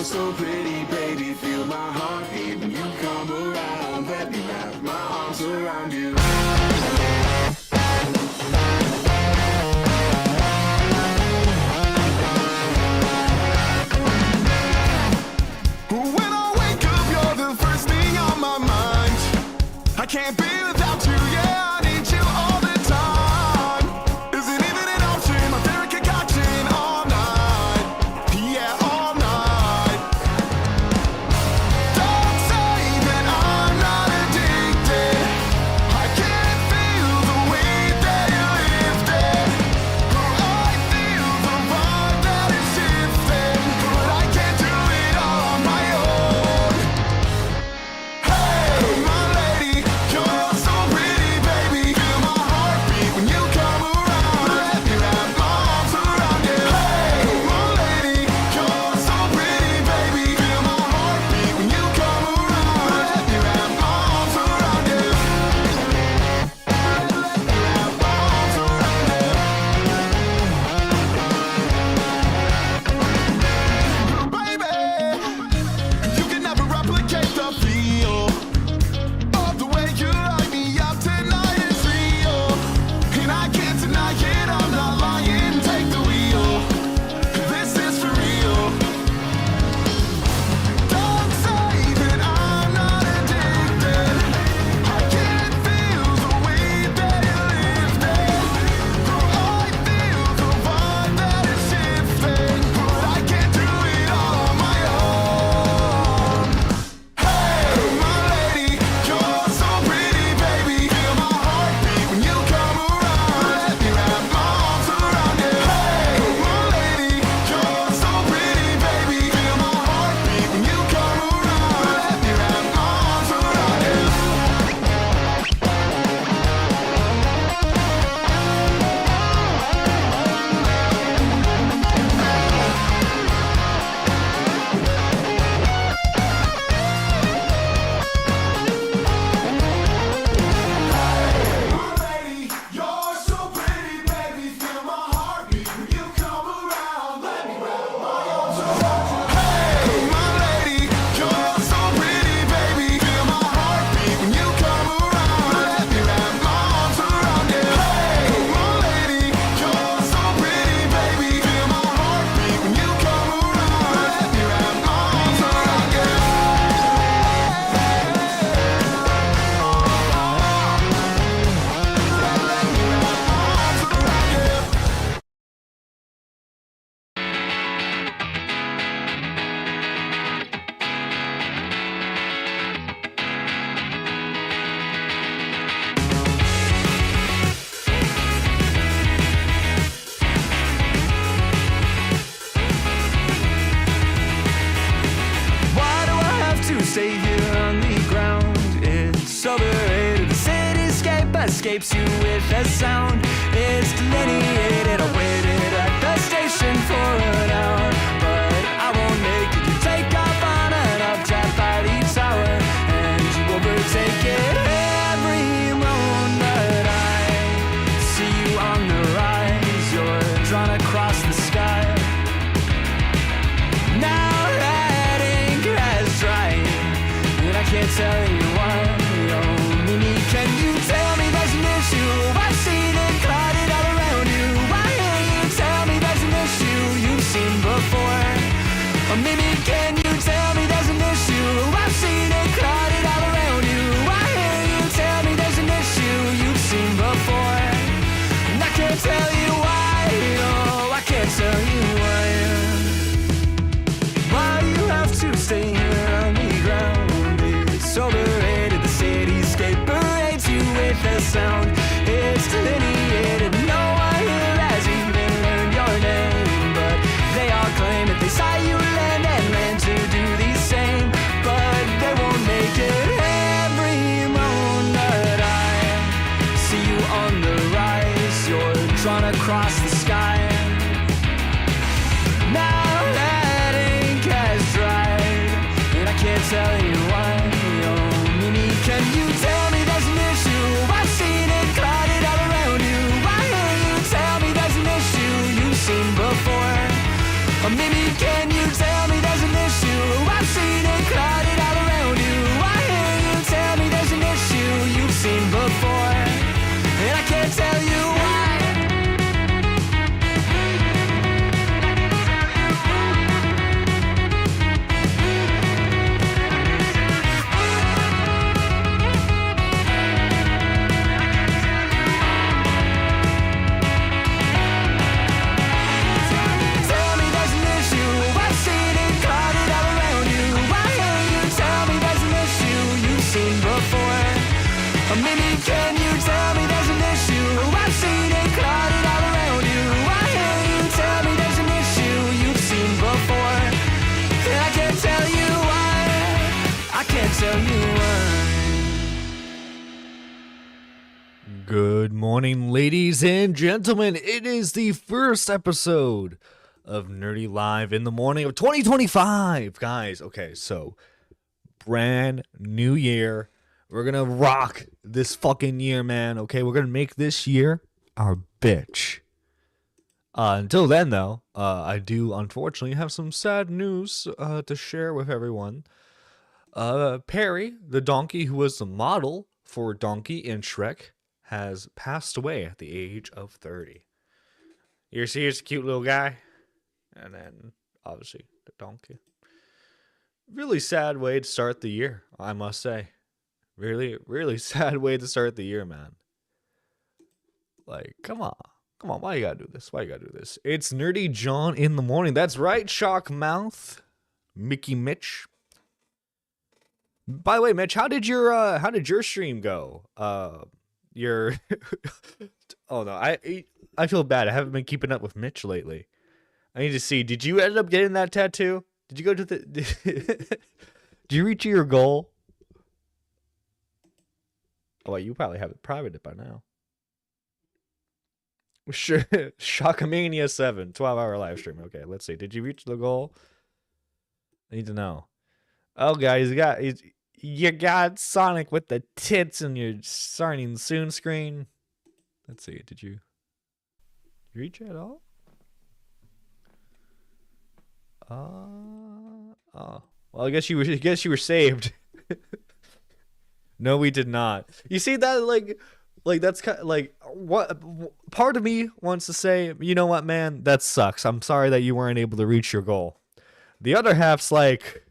so pretty, baby. Feel my heartbeat when you come around. Let me wrap my arms around you. When I wake up, you're the first thing on my mind. I can't be without you, yeah, I need you all the time. Isn't even an option, my favorite concoction all night. Yeah, all night. Don't say that I'm not addicted. I can't feel the way that you lifted. I feel the vibe that is shifting, but I can't do it on my own. Hey, my lady, you're so pretty, baby. Feel my heartbeat when you come around. Let me wrap my arms around you. Hey, my lady, you're so pretty, baby. Feel my heartbeat when you come around. Let me wrap my arms around you. Let me wrap my arms around you. Baby, you can never replicate the feel of the way you light me up tonight is real. And I can't deny it, I'm not lying, take the wheel. This is for real. Don't say that I'm not addicted. I can't feel the way that you lifted. I feel the vibe that is shifting, but I can't do it all on my own. Hey, my lady, you're so pretty, baby. Feel my heartbeat when you come around. Let me wrap my arms around you. Hey, my lady, you're so pretty, baby. Feel my heartbeat when you come around. Let me wrap my arms around you. My lady, you're so pretty, baby. Feel my heartbeat when you come around. Let me wrap my arms around you. Hey, my lady, you're so pretty, baby. Feel my heartbeat when you come around. Let me wrap my arms around you. Hey, my lady, you're so pretty, baby. Feel my heartbeat when you come around. Let me wrap my arms around you. Why do I have to stay here on the ground? It's overrated. The cityscape escapes you with a sound. It's delineated. I waited at the station for an hour, but I won't make it. You take off on an updraft by the tower, and you overtake it every moment. I see you on the rise. You're drawn across the sky. Now that ink has dried, and I can't tell you why. Oh, Mimi, can you tell me there's an issue? I've seen it clouded all around you. Why can't you tell me there's an issue you've seen before? Oh, Mimi, can you tell me there's an issue? I've seen it clouded all around you. Why can't you tell me there's an issue you've seen before? And I can't tell you why. Oh, I can't tell you why. Why you have to stay here on the ground? It's overrated. The cityscape parades you with a sound. It's delineated. No one here has even learned your name, but they all claim that they saw you land and land to do the same. But they won't make it every moment. I see you on the rise. You're drawn across the sky. Now that ink has dried, and I can't tell you why. Oh, Mimi, can you tell me there's an issue? I've seen it clouded all around you. Why can't you tell me there's an issue you've seen before? Oh, Mimi, can you tell me there's an issue? morning, ladies and gentlemen. It is the first episode of Nerdy Live in the morning of 2025. Guys, okay, so brand new year. We're gonna rock this fucking year, man. Okay, we're gonna make this year our bitch. Until then, though, I do unfortunately have some sad news to share with everyone. Perry, the donkey who was the model for Donkey in Shrek, has passed away at the age of 30. You see, he's a cute little guy. And then, obviously, the donkey. Really sad way to start the year, I must say. Really, really sad way to start the year, man. Like, come on. Come on, why you gotta do this? Why you gotta do this? It's Nerdy John in the morning. That's right, Shock Mouth. Mickey Mitch. By the way, Mitch, how did your stream go? Your oh no, I feel bad. I haven't been keeping up with Mitch lately. I need to see. Did you end up getting that tattoo? Did you go to the? Did you reach your goal? Oh, well, you probably have it privated by now. Sure, Shockamania 7, 12-hour live stream. Okay, let's see. Did you reach the goal? I need to know. Oh, guys, you got Sonic with the tits in your starting soon screen. Let's see. Did you reach it at all? Oh. Well, I guess you were saved. No, we did not. You see that like that's kind of like what part of me wants to say, you know what, man, that sucks. I'm sorry that you weren't able to reach your goal. The other half's like,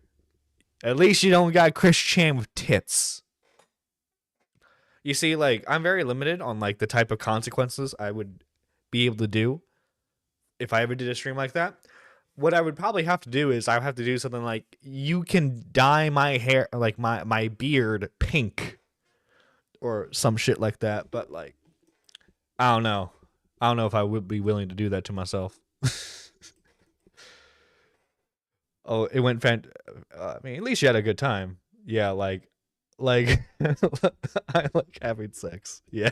at least you don't got Chris Chan with tits. You see, like, I'm very limited on, like, the type of consequences I would be able to do if I ever did a stream like that. What I would probably have to do is I would have to do something like, you can dye my hair, like, my beard pink. Or some shit like that. But, like, I don't know. I don't know if I would be willing to do that to myself. Oh, it went I mean, at least you had a good time. Yeah, like I like having sex. Yeah.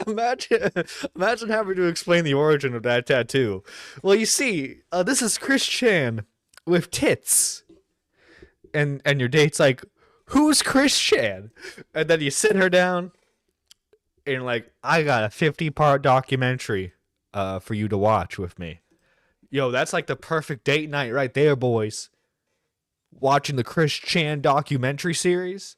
Imagine having to explain the origin of that tattoo. Well, you see, this is Chris Chan with tits. And your date's like, who's Chris Chan? And then you sit her down and like, I got a 50-part documentary for you to watch with me. Yo, that's like the perfect date night right there, boys. Watching the Chris Chan documentary series.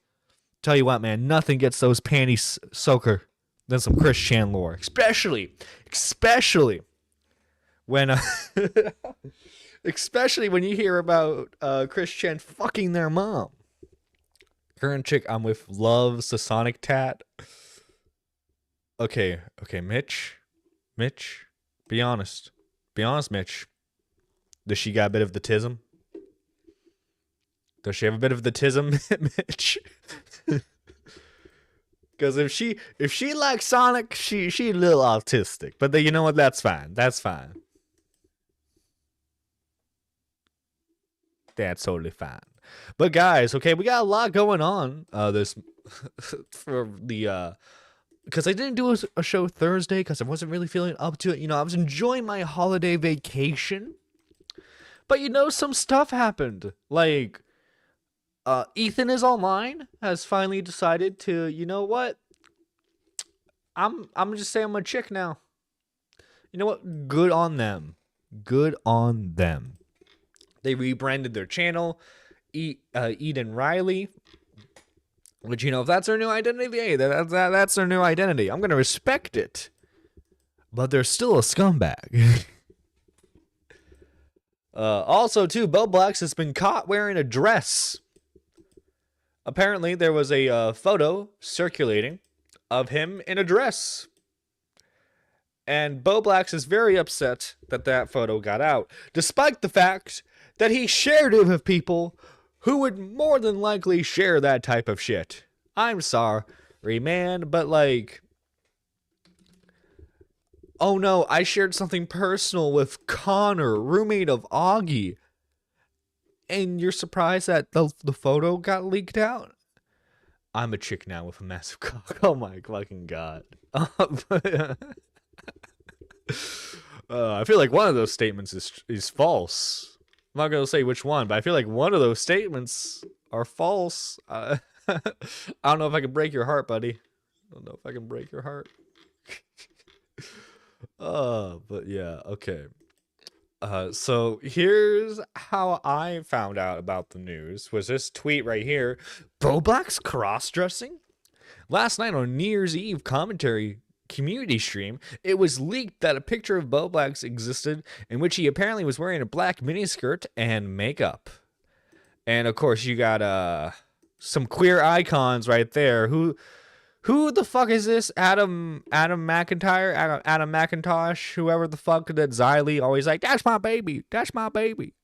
Tell you what, man, nothing gets those panties soaker than some Chris Chan lore. Especially when especially when you hear about Chris Chan fucking their mom. Current chick I'm with loves the Sonic tat. Okay, Mitch, be honest. Be honest, Mitch. Does she got a bit of the tism? Does she have a bit of the tism, Mitch? Because if she likes Sonic, she a little autistic. But then, you know what? That's fine. That's fine. That's totally fine. But guys, okay, we got a lot going on. This for the because I didn't do a show Thursday because I wasn't really feeling up to it. You know, I was enjoying my holiday vacation. But, you know, some stuff happened. Like, Ethan is Online has finally decided to, you know what? I'm just saying I'm a chick now. You know what? Good on them. Good on them. They rebranded their channel, Eden Riley. Which, you know, if that's their new identity, hey, that's their new identity. I'm going to respect it. But they're still a scumbag. Also, too, Bo Blacks has been caught wearing a dress. Apparently, there was a photo circulating of him in a dress. And Bo Blacks is very upset that that photo got out, despite the fact that he shared it with people who would more than likely share that type of shit. I'm sorry, man, but like, oh no, I shared something personal with Connor, roommate of Augie. And you're surprised that the photo got leaked out? I'm a chick now with a massive cock. Oh my fucking god. I feel like one of those statements is false. I'm not gonna say which one, but I feel like one of those statements are false. I don't know if I can break your heart, buddy. I don't know if I can break your heart. But yeah, okay. So here's how I found out about the news. Was this tweet right here? Bo Black's cross-dressing? Last night on New Year's Eve commentary community stream, it was leaked that a picture of Bo Black's existed in which he apparently was wearing a black miniskirt and makeup. And of course you got some queer icons right there. Who the fuck is this? Adam McIntyre? Adam McIntosh? Whoever the fuck that Xylee always like, that's my baby. That's my baby.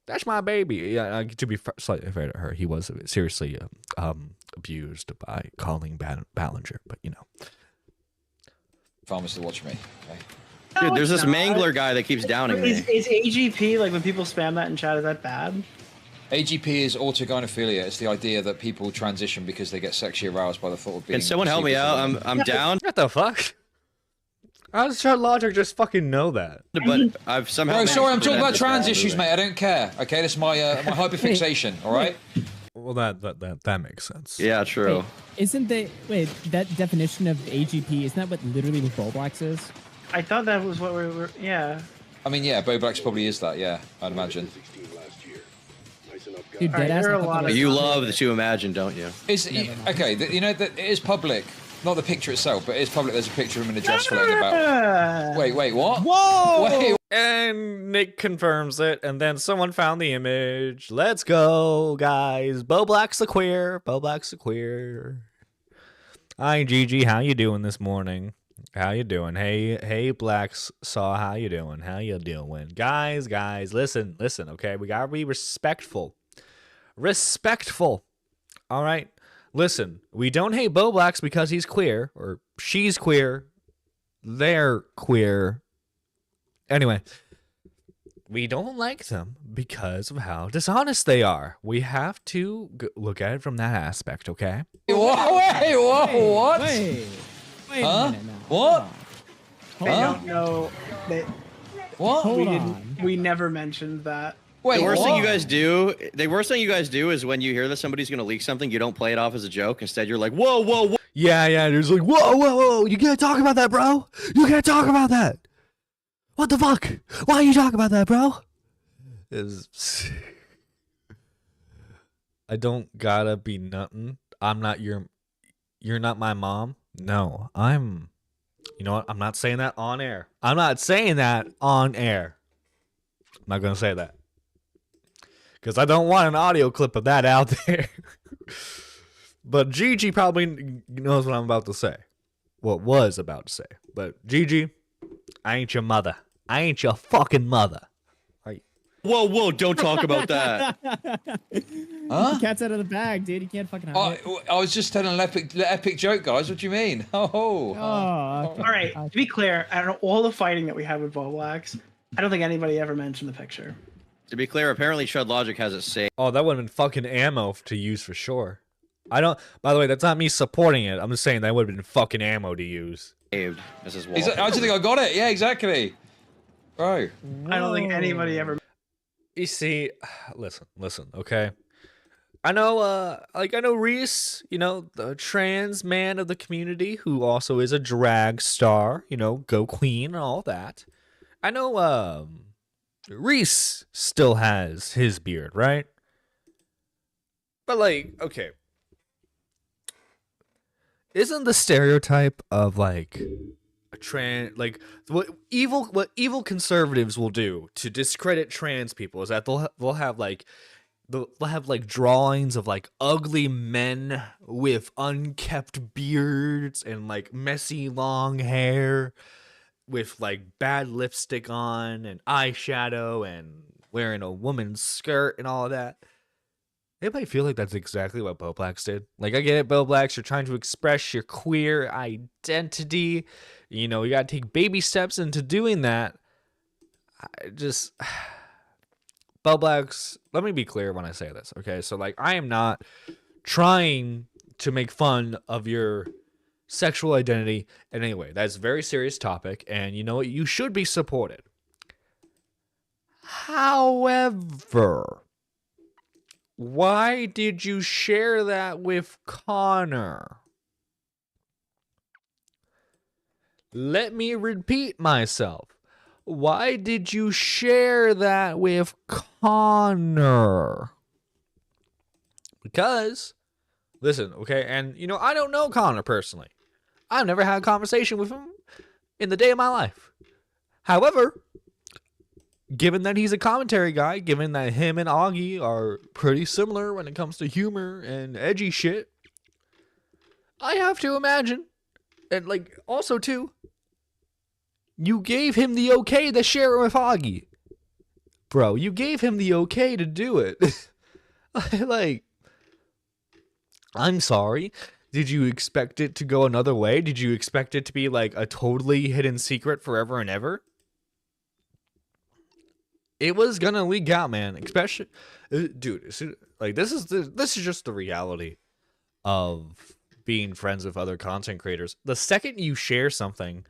That's my baby. Yeah, to be slightly fair to her, he was seriously abused by Colleen Ballinger, but you know. Promise to watch me. Okay. Dude, there's this Mangler guy that keeps downing me. Is AGP, like when people spam that in chat, is that bad? AGP is autogynephilia. It's the idea that people transition because they get sexually aroused by the thought of being. Can someone help me out? I'm down. What the fuck? How does Chart Logic just fucking know that? But I've somehow. No, sorry, I'm managed to talking about prevent trans this issues, from mate. I don't care. Okay, that's my my hyperfixation. All right. Well, that makes sense. Yeah, true. Wait, isn't that definition of AGP? Isn't that what literally what Boblax is? I thought that was what we were. Yeah. I mean, yeah, Bo Black's probably is that. Yeah, I'd imagine. Dude, Alright, deadass, there are I a thought lot that of- You love to imagine, don't you? Is okay? You know that it is public, not the picture itself, but it is public. There's a picture of him in a dress floating about. Wait, what? Whoa! Wait, And Nick confirms it, and then someone found the image. Let's go, guys. Bo Black's a queer. Bo Black's a queer. Hi, Gigi. How you doing this morning? How you doing? Hey, Blacks Saw. How you doing? How you doing? Guys, listen, okay? We gotta be respectful. Respectful. All right? Listen, we don't hate Bo Blacks because he's queer, or she's queer, they're queer. Anyway, we don't like them because of how dishonest they are. We have to look at it from that aspect, okay? what? Wait a Huh? minute now. What? They Huh? don't know. They, What? Hold we on. didn't. We never mentioned that. Wait, The worst what? thing you guys do, is when you hear that somebody's gonna leak something, you don't play it off as a joke. Instead, you're like, whoa. Yeah, there's like, whoa, you can't talk about that, bro. You can't talk about that. What the fuck? Why are you talking about that, bro? I don't gotta be nothing. I'm not you're not my mom. No, you know what? I'm not saying that on air. I'm not saying that on air. I'm not gonna say that. Because I don't want an audio clip of that out there. But Gigi probably knows what I'm about to say. What was about to say. But Gigi, I ain't your mother. I ain't your fucking mother. Whoa, don't talk about that. Huh? The cat's out of the bag, dude. You can't fucking hide it. I was just telling an epic joke, guys. What do you mean? Oh, All right. To be clear, out of all the fighting that we had with Bo Blacks, I don't think anybody ever mentioned the picture. To be clear, apparently Chud Logic has it saved. Oh, that would have been fucking ammo to use for sure. By the way, that's not me supporting it. I'm just saying that would have been fucking ammo to use. Mrs. Wall. I just think I got it. Yeah, exactly. Bro. I don't think anybody ever. You see, listen, okay? I know Reese, you know, the trans man of the community who also is a drag star, you know, go queen and all that. I know, Reese still has his beard, right? But like, okay. Isn't the stereotype of like a trans, like what evil conservatives will do to discredit trans people is that they'll have like drawings of like ugly men with unkept beards and like messy long hair with like bad lipstick on and eyeshadow and wearing a woman's skirt and all of that. Anybody feel like that's exactly what Bo Blacks did? Like, I get it, Bo Blacks, you're trying to express your queer identity. You know, you gotta take baby steps into doing that. Bo Blacks, let me be clear when I say this, okay? So, like, I am not trying to make fun of your sexual identity. And anyway, that's a very serious topic, and you know what? You should be supported. However, why did you share that with Connor? Let me repeat myself. Why did you share that with Connor? Because, listen, okay, and you know, I don't know Connor personally. I've never had a conversation with him in the day of my life. However, given that he's a commentary guy, given that him and Augie are pretty similar when it comes to humor and edgy shit, I have to imagine, and like, also too, you gave him the okay to share it with Augie. Bro, you gave him the okay to do it. Like, I'm sorry. Did you expect it to go another way? Did you expect it to be like a totally hidden secret forever and ever? It was gonna leak out, man. Especially, dude. Like, this is just the reality of being friends with other content creators. The second you share something,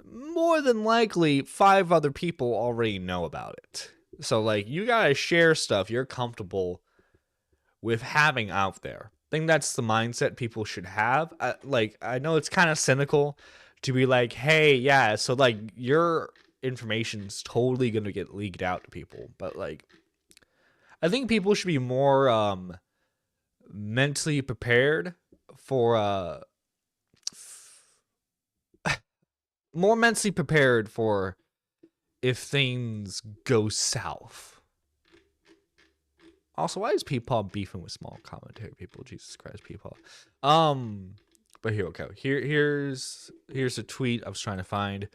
more than likely 5 other people already know about it. So like, you gotta share stuff you're comfortable with having out there. I think that's the mindset people should have. I know it's kind of cynical to be like, hey, yeah, so like your information's totally gonna get leaked out to people, but like, I think people should be more mentally prepared for if things go south. Also, why is Peepaw beefing with small commentary people? Jesus Christ, Peepaw. But here, okay. Here's a tweet I was trying to find.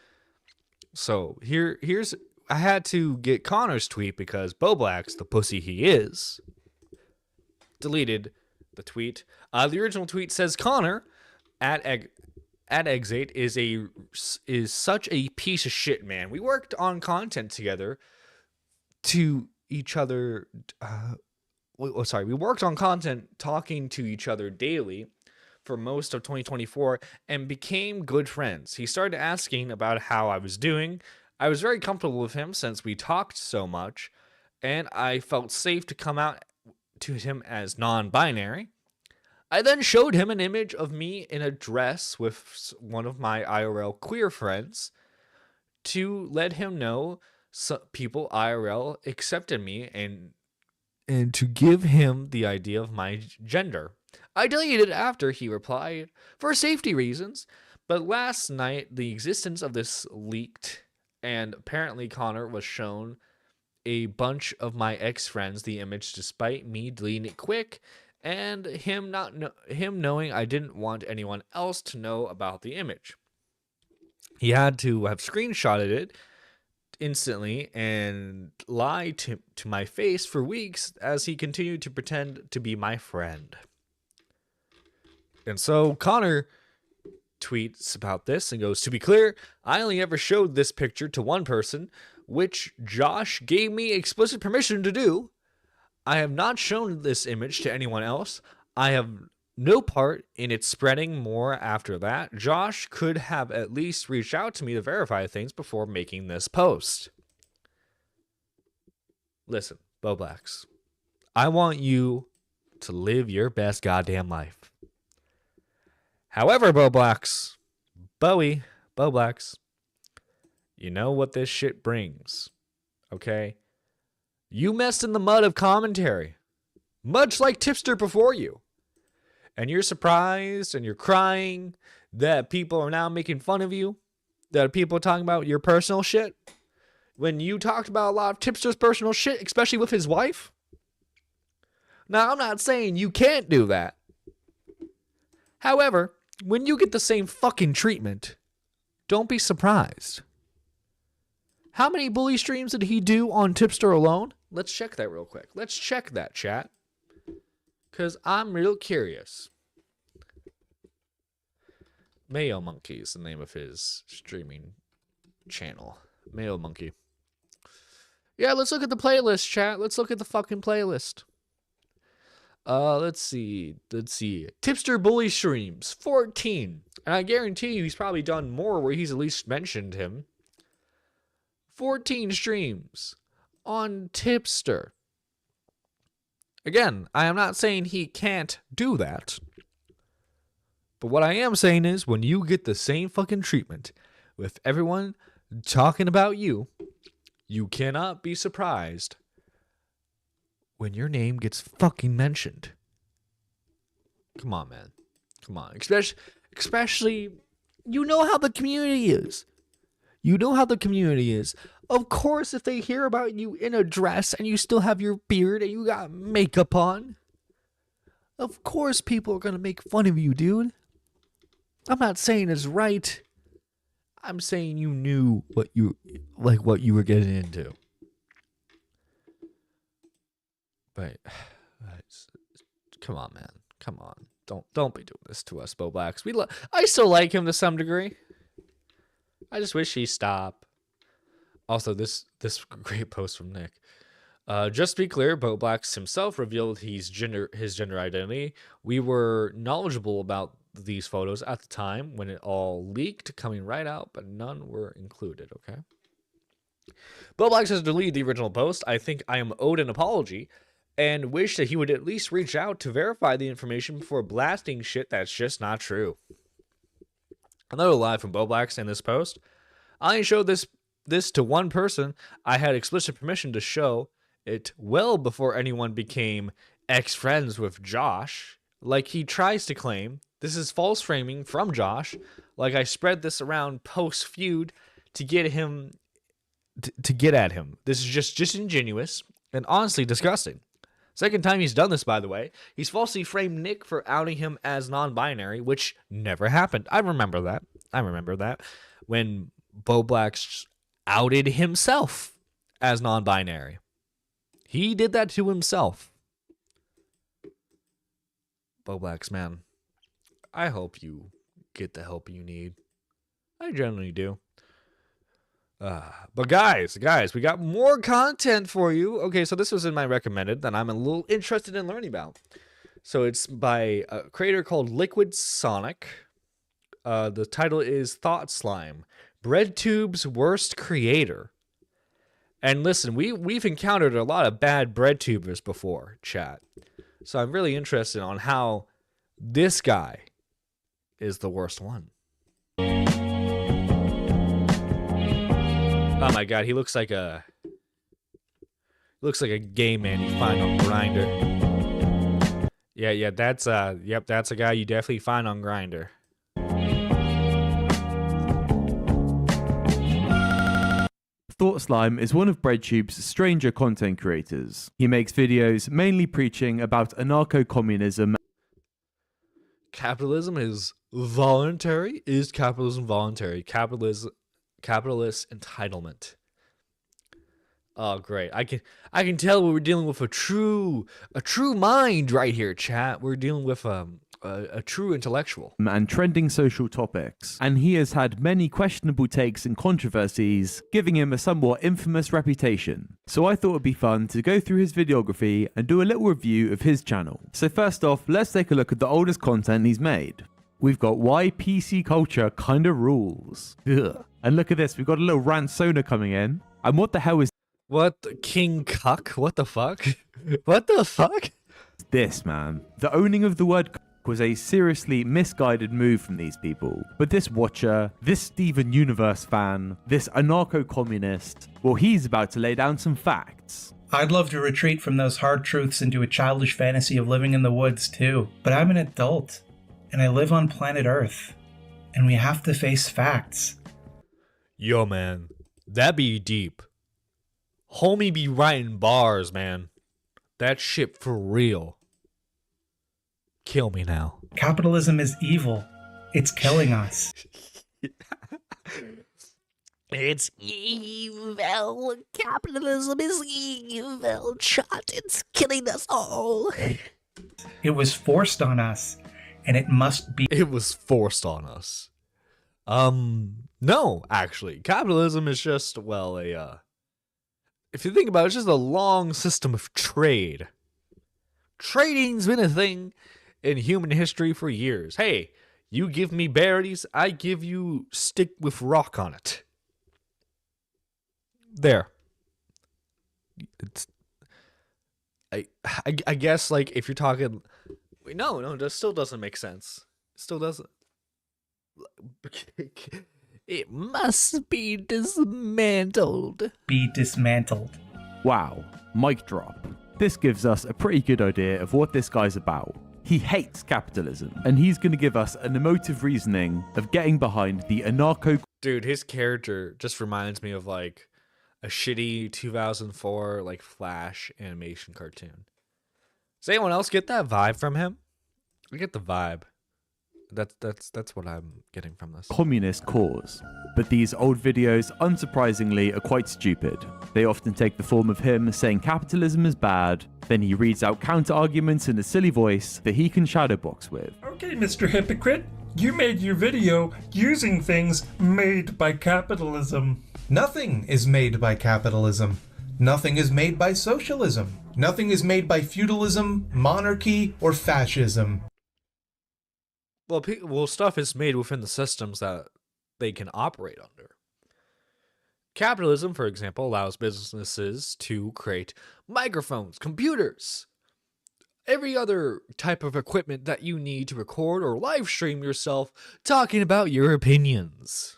So here's I had to get Connor's tweet because Boblax, the pussy he is, deleted the tweet. The original tweet says Connor at Exate is such a piece of shit, man. We worked on content together to each other. We worked on content talking to each other daily for most of 2024 and became good friends. He started asking about how I was doing. I was very comfortable with him since we talked so much, and I felt safe to come out to him as non-binary. I then showed him an image of me in a dress with one of my IRL queer friends to let him know people IRL accepted me and to give him the idea of my gender. I deleted it after he replied for safety reasons, but last night the existence of this leaked, and apparently Connor was shown a bunch of my ex-friends the image despite me deleting it quick and him knowing I didn't want anyone else to know about the image. He had to have screenshotted it instantly and lie to my face for weeks as he continued to pretend to be my friend. And so Connor tweets about this and goes, to be clear, I only ever showed this picture to one person, which Josh gave me explicit permission to do. I have not shown this image to anyone else. I have no part in it spreading more after that. Josh could have at least reached out to me to verify things before making this post. Listen, Boblax, I want you to live your best goddamn life. However, Boblax, you know what this shit brings, okay? You messed in the mud of commentary, much like Tipster before you. And you're surprised and you're crying that people are now making fun of you, that people are talking about your personal shit, when you talked about a lot of Tipster's personal shit, especially with his wife. Now, I'm not saying you can't do that. However, when you get the same fucking treatment, don't be surprised. How many bully streams did he do on Tipster alone? Let's check that real quick. Let's check that, chat. Because I'm real curious. Mayo Monkey is the name of his streaming channel. Mayo Monkey. Yeah, let's look at the playlist, chat. Let's look at the fucking playlist. Let's see. Tipster bully streams 14, and I guarantee you he's probably done more where he's at least mentioned him. 14 streams on Tipster. Again, I am not saying he can't do that. But what I am saying is when you get the same fucking treatment with everyone talking about you, you cannot be surprised when your name gets fucking mentioned. Come on, man. Come on. Especially, you know how the community is. You know how the community is. Of course, if they hear about you in a dress and you still have your beard and you got makeup on, of course people are going to make fun of you, dude. I'm not saying it's right. I'm saying you knew what you were getting into. But come on, man. Come on. Don't be doing this to us, Boblax. I still like him to some degree. I just wish he'd stop. Also, this great post from Nick. Just to be clear, Boblax himself revealed his gender identity. We were knowledgeable about these photos at the time when it all leaked, coming right out, but none were included, okay? Boblax has deleted the original post. I think I am owed an apology and wish that he would at least reach out to verify the information before blasting shit that's just not true. Another lie from Boblax in this post. I only showed this to one person. I had explicit permission to show it well before anyone became ex-friends with Josh. Like he tries to claim. This is false framing from Josh. Like I spread this around post-feud to get him to get at him. This is just disingenuous and honestly disgusting. Second time he's done this, by the way. He's falsely framed Nick for outing him as non-binary, which never happened. I remember that. When Boblax outed himself as non-binary. He did that to himself. Boblax, man. I hope you get the help you need. I generally do. But guys, we got more content for you. Okay, so this was in my recommended that I'm a little interested in learning about. So it's by a creator called Liquid Sonic. The title is Thought Slime, BreadTube's worst creator. And listen, we've encountered a lot of bad BreadTubers before, chat. So I'm really interested on how this guy is the worst one. Oh my god, he looks like a gay man you find on Grindr. Yeah, that's a guy you definitely find on Grindr. Thought Slime is one of BreadTube's stranger content creators. He makes videos mainly preaching about anarcho-communism. Capitalism is voluntary? Is capitalism voluntary? Capitalist entitlement. Oh, great. I can tell we're dealing with a true mind right here, chat. We're dealing with a true intellectual. And trending social topics. And he has had many questionable takes and controversies, giving him a somewhat infamous reputation. So I thought it'd be fun to go through his videography and do a little review of his channel. So first off, let's take a look at the oldest content he's made. We've got Why PC Culture Kinda Rules. Ugh. And look at this, we've got a little Ransona coming in. And what the hell is What the King Cuck? What the fuck? What the fuck? this, man? The owning of the word was a seriously misguided move from these people. But this watcher, this Steven Universe fan, this anarcho-communist, well, he's about to lay down some facts. I'd love to retreat from those hard truths into a childish fantasy of living in the woods too. But I'm an adult, and I live on planet Earth, and we have to face facts. Yo, man, that be deep. Homie be writing bars, man. That shit for real. Kill me now. Capitalism is evil. It's killing us. It's evil. Capitalism is evil. Chat, it's killing us all. It was forced on us, and it must be. It was forced on us. No, actually. Capitalism is just, well, if you think about it, it's just a long system of trade. Trading's been a thing in human history for years. Hey, you give me berries, I give you stick with rock on it. There. It's I guess, like, if you're talking, no, that still doesn't make sense. Still doesn't. It must be dismantled. Be dismantled. Wow, mic drop. This gives us a pretty good idea of what this guy's about. He hates capitalism, and he's going to give us an emotive reasoning of getting behind the anarcho. Dude, his character just reminds me of, like, a shitty 2004, like, Flash animation cartoon. Does anyone else get that vibe from him? I get the vibe. That's what I'm getting from this. Communist cause. But these old videos, unsurprisingly, are quite stupid. They often take the form of him saying capitalism is bad, then he reads out counter-arguments in a silly voice that he can shadowbox with. Okay, Mr. Hypocrite, you made your video using things made by capitalism. Nothing is made by capitalism. Nothing is made by socialism. Nothing is made by feudalism, monarchy, or fascism. Well, stuff is made within the systems that they can operate under. Capitalism, for example, allows businesses to create microphones, computers, every other type of equipment that you need to record or live stream yourself talking about your opinions.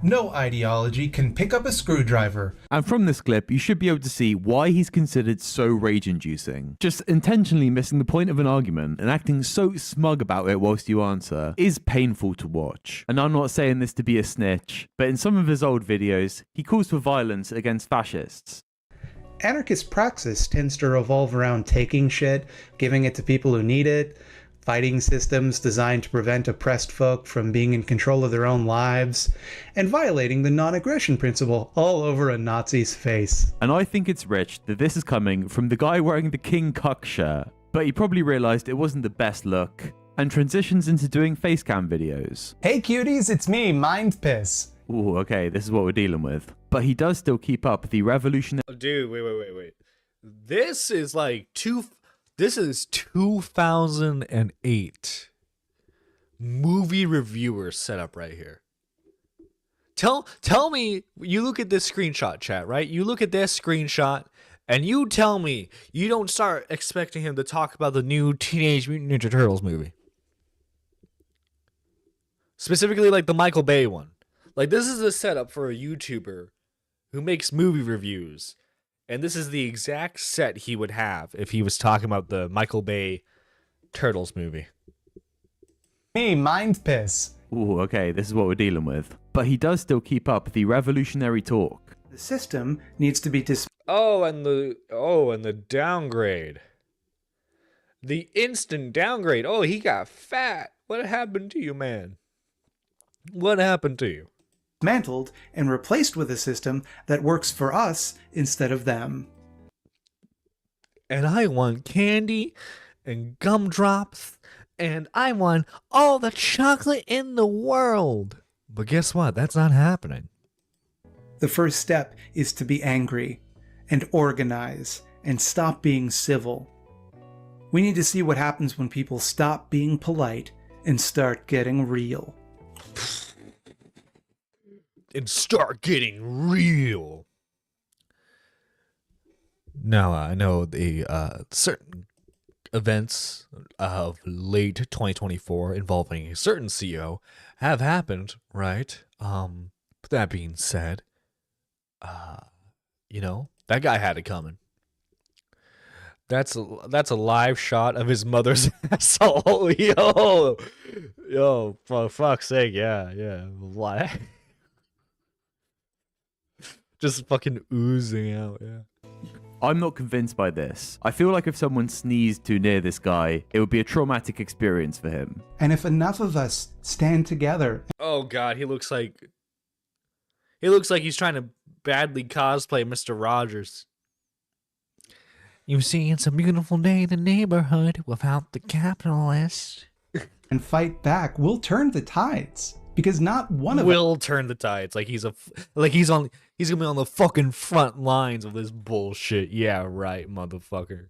No ideology can pick up a screwdriver. And from this clip, you should be able to see why he's considered so rage-inducing. Just intentionally missing the point of an argument and acting so smug about it whilst you answer is painful to watch. And I'm not saying this to be a snitch, but in some of his old videos, he calls for violence against fascists. Anarchist praxis tends to revolve around taking shit, giving it to people who need it, fighting systems designed to prevent oppressed folk from being in control of their own lives, and violating the non-aggression principle all over a Nazi's face. And I think it's rich that this is coming from the guy wearing the King Cuck shirt, but he probably realized it wasn't the best look, and transitions into doing facecam videos. Hey cuties, it's me, Mind Piss. Ooh, okay, this is what we're dealing with. But he does still keep up the revolutionary... Dude, wait. This is like This is 2008 movie reviewer setup right here. Tell me, you look at this screenshot, chat, right? You look at this screenshot, and you tell me you don't start expecting him to talk about the new Teenage Mutant Ninja Turtles movie. Specifically, like the Michael Bay one. Like, this is a setup for a YouTuber who makes movie reviews. And this is the exact set he would have if he was talking about the Michael Bay Turtles movie. Me, Mind Piss. Ooh, okay, this is what we're dealing with. But he does still keep up the revolutionary talk. The system needs to be and the downgrade. The instant downgrade. Oh, he got fat. What happened to you, man? What happened to you? dismantled and replaced with a system that works for us instead of them. And I want candy and gumdrops, and I want all the chocolate in the world. But guess what? That's not happening. The first step is to be angry and organize and stop being civil. We need to see what happens when people stop being polite and start getting real. And start getting real. Now, I know the certain events of late 2024 involving a certain CEO have happened, right? But that being said, that guy had it coming. That's a live shot of his mother's asshole. Yo, for fuck's sake, yeah. Live. Just fucking oozing out, yeah. I'm not convinced by this. I feel like if someone sneezed too near this guy, it would be a traumatic experience for him. And if enough of us stand together... Oh god, he looks like he's trying to badly cosplay Mr. Rogers. You see, it's a beautiful day in the neighborhood without the capitalists. And fight back, we'll turn the tides. Because not one of us will turn the tides. He's gonna be on the fucking front lines of this bullshit. Yeah, right, motherfucker.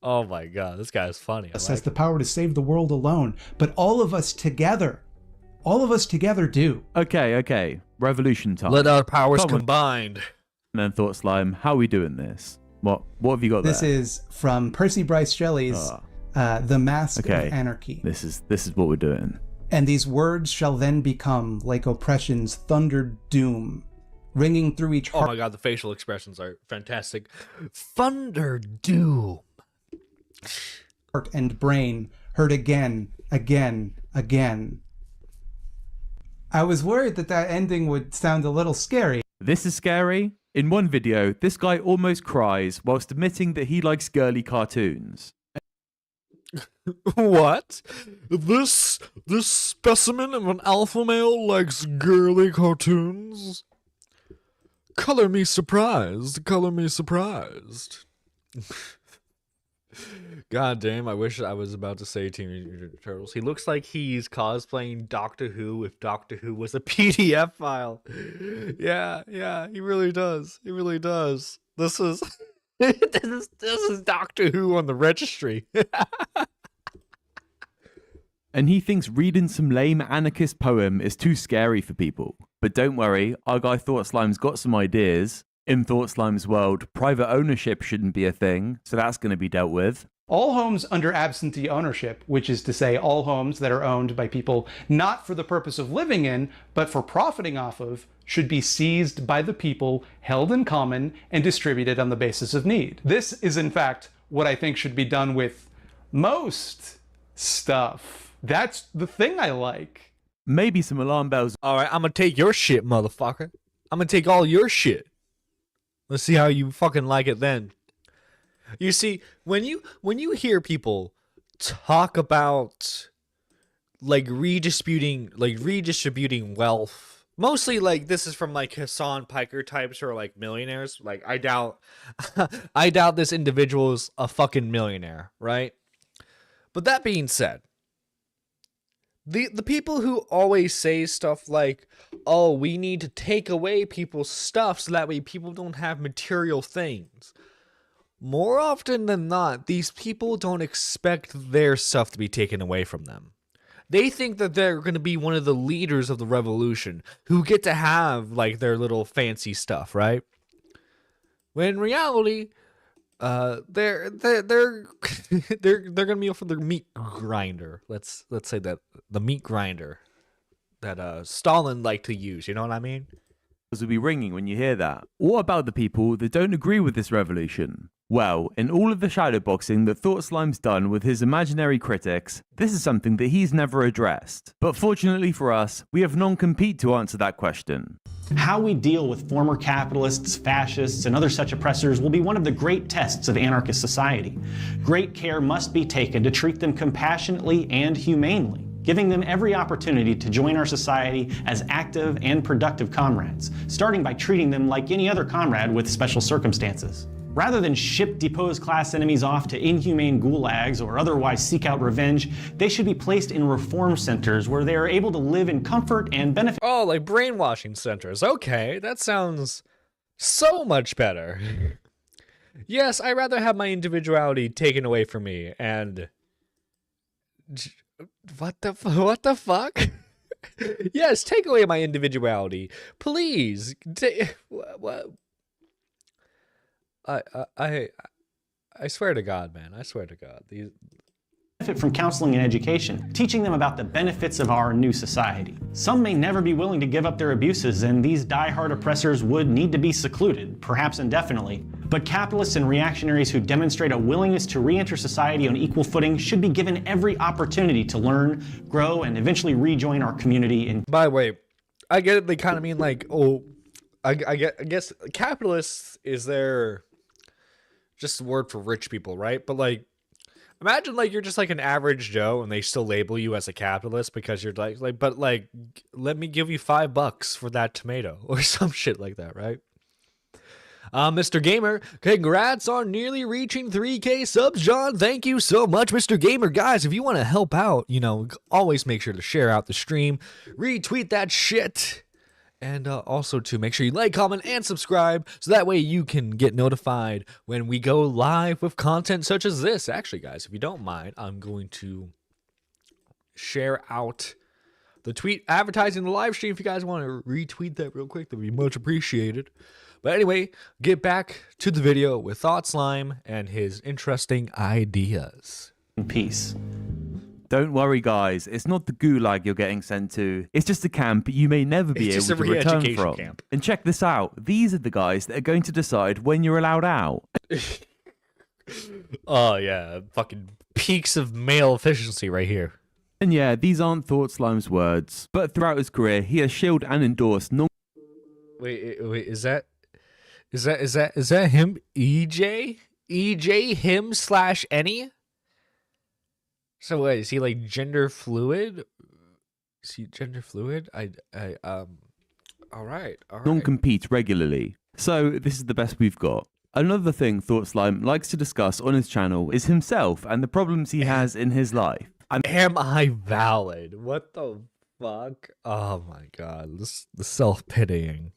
Oh my god, this guy is funny. I has like the power to save the world alone, but all of us together do. Okay. Revolution time. Let our powers Come on. combined. And then Thought Slime, how are we doing this? What have you got This there? is from Percy Bryce Shelley's The Mask Okay. of Anarchy. This is what we're doing. And these words shall then become like oppression's thundered doom, ringing through each Oh heart my god, the facial expressions are fantastic. Thunder Doom. and brain, heard again. I was worried that ending would sound a little scary. This is scary. In one video, this guy almost cries whilst admitting that he likes girly cartoons. What? This specimen of an alpha male likes girly cartoons? Color me surprised. God damn, I wish I was about to say Teenage Mutant Turtles. He looks like he's cosplaying Doctor Who if Doctor Who was a PDF file. Yeah, he really does. This is this is Doctor Who on the registry. And he thinks reading some lame anarchist poem is too scary for people. But don't worry, our guy Thought Slime's got some ideas. In Thought Slime's world, private ownership shouldn't be a thing, so that's going to be dealt with. All homes under absentee ownership, which is to say all homes that are owned by people not for the purpose of living in, but for profiting off of, should be seized by the people, held in common, and distributed on the basis of need. This is, in fact, what I think should be done with most stuff. That's the thing I like. Maybe some alarm bells. All right, I'm gonna take your shit, motherfucker. I'm gonna take all your shit. Let's see how you fucking like it then. You see, when you hear people talk about like redistributing wealth, mostly like this is from like Hassan Piker types or like millionaires. Like I doubt this individual is a fucking millionaire, right? But that being said, the people who always say stuff like, oh, we need to take away people's stuff so that way people don't have material things. More often than not, these people don't expect their stuff to be taken away from them. They think that they're going to be one of the leaders of the revolution who get to have like their little fancy stuff, right? When in reality, they're gonna be for their meat grinder. Let's say that the meat grinder that Stalin liked to use. You know what I mean? Will be ringing when you hear that. What about the people that don't agree with this revolution? Well, in all of the shadowboxing that Thought Slime's done with his imaginary critics, this is something that he's never addressed. But fortunately for us, we have non-compete to answer that question. How we deal with former capitalists, fascists, and other such oppressors will be one of the great tests of anarchist society. Great care must be taken to treat them compassionately and humanely, giving them every opportunity to join our society as active and productive comrades, starting by treating them like any other comrade with special circumstances. Rather than ship deposed class enemies off to inhumane gulags or otherwise seek out revenge, they should be placed in reform centers where they are able to live in comfort and benefit. Oh, like brainwashing centers. Okay, that sounds so much better. Yes, I'd rather have my individuality taken away from me and... What the fuck? Yes, take away my individuality. Please. What? I swear to God, man. I swear to God. Benefit from counseling and education, teaching them about the benefits of our new society. Some may never be willing to give up their abuses, and these die-hard oppressors would need to be secluded, perhaps indefinitely. But capitalists and reactionaries who demonstrate a willingness to re-enter society on equal footing should be given every opportunity to learn, grow, and eventually rejoin our community. By the way, I get it. They kind of mean like, oh, I guess capitalists is their just a word for rich people, right? But like, imagine like you're just like an average Joe and they still label you as a capitalist because you're like, but like, let me give you $5 for that tomato or some shit like that, right? Mr. Gamer, congrats on nearly reaching 3K subs, John. Thank you so much, Mr. Gamer. Guys, if you want to help out, you know, always make sure to share out the stream, retweet that shit, And also to make sure you like, comment, and subscribe so that way you can get notified when we go live with content such as this. Actually, guys, if you don't mind, I'm going to share out the tweet advertising the live stream. If you guys want to retweet that real quick, that'd be much appreciated. But anyway, get back to the video with Thought Slime and his interesting ideas. Peace. Don't worry, guys. It's not the gulag you're getting sent to. It's just a camp you may never be able to return from. Camp. And check this out. These are the guys that are going to decide when you're allowed out. Oh, yeah. Fucking peaks of male efficiency right here. And yeah, these aren't Thought Slime's words. But throughout his career, he has shielded and endorsed Wait, is that him? EJ? EJ, him / any? So what, is he like gender fluid? Is he gender fluid? All right. non-compete regularly. So this is the best we've got. Another thing Thought Slime likes to discuss on his channel is himself and the problems he has in his life. Am I valid? What the fuck? Oh my god. The self-pitying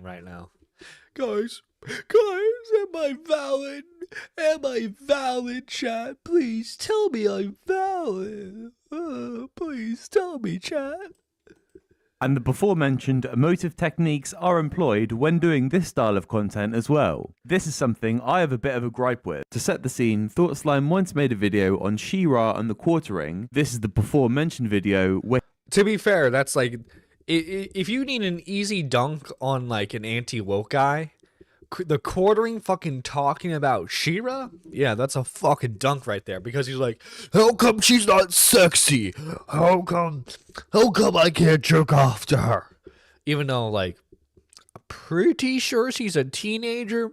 right now. Guys, am I valid? Am I valid, chat? Please tell me I'm valid. Please tell me, chat. And the before mentioned emotive techniques are employed when doing this style of content as well. This is something I have a bit of a gripe with. To set the scene, Thought Slime once made a video on She-Ra and the quartering. This is the before mentioned video where... To be fair, that's like... If you need an easy dunk on like an anti-woke guy, the quartering fucking talking about She-Ra, yeah, that's a fucking dunk right there. Because he's like, how come she's not sexy? How come I can't jerk off to her? Even though, like, I'm pretty sure she's a teenager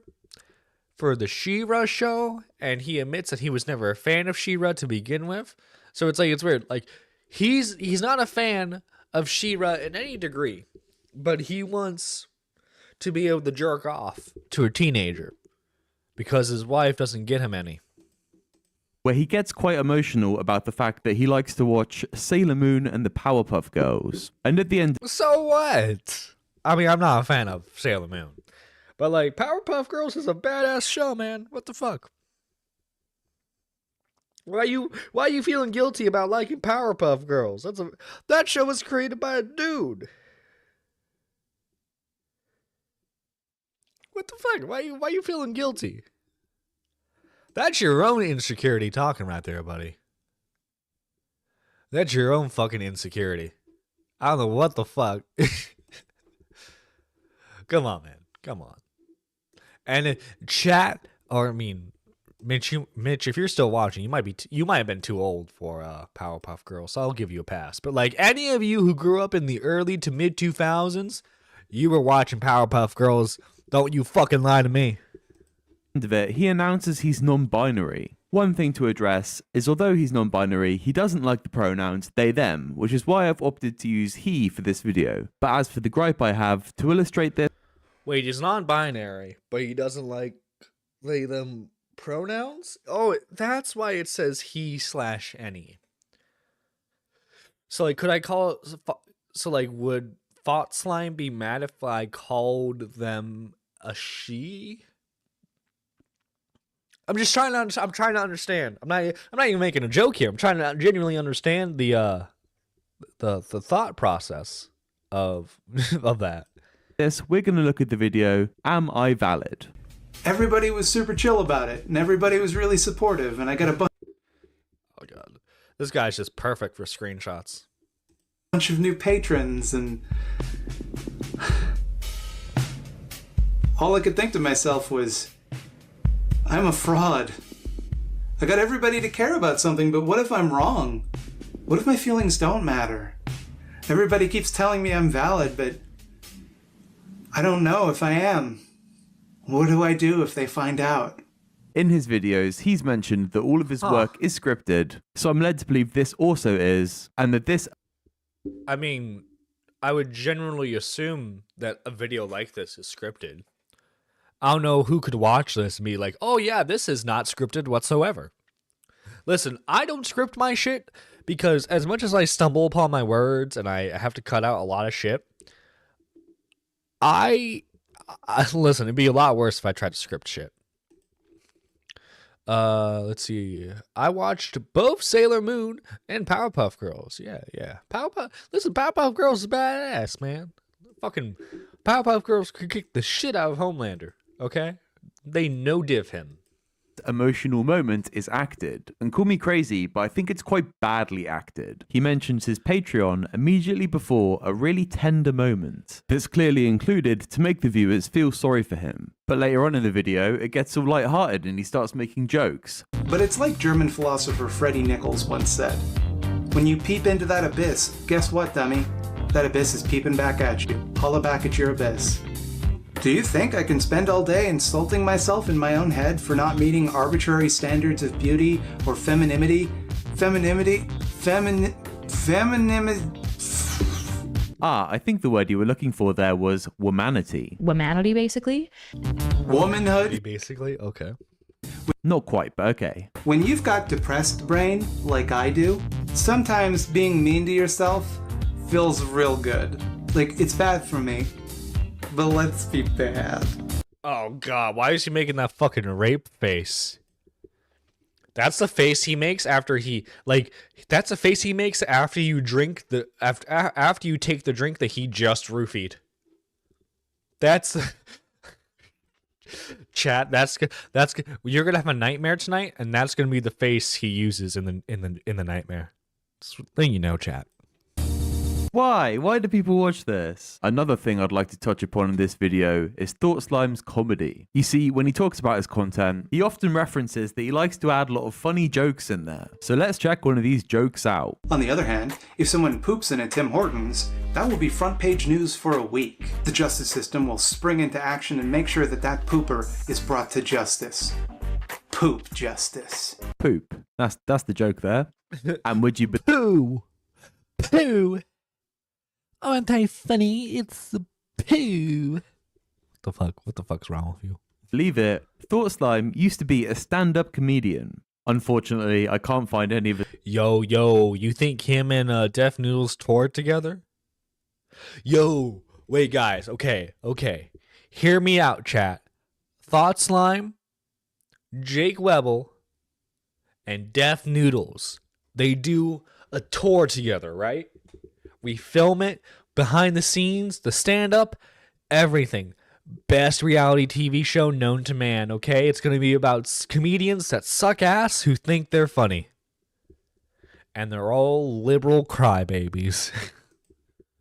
for the She-Ra show, and he admits that he was never a fan of She-Ra to begin with. So it's like, it's weird. Like, he's not a fan of She-Ra in any degree, but he wants to be able to jerk off to a teenager because his wife doesn't get him any. Where he gets quite emotional about the fact that he likes to watch Sailor Moon and the Powerpuff Girls. And at the end... So what? I mean, I'm not a fan of Sailor Moon, but like Powerpuff Girls is a badass show, man. What the fuck? Why are you feeling guilty about liking Powerpuff Girls? That show was created by a dude. What the fuck? Why you feeling guilty? That's your own insecurity talking right there, buddy. That's your own fucking insecurity. I don't know what the fuck. Come on, man. Come on. And chat, or I mean, Mitch, if you're still watching, you might have been too old for Powerpuff Girls, so I'll give you a pass. But like any of you who grew up in the early to mid 2000s, you were watching Powerpuff Girls. Don't you fucking lie to me. Of it, he announces he's non-binary. One thing to address is although he's non-binary, he doesn't like the pronouns they, them, which is why I've opted to use he for this video. But as for the gripe I have, to illustrate this... Wait, he's non-binary, but he doesn't like they, them pronouns? Oh, that's why it says he / any. So like, could I call it... So like, would Thought Slime be mad if I called them a she? I'm just trying to understand. I'm not even making a joke here. I'm trying to genuinely understand the thought process of that. Yes, we're going to look at the video, Am I Valid? Everybody was super chill about it, and everybody was really supportive, and I got a Oh god. This guy's just perfect for screenshots. bunch of new patrons, and all I could think to myself was, I'm a fraud. I got everybody to care about something, but what if I'm wrong? What if my feelings don't matter? Everybody keeps telling me I'm valid, but I don't know if I am. What do I do if they find out? In his videos, he's mentioned that all of his work is scripted, so I'm led to believe this also is, and that this... I mean, I would generally assume that a video like this is scripted. I don't know who could watch this and be like, oh yeah, this is not scripted whatsoever. Listen, I don't script my shit because as much as I stumble upon my words and I have to cut out a lot of shit, Listen, it'd be a lot worse if I tried to script shit. Let's see. I watched both Sailor Moon and Powerpuff Girls. Yeah. Powerpuff Girls is badass, man. Fucking Powerpuff Girls could kick the shit out of Homelander. Okay, they no div him. Emotional moment is acted, and call me crazy, but I think it's quite badly acted. He mentions his Patreon immediately before a really tender moment that's clearly included to make the viewers feel sorry for him. But later on in the video, it gets all lighthearted and he starts making jokes. But it's like German philosopher Freddie Nichols once said, when you peep into that abyss, guess what, dummy? That abyss is peeping back at you. Holla back at your abyss. Do you think I can spend all day insulting myself in my own head for not meeting arbitrary standards of beauty or femininity? I think the word you were looking for there was womanity. Womanity, basically. Womanhood? Basically, okay. Not quite, but okay. When you've got depressed brain, like I do, sometimes being mean to yourself feels real good. Like, it's bad for me. But let's be bad. Oh god, why is he making that fucking rape face? That's the face he makes after that's the face he makes after you drink after you take the drink that he just roofied. That's chat, that's you're gonna have a nightmare tonight, and that's gonna be the face he uses in the nightmare. Just letting you know, chat. Why? Why do people watch this? Another thing I'd like to touch upon in this video is Thought Slime's comedy. You see, when he talks about his content, he often references that he likes to add a lot of funny jokes in there. So let's check one of these jokes out. On the other hand, if someone poops in a Tim Hortons, that will be front page news for a week. The justice system will spring into action and make sure that that pooper is brought to justice. Poop justice. Poop. That's the joke there. And would you Poo. Aren't I funny? It's the poo. What the fuck's wrong with you? believe it, Thought Slime used to be a stand-up comedian. Unfortunately, I can't find any of it. Yo, you think him and Def Noodles toured together? Yo, wait guys, okay. Hear me out, chat. Thought Slime, Jake Webble, and Def Noodles. They do a tour together, right? We film it, behind the scenes, the stand-up, everything. Best reality TV show known to man, okay? It's going to be about comedians that suck ass who think they're funny. And they're all liberal crybabies.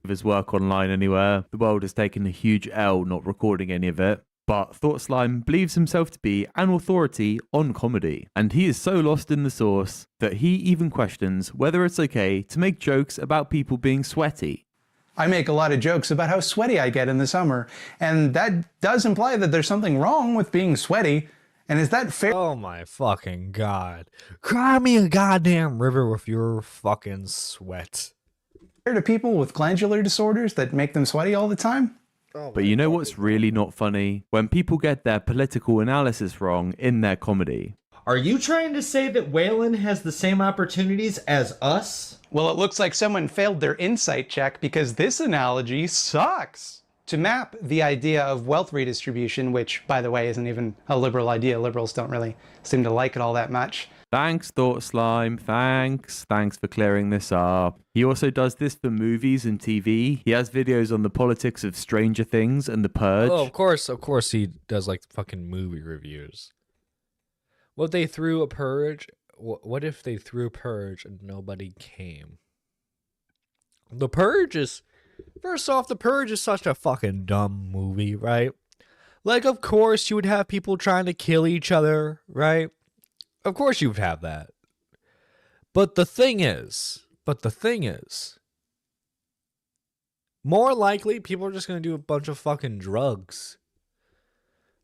Of his work online anywhere. The world has taken a huge L not recording any of it. But Thought Slime believes himself to be an authority on comedy. And he is so lost in the sauce that he even questions whether it's okay to make jokes about people being sweaty. I make a lot of jokes about how sweaty I get in the summer, and that does imply that there's something wrong with being sweaty. And is that fair? Oh my fucking god. Cry me a goddamn river with your fucking sweat. To people with glandular disorders that make them sweaty all the time? But you know what's really not funny? When people get their political analysis wrong in their comedy. Are you trying to say that Waylon has the same opportunities as us? Well, it looks like someone failed their insight check because this analogy sucks. To map the idea of wealth redistribution, which, by the way, isn't even a liberal idea. Liberals don't really seem to like it all that much. Thanks, Thought Slime. Thanks for clearing this up. He also does this for movies and TV. He has videos on the politics of Stranger Things and The Purge. Oh, of course he does like fucking movie reviews. What if they threw a purge? What if they threw a purge and nobody came? The Purge is... First off, The Purge is such a fucking dumb movie, right? Like, of course you would have people trying to kill each other, right? Of course you would have that. But the thing is, more likely people are just going to do a bunch of fucking drugs.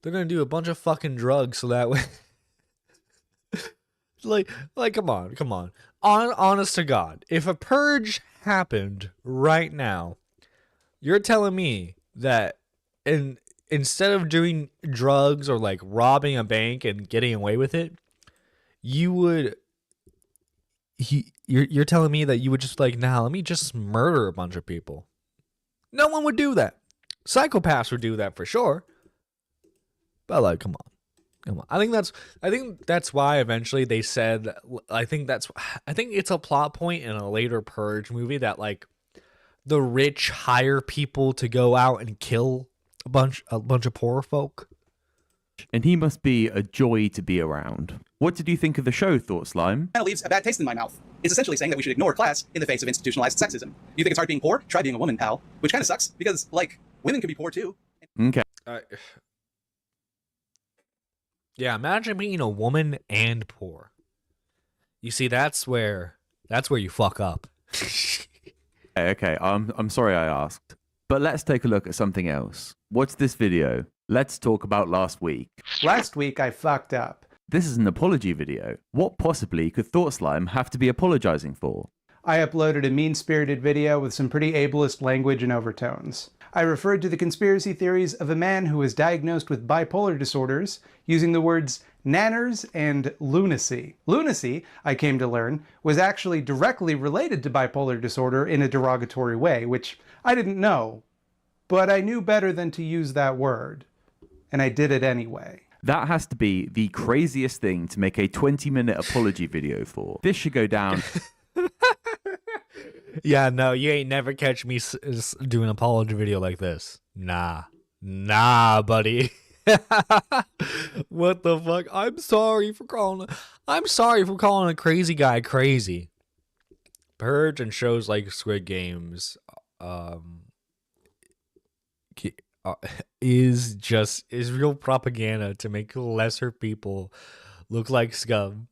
They're going to do a bunch of fucking drugs so that way... like, come on. Honest to God, if a purge happened right now, you're telling me that instead of doing drugs or like robbing a bank and getting away with it, you're telling me that you would just like, nah, let me just murder a bunch of people. No one would do that. Psychopaths would do that for sure. But like, come on. I think that's why eventually they said. I think it's a plot point in a later Purge movie that like the rich hire people to go out and kill a bunch of poor folk. And he must be a joy to be around. What did you think of the show, Thought Slime? Kind of leaves a bad taste in my mouth. It's essentially saying that we should ignore class in the face of institutionalized sexism. You think it's hard being poor? Try being a woman, pal. Which kind of sucks, because, like, women can be poor too. Okay. Yeah, imagine being a woman and poor. You see, that's where you fuck up. Okay, I'm sorry I asked. But let's take a look at something else. What's this video? Let's talk about last week. Last week I fucked up. This is an apology video. What possibly could Thought Slime have to be apologizing for? I uploaded a mean-spirited video with some pretty ableist language and overtones. I referred to the conspiracy theories of a man who was diagnosed with bipolar disorders using the words nanners and lunacy. Lunacy, I came to learn, was actually directly related to bipolar disorder in a derogatory way, which I didn't know, but I knew better than to use that word, and I did it anyway. That has to be the craziest thing to make a 20-minute apology video for. This should go down. Yeah, no, you ain't never catch me doing an apology video like this. Nah, buddy. What the fuck? I'm sorry for calling a crazy guy crazy. Purge and shows like Squid Games is real propaganda to make lesser people look like scum.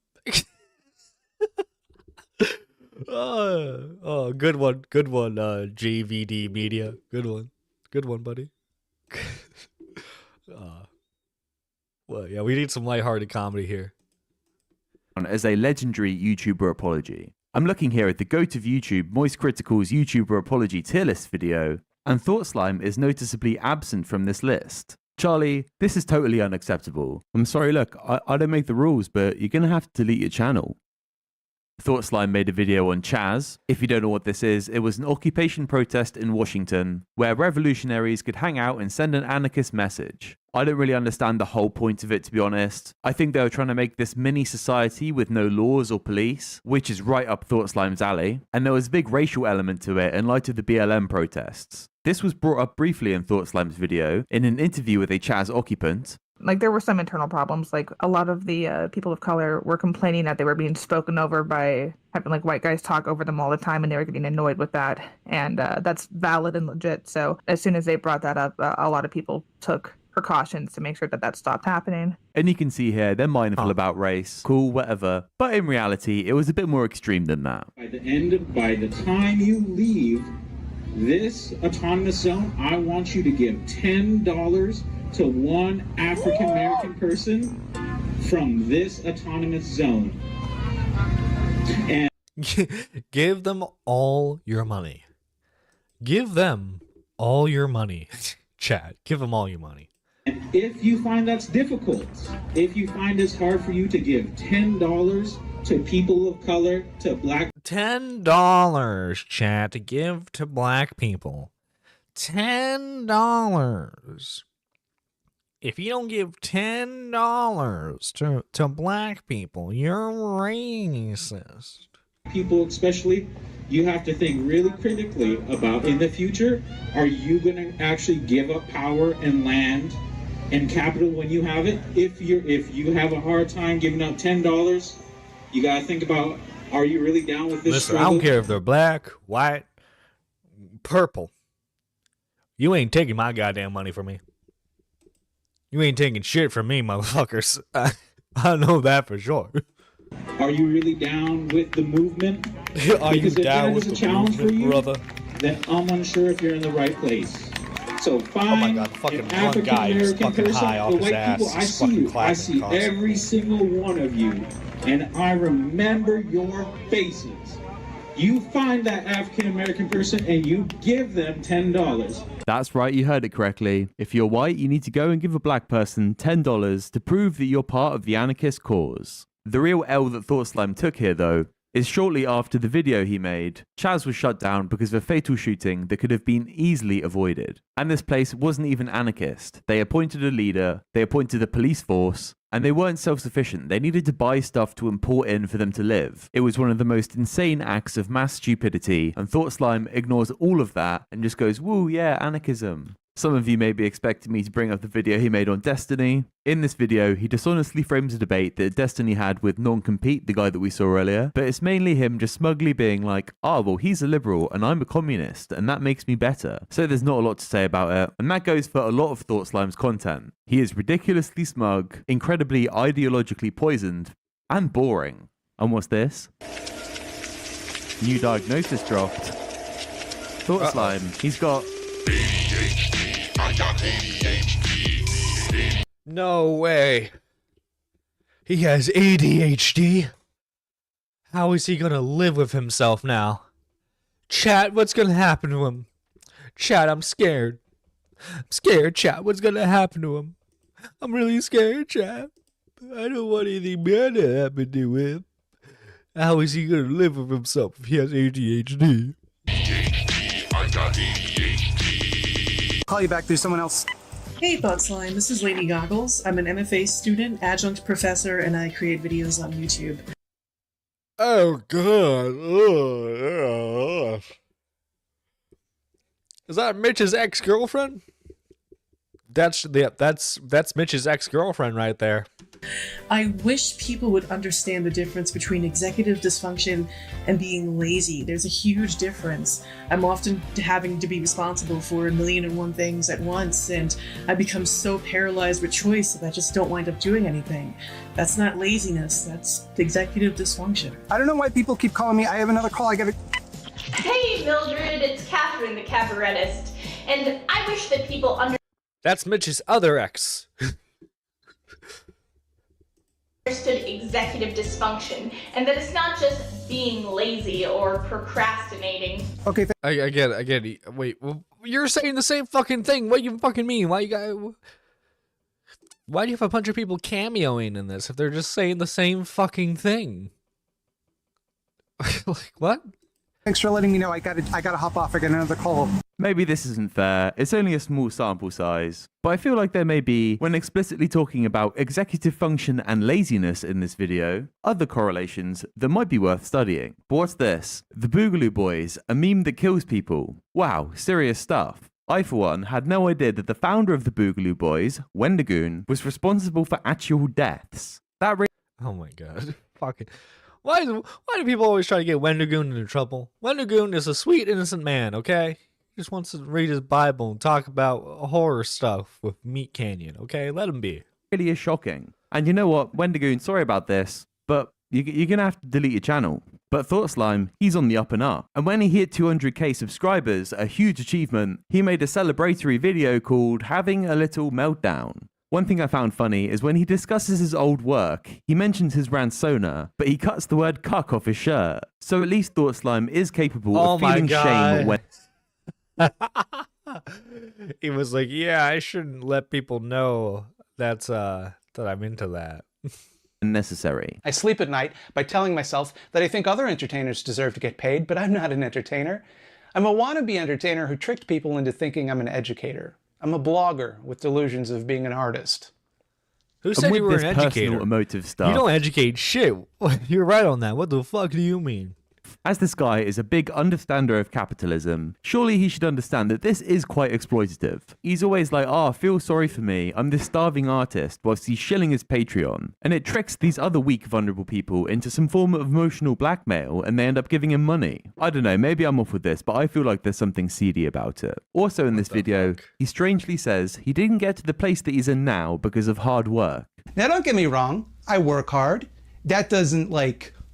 Good one, JVD Media. Good one, buddy. Well, yeah, we need some lighthearted comedy here. As a legendary YouTuber apology. I'm looking here at the GOAT of YouTube, Moist Critical's YouTuber apology tier list video, and Thought Slime is noticeably absent from this list. Charlie, this is totally unacceptable. I'm sorry, look, I don't make the rules, but you're gonna have to delete your channel. Thought Slime made a video on Chaz. If you don't know what this is, it was an occupation protest in Washington where revolutionaries could hang out and send an anarchist message. I don't really understand the whole point of it, to be honest. I think they were trying to make this mini society with no laws or police, which is right up Thought Slime's alley, and there was a big racial element to it in light of the BLM protests. This was brought up briefly in Thought Slime's video in an interview with a Chaz occupant. Like, there were some internal problems. Like, a lot of the people of color were complaining that they were being spoken over by having, like, white guys talk over them all the time, and they were getting annoyed with that. And that's valid and legit. So as soon as they brought that up, a lot of people took precautions to make sure that stopped happening. And you can see here, they're mindful about race, cool, whatever. But in reality, it was a bit more extreme than that. By the time you leave this autonomous zone, I want you to give $10 to one African American person from this autonomous zone. And give them all your money. Give them all your money. Chad, give them all your money. And if you find that's difficult, if you find it's hard for you to give $10 to people of color, to black... $10, Chad, to give to black people. $10. If you don't give $10 to black people, you're racist. People especially, you have to think really critically about in the future, are you going to actually give up power and land and capital when you have it? If you have a hard time giving up $10, you got to think about, are you really down with this Listen, struggle? I don't care if they're black, white, purple. You ain't taking my goddamn money from me. You ain't taking shit from me, motherfuckers. I know that for sure. Are you really down with the movement? Are you Because if down that with is a the challenge movement, for you, brother? then I'm unsure if you're in the right place. So find Oh my God, fucking an one African guy who's American fucking person. high off The his white ass people, I is see fucking you. I clapping see constantly. every single one of you, and I remember your faces. You find that African American person and you give them $10. That's right, you heard it correctly. If you're white, you need to go and give a black person $10 to prove that you're part of the anarchist cause. The real L that Thought Slime took here, though, is shortly after the video he made, Chaz was shut down because of a fatal shooting that could have been easily avoided. And this place wasn't even anarchist. They appointed a leader, they appointed a police force, and they weren't self-sufficient. They needed to buy stuff to import in for them to live. It was one of the most insane acts of mass stupidity, and Thought Slime ignores all of that and just goes, woo, yeah, anarchism. Some of you may be expecting me to bring up the video he made on Destiny. In this video, he dishonestly frames a debate that Destiny had with Non-Compete, the guy that we saw earlier, but it's mainly him just smugly being like, well, he's a liberal and I'm a communist, and that makes me better. So there's not a lot to say about it, and that goes for a lot of Thought Slime's content. He is ridiculously smug, incredibly ideologically poisoned, and boring. And what's this? New diagnosis dropped. Thought Slime, he's got... No way. He has ADHD. How is he gonna live with himself now? Chat, what's gonna happen to him? Chat, I'm scared. I'm scared, chat. What's gonna happen to him? I'm really scared, chat. I don't want anything bad to happen to him. How is he gonna live with himself if he has ADHD? I got ADHD. Call you back. There's someone else. Hey, Thought Slime. This is Lady Goggles. I'm an MFA student, adjunct professor, and I create videos on YouTube. Oh god. Ugh. Is that Mitch's ex-girlfriend? That's Mitch's ex-girlfriend right there. I wish people would understand the difference between executive dysfunction and being lazy. There's a huge difference. I'm often having to be responsible for 1,000,001 things at once, and I become so paralyzed with choice that I just don't wind up doing anything. That's not laziness, that's executive dysfunction. I don't know why people keep calling me. I have another call. I gotta. Hey, Mildred, it's Catherine, the cabaretist, and I wish that people That's Mitch's other ex. understood executive dysfunction, and that it's not just being lazy or procrastinating. Okay. I get it. Wait, well, you're saying the same fucking thing. What do you fucking mean? Why do you have a bunch of people cameoing in this if they're just saying the same fucking thing? Like, what? Thanks for letting me know. I gotta hop off. I got another call. Maybe this isn't fair, it's only a small sample size, but I feel like there may be, when explicitly talking about executive function and laziness in this video, other correlations that might be worth studying. But what's this? The Boogaloo Boys, a meme that kills people. Wow, serious stuff. I, for one, had no idea that the founder of the Boogaloo Boys, Wendigoon, was responsible for actual deaths. Oh my god. Fucking... Why do people always try to get Wendigoon into trouble? Wendigoon is a sweet, innocent man, okay? He just wants to read his Bible and talk about horror stuff with Meat Canyon, okay? Let him be. Really is shocking. And you know what, Wendigoon, sorry about this, but you're gonna have to delete your channel. But Thought Slime, he's on the up and up. And when he hit 200k subscribers, a huge achievement, he made a celebratory video called Having a Little Meltdown. One thing I found funny is when he discusses his old work, he mentions his Ransona, but he cuts the word cuck off his shirt. So at least Thought Slime is capable of feeling shame when... He was like, yeah, I shouldn't let people know that I'm into that. Necessary. I sleep at night by telling myself that I think other entertainers deserve to get paid, but I'm not an entertainer. I'm a wannabe entertainer who tricked people into thinking I'm an educator. I'm a blogger with delusions of being an artist. Who said you were an educator? Emotive stuff. You don't educate shit. You're right on that. What the fuck do you mean? As this guy is a big understander of capitalism, surely he should understand that this is quite exploitative. He's always like, feel sorry for me, I'm this starving artist, whilst he's shilling his Patreon. And it tricks these other weak, vulnerable people into some form of emotional blackmail, and they end up giving him money. I don't know, maybe I'm off with this, but I feel like there's something seedy about it. Also in this video, he strangely says he didn't get to the place that he's in now because of hard work. Now don't get me wrong, I work hard. That doesn't,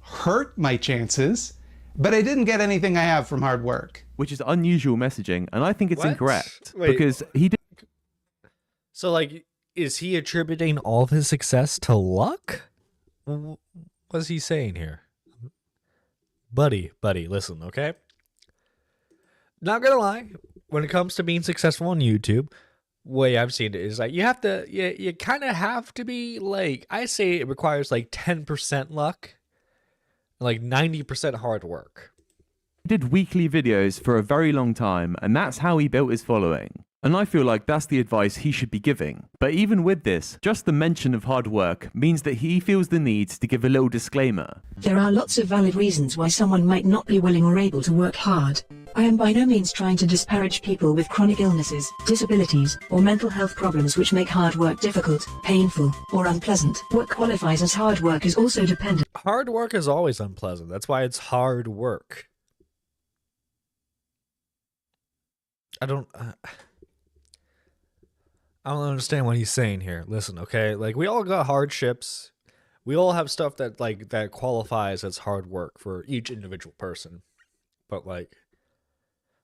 hurt my chances. But I didn't get anything I have from hard work. Which is unusual messaging, and I think it's incorrect. Wait. Because he did... So, is he attributing all of his success to luck? What's he saying here? Buddy, listen, okay? Not gonna lie, when it comes to being successful on YouTube, way I've seen it is you kind of have to be I say it requires 10% luck. like 90% hard work. He did weekly videos for a very long time, and that's how he built his following. And I feel like that's the advice he should be giving. But even with this, just the mention of hard work means that he feels the need to give a little disclaimer. There are lots of valid reasons why someone might not be willing or able to work hard. I am by no means trying to disparage people with chronic illnesses, disabilities, or mental health problems which make hard work difficult, painful, or unpleasant. What qualifies as hard work is also dependent. Hard work is always unpleasant. That's why it's hard work. I don't understand what he's saying here. Listen, okay? Like, we all got hardships. We all have stuff that, like, that qualifies as hard work for each individual person. But, like,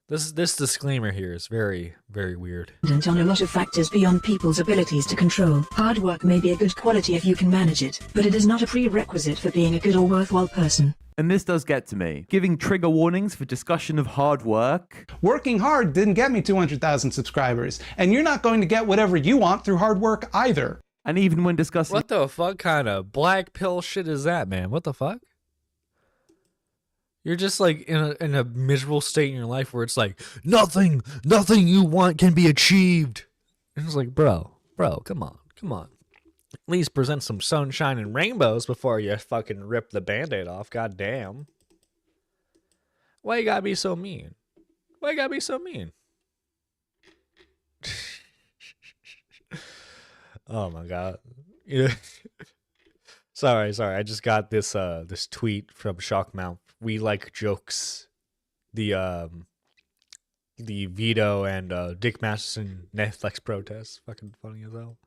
this disclaimer here is very, very weird. On a lot of factors beyond people's abilities to control. Hard work may be a good quality if you can manage it, but it is not a prerequisite for being a good or worthwhile person. And this does get to me. Giving trigger warnings for discussion of hard work. Working hard didn't get me 200,000 subscribers, and you're not going to get whatever you want through hard work either. And even when discussing... What the fuck kind of black pill shit is that, man? What the fuck? You're just like in a miserable state in your life where it's like, nothing you want can be achieved. And it's like, bro, come on. At least present some sunshine and rainbows before you fucking rip the Band-Aid off. God damn. Why you gotta be so mean? Oh my god. Yeah. Sorry. I just got this this tweet from Shockmouth. We like jokes. The Vito and Dick Masterson Netflix protests. Fucking funny as hell.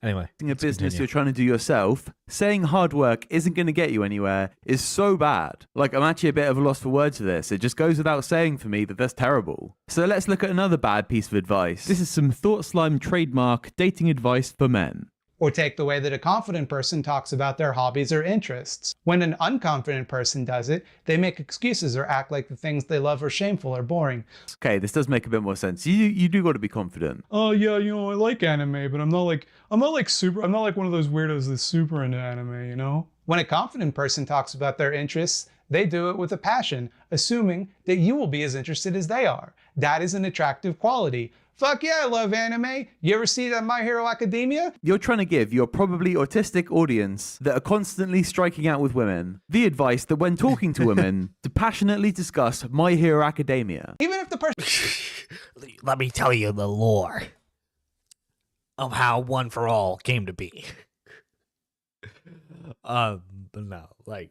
Anyway, a business you're trying to do yourself, saying hard work isn't going to get you anywhere is so bad. Like, I'm actually a bit of a loss for words for this. It just goes without saying for me that that's terrible. So let's look at another bad piece of advice. This is some Thought Slime trademark dating advice for men. Or take the way that a confident person talks about their hobbies or interests. When an unconfident person does it, they make excuses or act like the things they love are shameful or boring. Okay, this does make a bit more sense. You do got to be confident. Oh yeah, I like anime, but I'm not like one of those weirdos that's super into anime, When a confident person talks about their interests, they do it with a passion, assuming that you will be as interested as they are. That is an attractive quality. Fuck yeah, I love anime. You ever see that My Hero Academia? You're trying to give your probably autistic audience that are constantly striking out with women the advice that when talking to women to passionately discuss My Hero Academia. Even if the person... Let me tell you the lore of how One for All came to be. But no, like,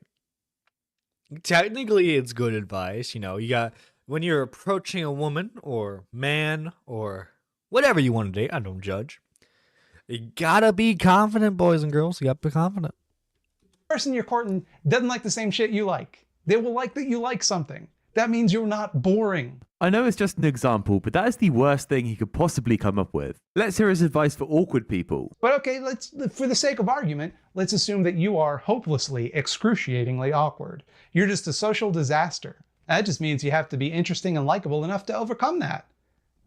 technically it's good advice. You got... When you're approaching a woman or man or whatever you want to date, I don't judge. You gotta be confident, boys and girls. You gotta be confident. The person you're courting doesn't like the same shit you like. They will like that you like something. That means you're not boring. I know it's just an example, but that is the worst thing he could possibly come up with. Let's hear his advice for awkward people. But okay, for the sake of argument, let's assume that you are hopelessly, excruciatingly awkward. You're just a social disaster. That just means you have to be interesting and likable enough to overcome that.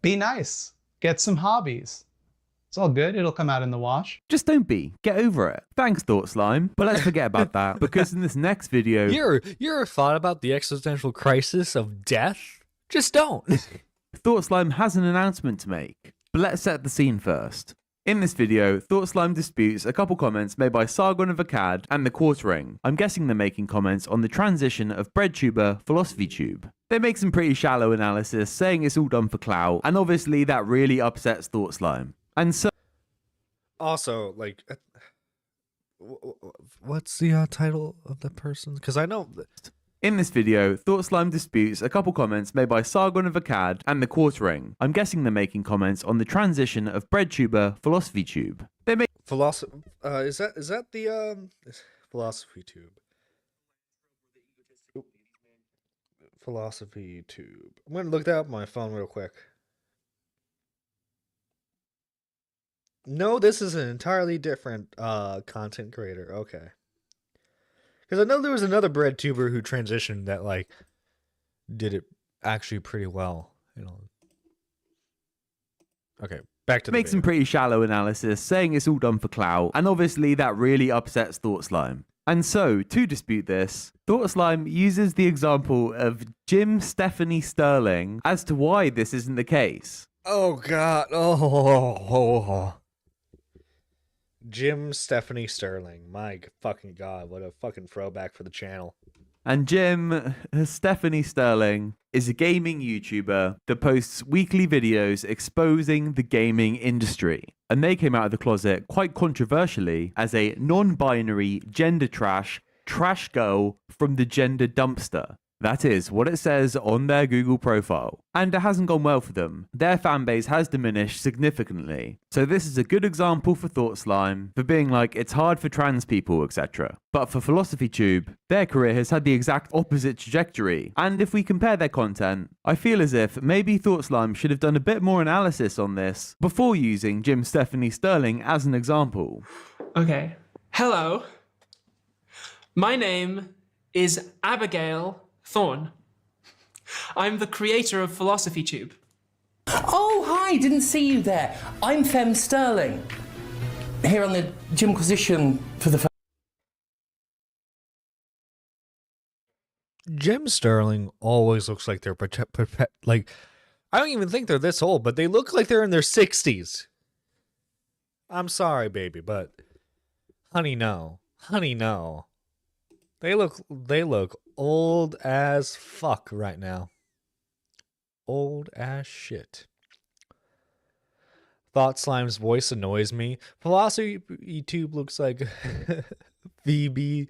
Be nice. Get some hobbies. It's all good. It'll come out in the wash. Just don't be. Get over it. Thanks, Thought Slime. But let's forget about that, because in this next video... You ever thought about the existential crisis of death? Just don't. Thought Slime has an announcement to make. But let's set the scene first. In this video, Thought Slime disputes a couple comments made by Sargon of Akkad and the Quartering. I'm guessing they're making comments on the transition of BreadTuber, Philosophy Tube. They make some pretty shallow analysis, saying it's all done for clout, and obviously that really upsets Thought Slime. And so... Also, like... What's the title of the person? Because I know... In this video, Thought Slime disputes a couple comments made by Sargon of Akkad and the Quartering. I'm guessing they're making comments on the transition of BreadTuber, Philosophy Tube. They make is that the Philosophy Tube? Philosophy Tube. I'm gonna look that up on my phone real quick. No, this is an entirely different content creator. Okay. Because I know there was another BreadTuber who transitioned that, like, did it actually pretty well, Okay, back to the make some pretty shallow analysis, saying it's all done for clout, and obviously that really upsets Thought Slime. And so, to dispute this, Thought Slime uses the example of Jim Stephanie Sterling as to why this isn't the case. Oh, God. Oh. Jim Stephanie Sterling. My fucking God. What a fucking throwback for the channel. And Jim Stephanie Sterling is a gaming YouTuber that posts weekly videos exposing the gaming industry. And they came out of the closet quite controversially as a non-binary gender trash girl from the gender dumpster. That is what it says on their Google profile. And it hasn't gone well for them. Their fan base has diminished significantly. So this is a good example for Thought Slime for being like, it's hard for trans people, etc. But for Philosophy Tube, their career has had the exact opposite trajectory. And if we compare their content, I feel as if maybe Thought Slime should have done a bit more analysis on this before using Jim Stephanie Sterling as an example. Okay. Hello. My name is Abigail Thorne. I'm the creator of Philosophy Tube. Oh, hi, didn't see you there. I'm Fem Sterling, here on the Jimquisition for the... Jim Sterling always looks like they're like, I don't even think they're this old, but they look like they're in their 60s. I'm sorry, baby, but honey, no. Honey, no. They look old as fuck right now. Old as shit. Thought Slime's voice annoys me. Philosophy Tube looks like Phoebe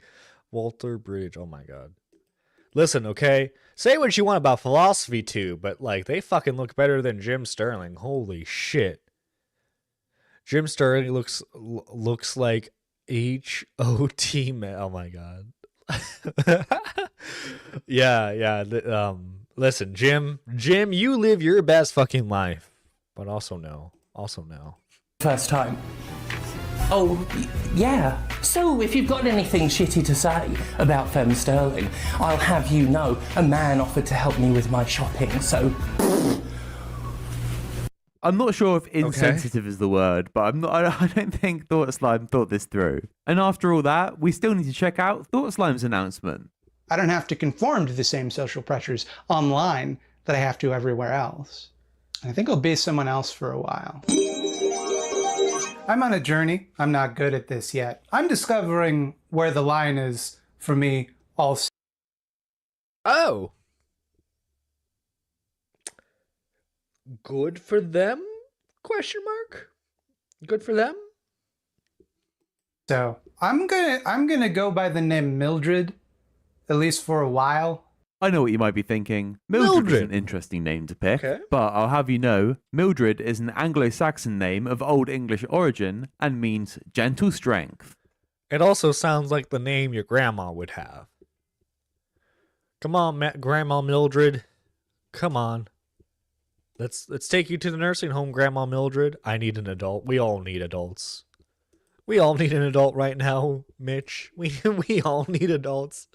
Walter-Bridge. Oh my god. Listen, okay? Say what you want about Philosophy Tube, but like they fucking look better than Jim Sterling. Holy shit. Jim Sterling looks like H.O.T. man. Oh my god. yeah. Listen, Jim, you live your best fucking life, but also no. First time. Oh, yeah. So, if you've got anything shitty to say about Fem Sterling, I'll have you know a man offered to help me with my shopping, so... I'm not sure if insensitive is the word, but I don't think Thought Slime thought this through. And after all that, we still need to check out Thought Slime's announcement. I don't have to conform to the same social pressures online that I have to everywhere else. I think I'll be someone else for a while. I'm on a journey. I'm not good at this yet. I'm discovering where the line is for me also. Oh. Good for them? Question mark? Good for them? So I'm gonna go by the name Mildred, at least for a while. I know what you might be thinking. Mildred is an interesting name to pick, but I'll have you know, Mildred is an Anglo-Saxon name of Old English origin and means gentle strength. It also sounds like the name your grandma would have. Come on, Grandma Mildred. Come on. Let's take you to the nursing home, Grandma Mildred. I need an adult. We all need adults. We all need an adult right now, Mitch. We all need adults.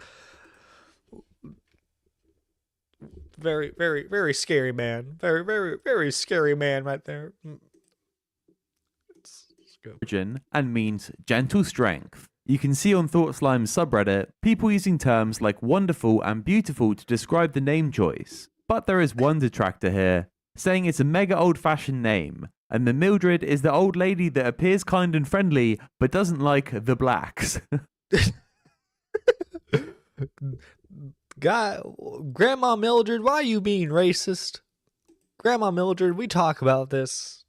Very, very, very scary man. Very, very, very scary man right there. Let's go. Origin and means gentle strength. You can see on Thought Slime's subreddit people using terms like wonderful and beautiful to describe the name choice. But there is one detractor here, saying it's a mega old-fashioned name, and the Mildred is the old lady that appears kind and friendly, but doesn't like the blacks. Grandma Mildred, why are you being racist? Grandma Mildred, we talk about this.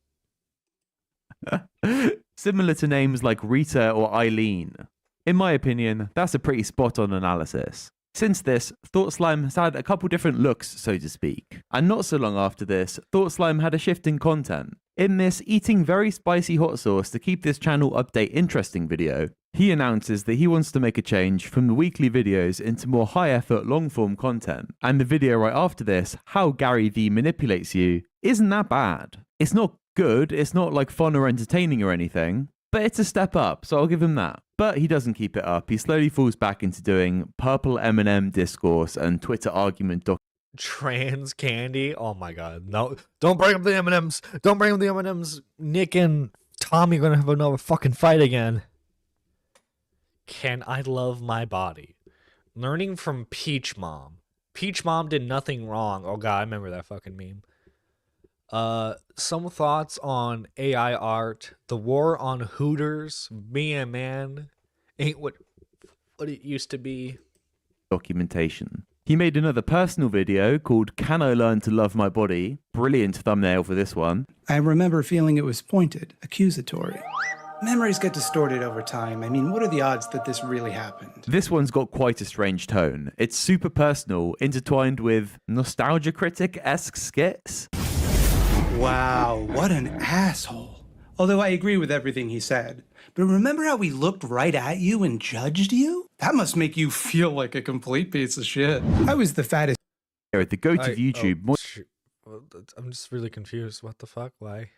Similar to names like Rita or Eileen. In my opinion, that's a pretty spot-on analysis. Since this, Thought Slime has had a couple different looks, so to speak. And not so long after this, Thought Slime had a shift in content. In this eating very spicy hot sauce to keep this channel update interesting video, he announces that he wants to make a change from the weekly videos into more high-effort long-form content. And the video right after this, How Gary V Manipulates You, isn't that bad. It's not good, it's not like fun or entertaining or anything, but it's a step up, so I'll give him that. But he doesn't keep it up. He slowly falls back into doing purple M&M discourse and Twitter argument Trans candy? Oh my god. No, don't bring up the M&Ms. Don't bring up the M&Ms. Nick and Tommy are gonna have another fucking fight again. Can I love my body? Learning from Peach Mom. Peach Mom did nothing wrong. Oh god, I remember that fucking meme. Some thoughts on AI art. The war on Hooters. Being a man ain't what it used to be. Documentation. He made another personal video called Can I Learn to Love My Body? Brilliant thumbnail for this one. I remember feeling it was pointed, accusatory. Memories get distorted over time. I mean, what are the odds that this really happened? This one's got quite a strange tone. It's super personal, intertwined with nostalgia critic-esque skits. Wow, what an asshole. Although I agree with everything he said. But remember how we looked right at you and judged you? That must make you feel like a complete piece of shit. I was the fattest. Here at the go-to YouTube. I'm just really confused. What the fuck? Why?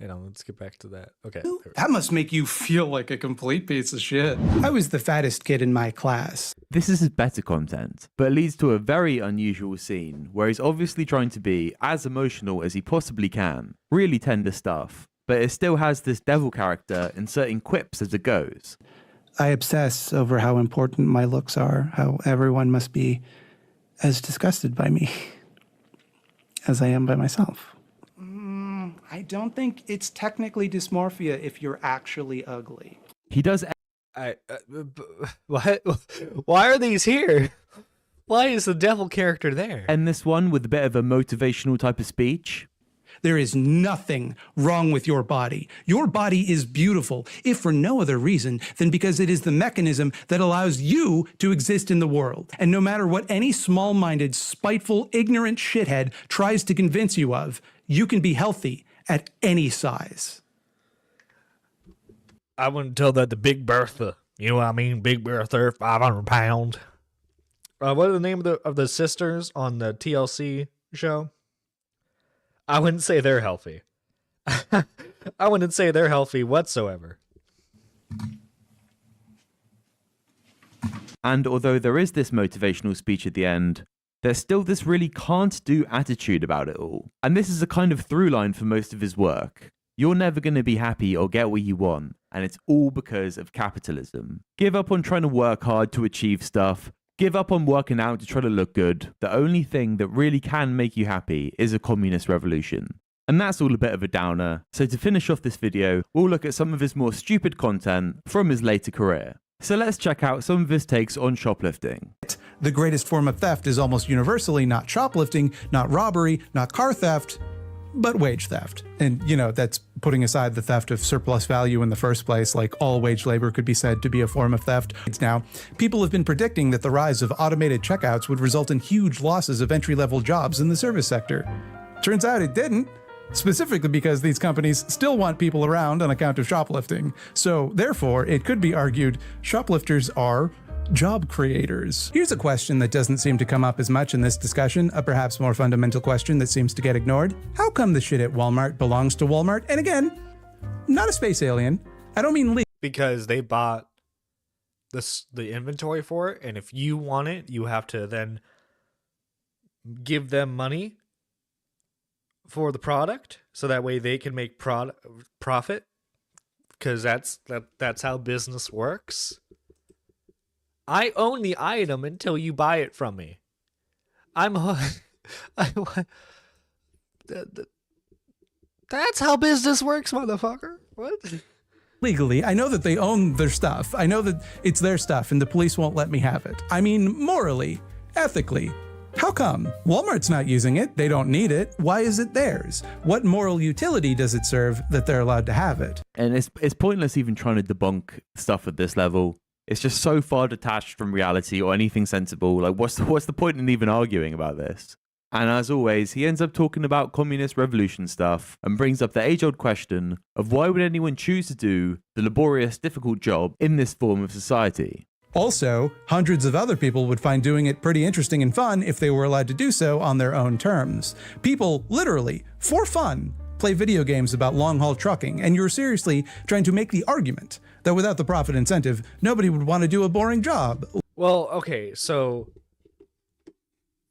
Let's get back to that. Okay. That must make you feel like a complete piece of shit. I was the fattest kid in my class. This is his better content, but it leads to a very unusual scene where he's obviously trying to be as emotional as he possibly can. Really tender stuff, but it still has this devil character inserting quips as it goes. I obsess over how important my looks are, how everyone must be as disgusted by me as I am by myself. I don't think it's technically dysmorphia if you're actually ugly. He does. What? Why are these here? Why is the devil character there? And this one with a bit of a motivational type of speech. There is nothing wrong with your body. Your body is beautiful, if for no other reason than because it is the mechanism that allows you to exist in the world. And no matter what any small-minded, spiteful, ignorant shithead tries to convince you of, you can be healthy at any size. I wouldn't tell that to Big Bertha. You know what I mean? Big Bertha, 500 pounds. What are the name of the sisters on the TLC show? I wouldn't say they're healthy. I wouldn't say they're healthy whatsoever. And although there is this motivational speech at the end, there's still this really can't do attitude about it all. And this is a kind of through line for most of his work. You're never going to be happy or get what you want, and it's all because of capitalism. Give up on trying to work hard to achieve stuff. Give up on working out to try to look good. The only thing that really can make you happy is a communist revolution. And that's all a bit of a downer. So to finish off this video, we'll look at some of his more stupid content from his later career. So let's check out some of his takes on shoplifting. The greatest form of theft is almost universally not shoplifting, not robbery, not car theft, but wage theft. And, you know, that's putting aside the theft of surplus value in the first place, like all wage labor could be said to be a form of theft. Now, people have been predicting that the rise of automated checkouts would result in huge losses of entry-level jobs in the service sector. Turns out it didn't. Specifically because these companies still want people around on account of shoplifting. So therefore, it could be argued shoplifters are job creators. Here's a question that doesn't seem to come up as much in this discussion, a perhaps more fundamental question that seems to get ignored. How come the shit at Walmart belongs to Walmart? And again, not a space alien. I don't mean because they bought the inventory for it, and if you want it, you have to then give them money for the product, so that way they can make profit, because that's how business works. I own the item until you buy it from me. That's how business works, motherfucker. What? Legally, I know that they own their stuff. I know that it's their stuff and the police won't let me have it. I mean, morally, ethically. How come? Walmart's not using it. They don't need it. Why is it theirs? What moral utility does it serve that they're allowed to have it? And it's pointless even trying to debunk stuff at this level. It's just so far detached from reality or anything sensible. Like, what's the point in even arguing about this? And as always, he ends up talking about communist revolution stuff and brings up the age-old question of why would anyone choose to do the laborious, difficult job in this form of society? Also, hundreds of other people would find doing it pretty interesting and fun if they were allowed to do so on their own terms. People, literally, for fun, play video games about long-haul trucking, and you're seriously trying to make the argument that without the profit incentive, nobody would want to do a boring job. Well, okay, so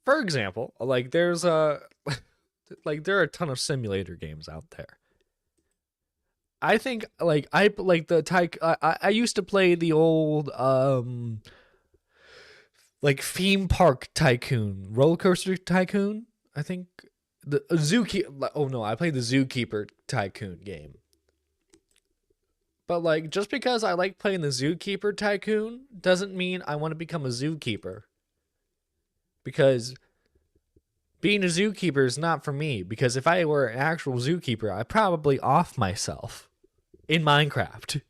for example, like there's there are a ton of simulator games out there. I think like I like the I used to play the old like theme park tycoon, roller coaster tycoon. I think the zookeeper. Oh no, I played the zookeeper tycoon game. But like, just because I like playing the zookeeper tycoon doesn't mean I want to become a zookeeper. Because being a zookeeper is not for me. Because if I were an actual zookeeper, I'd probably off myself in Minecraft.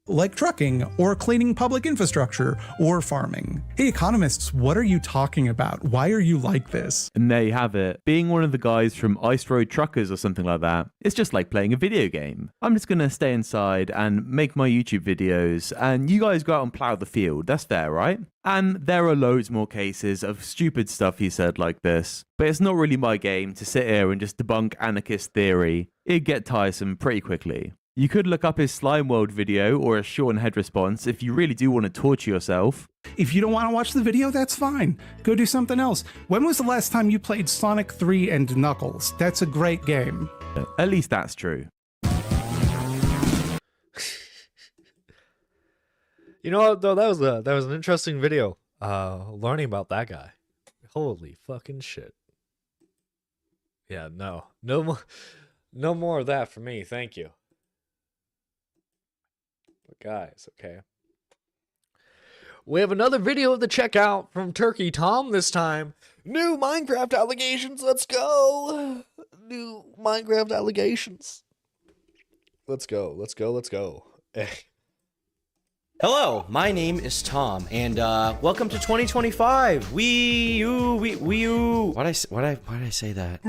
Like trucking, or cleaning public infrastructure, or farming. Hey economists, what are you talking about? Why are you like this? And there you have it. Being one of the guys from Ice Road Truckers or something like that, it's just like playing a video game. I'm just gonna stay inside and make my YouTube videos, and you guys go out and plow the field. That's fair, right? And there are loads more cases of stupid stuff he said like this. But it's not really my game to sit here and just debunk anarchist theory. It'd get tiresome pretty quickly. You could look up his Slime World video or a short and head response if you really do want to torture yourself. If you don't want to watch the video, that's fine. Go do something else. When was the last time you played Sonic 3 and Knuckles? That's a great game. At least that's true. You know what though? That was an interesting video. Learning about that guy. Holy fucking shit. Yeah, no more of that for me. Thank you. But guys, okay. We have another video to check out from Turkey Tom this time. New Minecraft allegations. Let's go. New Minecraft allegations. Let's go. Let's go. Let's go. Hello, my name is Tom, and welcome to 2025. Wii U. Why did I say that?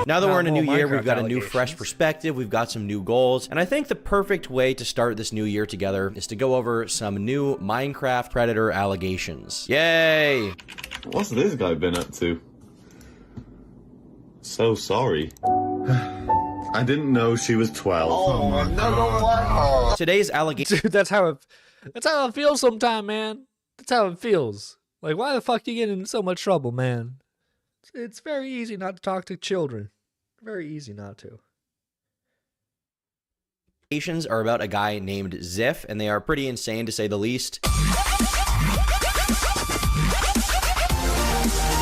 Now that we're in a new year, we've got a new fresh perspective, we've got some new goals, and I think the perfect way to start this new year together is to go over some new Minecraft Predator allegations. Yay! What's this guy been up to? So sorry. I didn't know she was 12. Oh my God. Today's allegation. Dude, that's how it feels sometimes, man. That's how it feels. Like, why the fuck do you get in so much trouble, man? It's very easy not to talk to children. Very easy not to. Allegations are about a guy named Ziff, and they are pretty insane to say the least.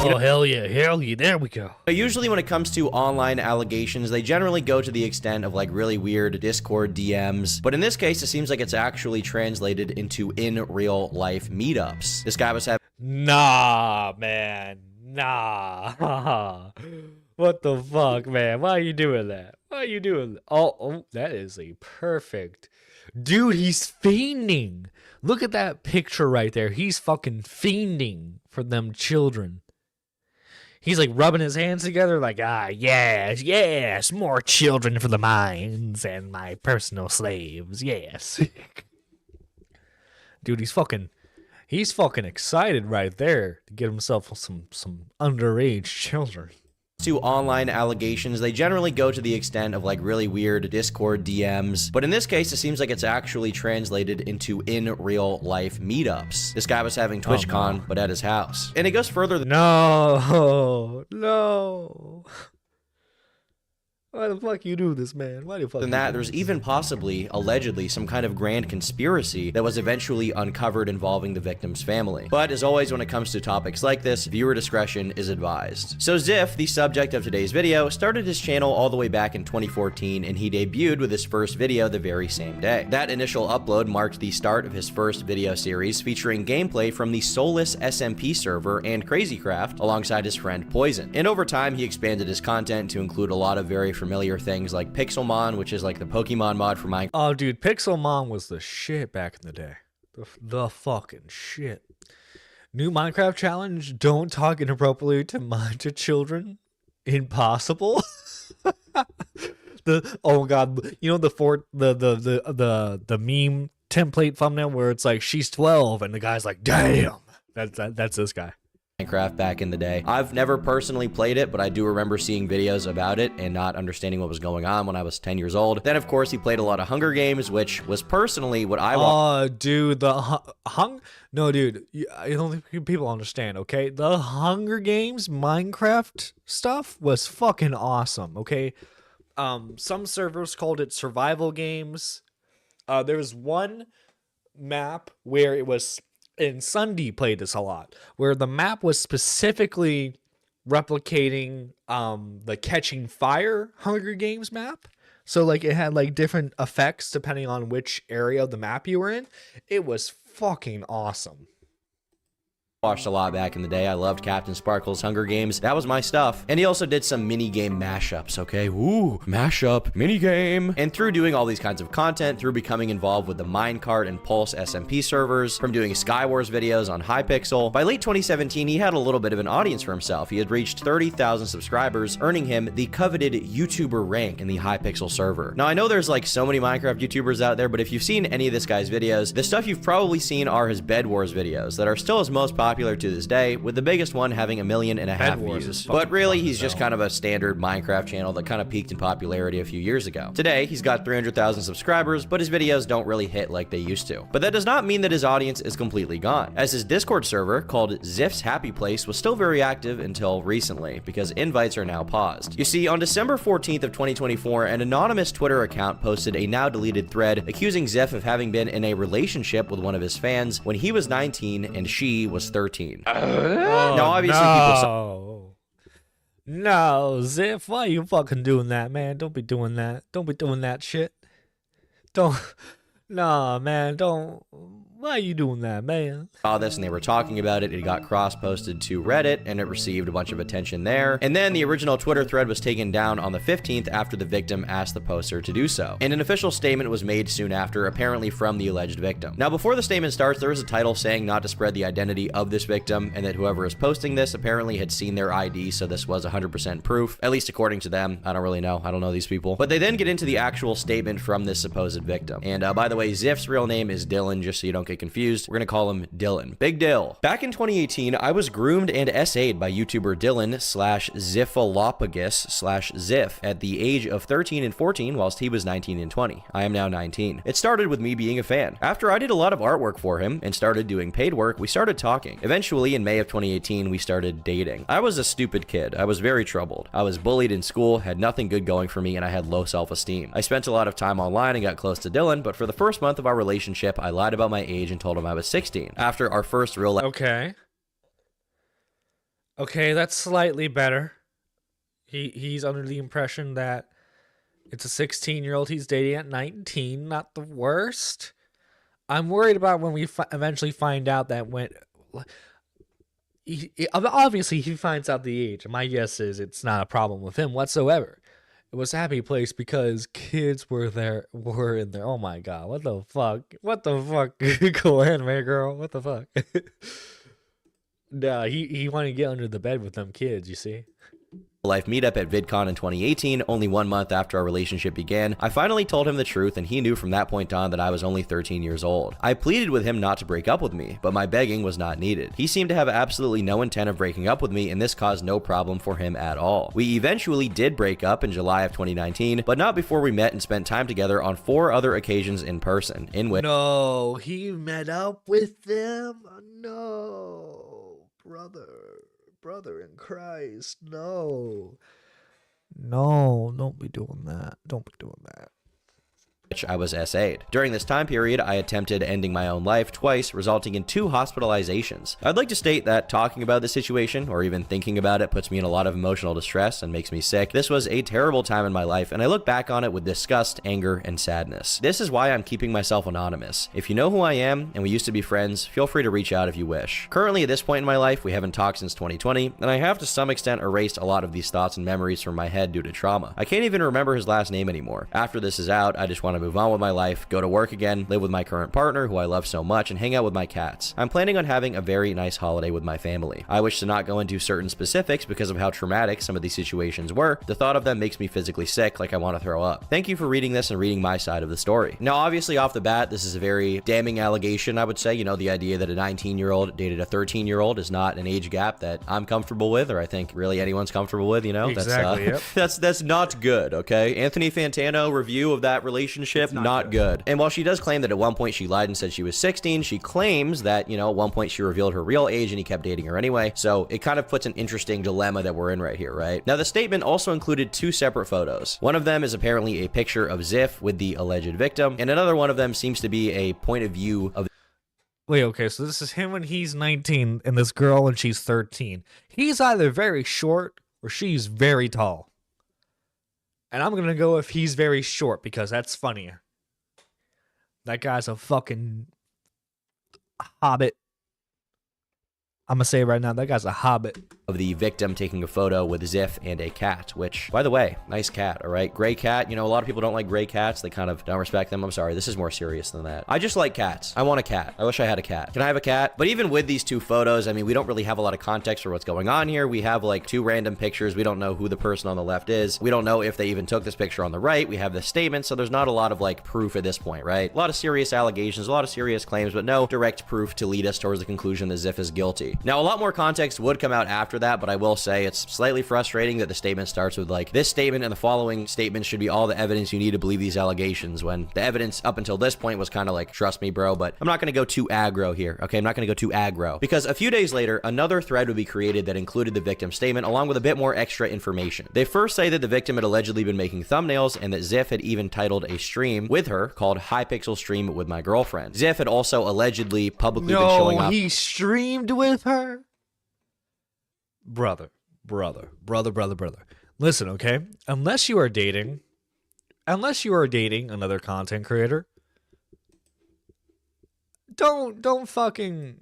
Oh, hell yeah, there we go. But usually when it comes to online allegations, they generally go to the extent of like really weird Discord DMs. But in this case, it seems like it's actually translated into in real life meetups. This guy was having— Nah, man. Nah. What the fuck, man? Why are you doing that? Why are you doing that? Oh, that is a perfect... Dude, he's fiending. Look at that picture right there. He's fucking fiending for them children. He's like rubbing his hands together like, yes, more children for the mines and my personal slaves, yes. Dude, he's fucking excited right there to get himself some underage children. To online allegations, they generally go to the extent of like really weird Discord DMs, but in this case, it seems like it's actually translated into in real life meetups. This guy was having TwitchCon, but at his house. And it goes further than— No. Why the fuck you do this, man? Why the fuck? Than that, there's even possibly, allegedly, some kind of grand conspiracy that was eventually uncovered involving the victim's family. But as always, when it comes to topics like this, viewer discretion is advised. So Ziff, the subject of today's video, started his channel all the way back in 2014, and he debuted with his first video the very same day. That initial upload marked the start of his first video series featuring gameplay from the Soulless SMP server and Crazycraft alongside his friend Poison. And over time, he expanded his content to include a lot of very familiar things like Pixelmon, which is like the Pokemon mod for Minecraft. Oh, dude, Pixelmon was the shit back in the day. The fucking shit. New Minecraft challenge: don't talk inappropriately to children. Impossible. Oh god, you know the meme template thumbnail where it's like she's 12 and the guy's like, damn. That's this guy. Minecraft back in the day. I've never personally played it, but I do remember seeing videos about it and not understanding what was going on when I was 10 years old. Then, of course, he played a lot of Hunger Games, which was personally what I Oh, dude, no, dude, I don't think people understand, okay? The Hunger Games Minecraft stuff was fucking awesome, okay? Some servers called it survival games. There was one map where it was, and Sunday played this a lot, where the map was specifically replicating the Catching Fire Hunger Games map. So like it had like different effects depending on which area of the map you were in. It was fucking awesome. Watched a lot back in the day. I loved Captain Sparkle's Hunger Games. That was my stuff. And he also did some mini-game mashups, okay? Ooh, mashup, mini-game. And through doing all these kinds of content, through becoming involved with the Minecart and Pulse SMP servers, from doing Skywars videos on Hypixel, by late 2017, he had a little bit of an audience for himself. He had reached 30,000 subscribers, earning him the coveted YouTuber rank in the Hypixel server. Now, I know there's like so many Minecraft YouTubers out there, but if you've seen any of this guy's videos, the stuff you've probably seen are his Bed Wars videos that are still his most popular to this day, with the biggest one having 1.5 million views. But really, he's just kind of a standard Minecraft channel that kind of peaked in popularity a few years ago. Today, he's got 300,000 subscribers, but his videos don't really hit like they used to. But that does not mean that his audience is completely gone, as his Discord server, called Ziff's Happy Place, was still very active until recently, because invites are now paused. You see, on December 14th of 2024, an anonymous Twitter account posted a now deleted thread accusing Ziff of having been in a relationship with one of his fans when he was 19 and she was 13. Now, obviously, No, Ziff, why you fucking doing that, man? Don't be doing that. Don't be doing that shit. Nah, man, don't. Why are you doing that, man? Saw this and they were talking about it. It got cross-posted to Reddit and it received a bunch of attention there. And then the original Twitter thread was taken down on the 15th after the victim asked the poster to do so. And an official statement was made soon after, apparently from the alleged victim. Now, before the statement starts, there is a title saying not to spread the identity of this victim and that whoever is posting this apparently had seen their ID, so this was 100% proof, at least according to them. I don't really know. I don't know these people. But they then get into the actual statement from this supposed victim. And by the way, Ziff's real name is Dylan, just so you don't get confused. We're gonna call him Dylan. Big Dill. Back in 2018, I was groomed and essayed by YouTuber Dylan /Ziffalopagus/Ziff at the age of 13 and 14, whilst he was 19 and 20. I am now 19. It started with me being a fan. After I did a lot of artwork for him and started doing paid work, we started talking. Eventually, in May of 2018, we started dating. I was a stupid kid. I was very troubled. I was bullied in school, had nothing good going for me, and I had low self-esteem. I spent a lot of time online and got close to Dylan, but for the first month of our relationship, I lied about my age and told him I was 16. After our first real Okay, that's slightly better. He's under the impression that it's a 16-year-old he's dating at 19. Not the worst. I'm worried about when we eventually find out that obviously he finds out the age. My guess is it's not a problem with him whatsoever. It was a happy place because kids were in there. Oh my god, what the fuck? Go ahead, man, girl. What the fuck? Nah, he wanted to get under the bed with them kids, you see. Life meetup at VidCon in 2018, only 1 month after our relationship began. I finally told him the truth and he knew from that point on that I was only 13 years old. I pleaded with him not to break up with me, but my begging was not needed. He seemed to have absolutely no intent of breaking up with me and this caused no problem for him at all. We eventually did break up in July of 2019, but not before we met and spent time together on 4 other occasions in person, in which— No, he met up with them? No, brother in Christ, no, don't be doing that. I was SA'd. During this time period, I attempted ending my own life twice, resulting in 2 hospitalizations. I'd like to state that talking about the situation, or even thinking about it, puts me in a lot of emotional distress and makes me sick. This was a terrible time in my life, and I look back on it with disgust, anger, and sadness. This is why I'm keeping myself anonymous. If you know who I am, and we used to be friends, feel free to reach out if you wish. Currently, at this point in my life, we haven't talked since 2020, and I have to some extent erased a lot of these thoughts and memories from my head due to trauma. I can't even remember his last name anymore. After this is out, I just want to move on with my life, go to work again, live with my current partner, who I love so much, and hang out with my cats. I'm planning on having a very nice holiday with my family. I wish to not go into certain specifics because of how traumatic some of these situations were. The thought of them makes me physically sick, like I want to throw up. Thank you for reading this and reading my side of the story. Now, obviously, off the bat, this is a very damning allegation, I would say. You know, the idea that a 19-year-old dated a 13-year-old is not an age gap that I'm comfortable with, or I think really anyone's comfortable with, you know? Exactly, yep. That's not good, okay? Anthony Fantano review of that relationship, not good. And while she does claim that at one point she lied and said she was 16, she claims that, you know, at one point she revealed her real age and he kept dating her anyway. So it kind of puts an interesting dilemma that we're in right here, right? Now, the statement also included two separate photos. One of them is apparently a picture of Ziff with the alleged victim, and another one of them seems to be a point of view of... Wait, okay, so this is him when he's 19 and this girl when she's 13. He's either very short or she's very tall. And I'm gonna go if he's very short because that's funnier. That guy's a fucking hobbit. I'm gonna say right now, that guy's a hobbit. Of the victim taking a photo with Ziff and a cat, which, by the way, nice cat, all right? Gray cat, you know, a lot of people don't like gray cats. They kind of don't respect them. I'm sorry, this is more serious than that. I just like cats. I want a cat. I wish I had a cat. Can I have a cat? But even with these two photos, I mean, we don't really have a lot of context for what's going on here. We have like two random pictures. We don't know who the person on the left is. We don't know if they even took this picture on the right. We have this statement, so there's not a lot of like proof at this point, right? A lot of serious allegations, a lot of serious claims, but no direct proof to lead us towards the conclusion that Ziff is guilty. Now, a lot more context would come out after that, but I will say it's slightly frustrating that the statement starts with like, this statement and the following statement should be all the evidence you need to believe these allegations, when the evidence up until this point was kind of like, trust me, bro, but I'm not going to go too aggro here, okay? I'm not going to go too aggro, because a few days later, another thread would be created that included the victim's statement along with a bit more extra information. They first say that the victim had allegedly been making thumbnails and that Ziff had even titled a stream with her called High Pixel Stream with My Girlfriend. Ziff had also allegedly publicly been showing up. He streamed with her? Brother. Listen, okay? Unless you are dating another content creator, don't stream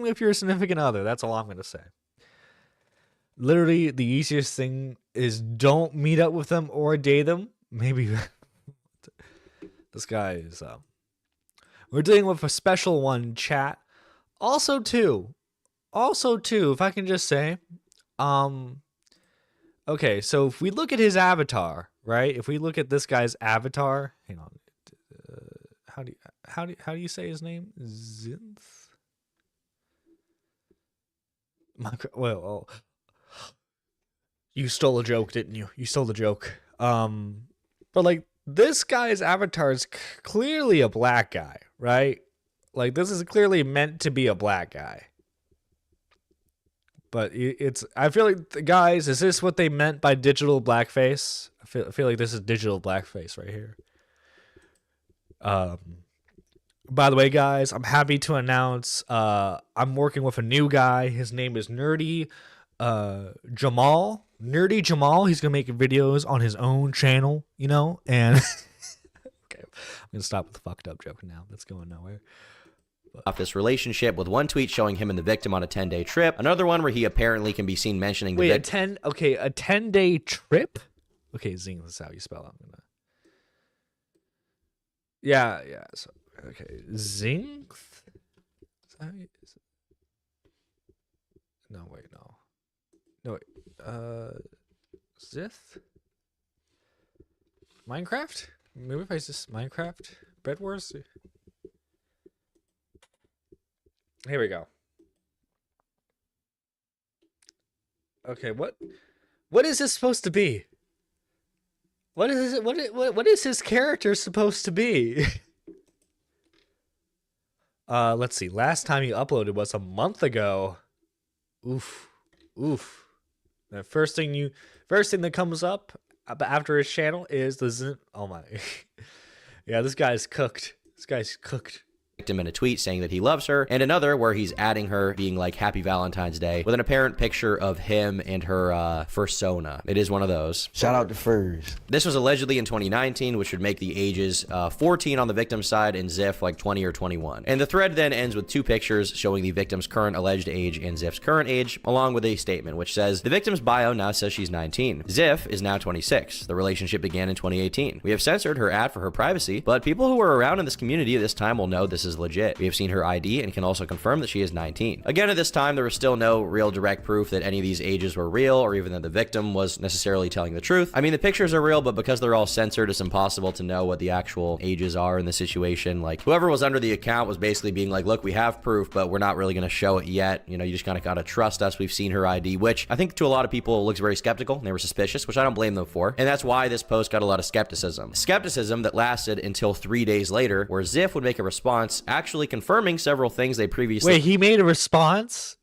with your significant other. That's all I'm gonna say. Literally, the easiest thing is don't meet up with them or date them. Maybe this guy is we're dealing with a special one, chat. Also too, if I can just say, okay, so if we look at his avatar, right? If we look at this guy's avatar, hang on, how do you say his name? Zinth? Well, you stole a joke, didn't you? You stole the joke. But like this guy's avatar is clearly a black guy, right? Like, this is clearly meant to be a black guy. But I feel like, guys, is this what they meant by digital blackface? I feel like this is digital blackface right here. By the way, guys, I'm happy to announce I'm working with a new guy. His name is Nerdy Jamal. Nerdy Jamal. He's going to make videos on his own channel, you know? And okay, I'm going to stop with the fucked up joke now. That's going nowhere. Off this relationship, with one tweet showing him and the victim on a 10-day trip, another one where he apparently can be seen mentioning the victim. a 10-day trip? Okay, Zing, that's how you spell it. Yeah, so, okay, Zing? No, wait. Zith? Minecraft? Maybe if I just Minecraft? Bed Wars? Here we go. Okay, what is this supposed to be? What is his character supposed to be? Let's see. Last time he uploaded was a month ago. Oof. The first thing that comes up after his channel is oh my. Yeah, this guy's cooked. victim in a tweet saying that he loves her, and another where he's adding her being like Happy Valentine's Day with an apparent picture of him and her fursona. It is one of those. Shout out to Furs. This was allegedly in 2019, which would make the ages 14 on the victim's side and Ziff like 20 or 21. And the thread then ends with 2 pictures showing the victim's current alleged age and Ziff's current age, along with a statement which says, the victim's bio now says she's 19. Ziff is now 26. The relationship began in 2018. We have censored her ad for her privacy, but people who were around in this community at this time will know this is legit. We have seen her ID and can also confirm that she is 19. Again, at this time, there was still no real direct proof that any of these ages were real or even that the victim was necessarily telling the truth. I mean, the pictures are real, but because they're all censored, it's impossible to know what the actual ages are in the situation. Like, whoever was under the account was basically being like, look, we have proof, but we're not really going to show it yet. You know, you just kind of got to trust us. We've seen her ID, which I think to a lot of people looks very skeptical, and they were suspicious, which I don't blame them for. And that's why this post got a lot of skepticism. Skepticism that lasted until 3 days later, where Ziff would make a response, actually confirming several things they previously— Wait, he made a response?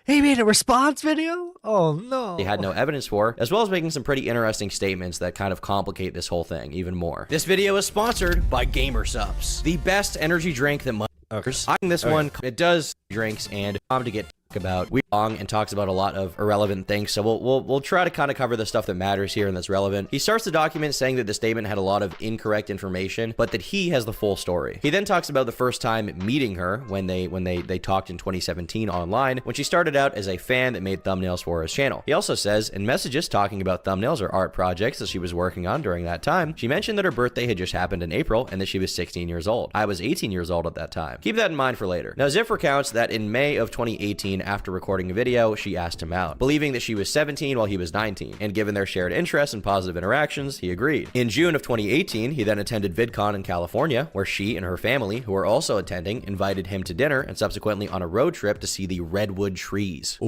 He made a response video? Oh no. They had no evidence for, as well as making some pretty interesting statements that kind of complicate this whole thing even more. This video is sponsored by Gamer Subs, the best energy drink that motherfuckers. I think this one, it does drinks and to get about we long and talks about a lot of irrelevant things, so we'll try to kind of cover the stuff that matters here and that's relevant. He starts the document saying that the statement had a lot of incorrect information, but that he has the full story. He then talks about the first time meeting her when they talked in 2017 online, when she started out as a fan that made thumbnails for his channel. He also says in messages talking about thumbnails or art projects that she was working on during that time, she mentioned that her birthday had just happened in April and that she was 16 years old. I was 18 years old at that time. Keep that in mind for later. Now, Ziff recounts that in May of 2018, after recording a video, she asked him out, believing that she was 17 while he was 19, and given their shared interests and positive interactions, he agreed. In June of 2018, he then attended VidCon in California, where she and her family, who were also attending, invited him to dinner and subsequently on a road trip to see the redwood trees.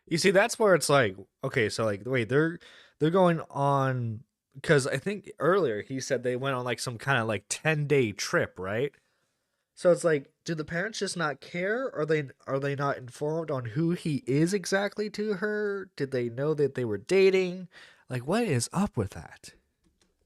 You see, that's where it's like, okay, so like, wait, they're going on, because I think earlier he said they went on like some kind of like 10-day trip, right? So it's like, do the parents just not care? Are they not informed on who he is exactly to her? Did they know that they were dating? Like, what is up with that?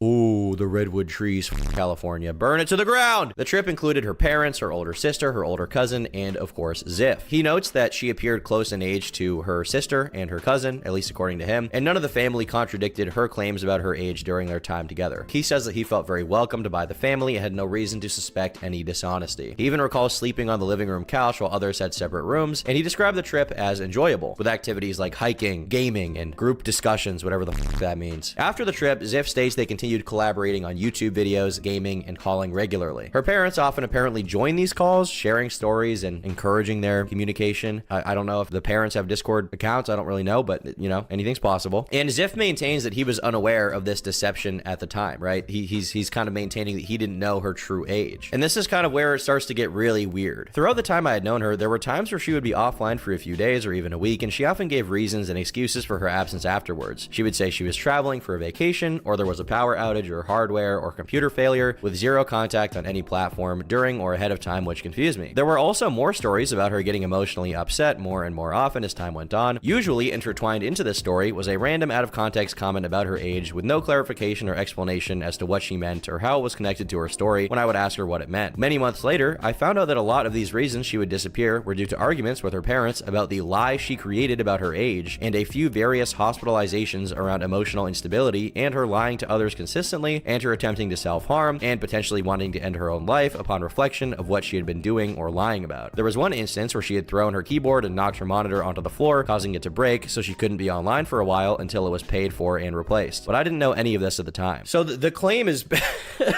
Ooh, the redwood trees from California. Burn it to the ground! The trip included her parents, her older sister, her older cousin, and of course, Ziff. He notes that she appeared close in age to her sister and her cousin, at least according to him, and none of the family contradicted her claims about her age during their time together. He says that he felt very welcomed by the family and had no reason to suspect any dishonesty. He even recalls sleeping on the living room couch while others had separate rooms, and he described the trip as enjoyable, with activities like hiking, gaming, and group discussions, whatever the f that means. After the trip, Ziff states they continued collaborating on YouTube videos, gaming, and calling regularly. Her parents often apparently join these calls, sharing stories and encouraging their communication. I don't know if the parents have Discord accounts. I don't really know, but you know, anything's possible. And Ziff maintains that he was unaware of this deception at the time, right? He's kind of maintaining that he didn't know her true age. And this is kind of where it starts to get really weird. Throughout the time I had known her, there were times where she would be offline for a few days or even a week, and she often gave reasons and excuses for her absence afterwards. She would say she was traveling for a vacation, or there was a power outage or hardware or computer failure, with zero contact on any platform during or ahead of time, which confused me. There were also more stories about her getting emotionally upset more and more often as time went on. Usually intertwined into this story was a random out of context comment about her age with no clarification or explanation as to what she meant or how it was connected to her story when I would ask her what it meant. Many months later, I found out that a lot of these reasons she would disappear were due to arguments with her parents about the lie she created about her age and a few various hospitalizations around emotional instability and her lying to others consistently and her attempting to self-harm and potentially wanting to end her own life upon reflection of what she had been doing or lying about. There was one instance where she had thrown her keyboard and knocked her monitor onto the floor, causing it to break, so she couldn't be online for a while until it was paid for and replaced. But I didn't know any of this at the time. So the claim is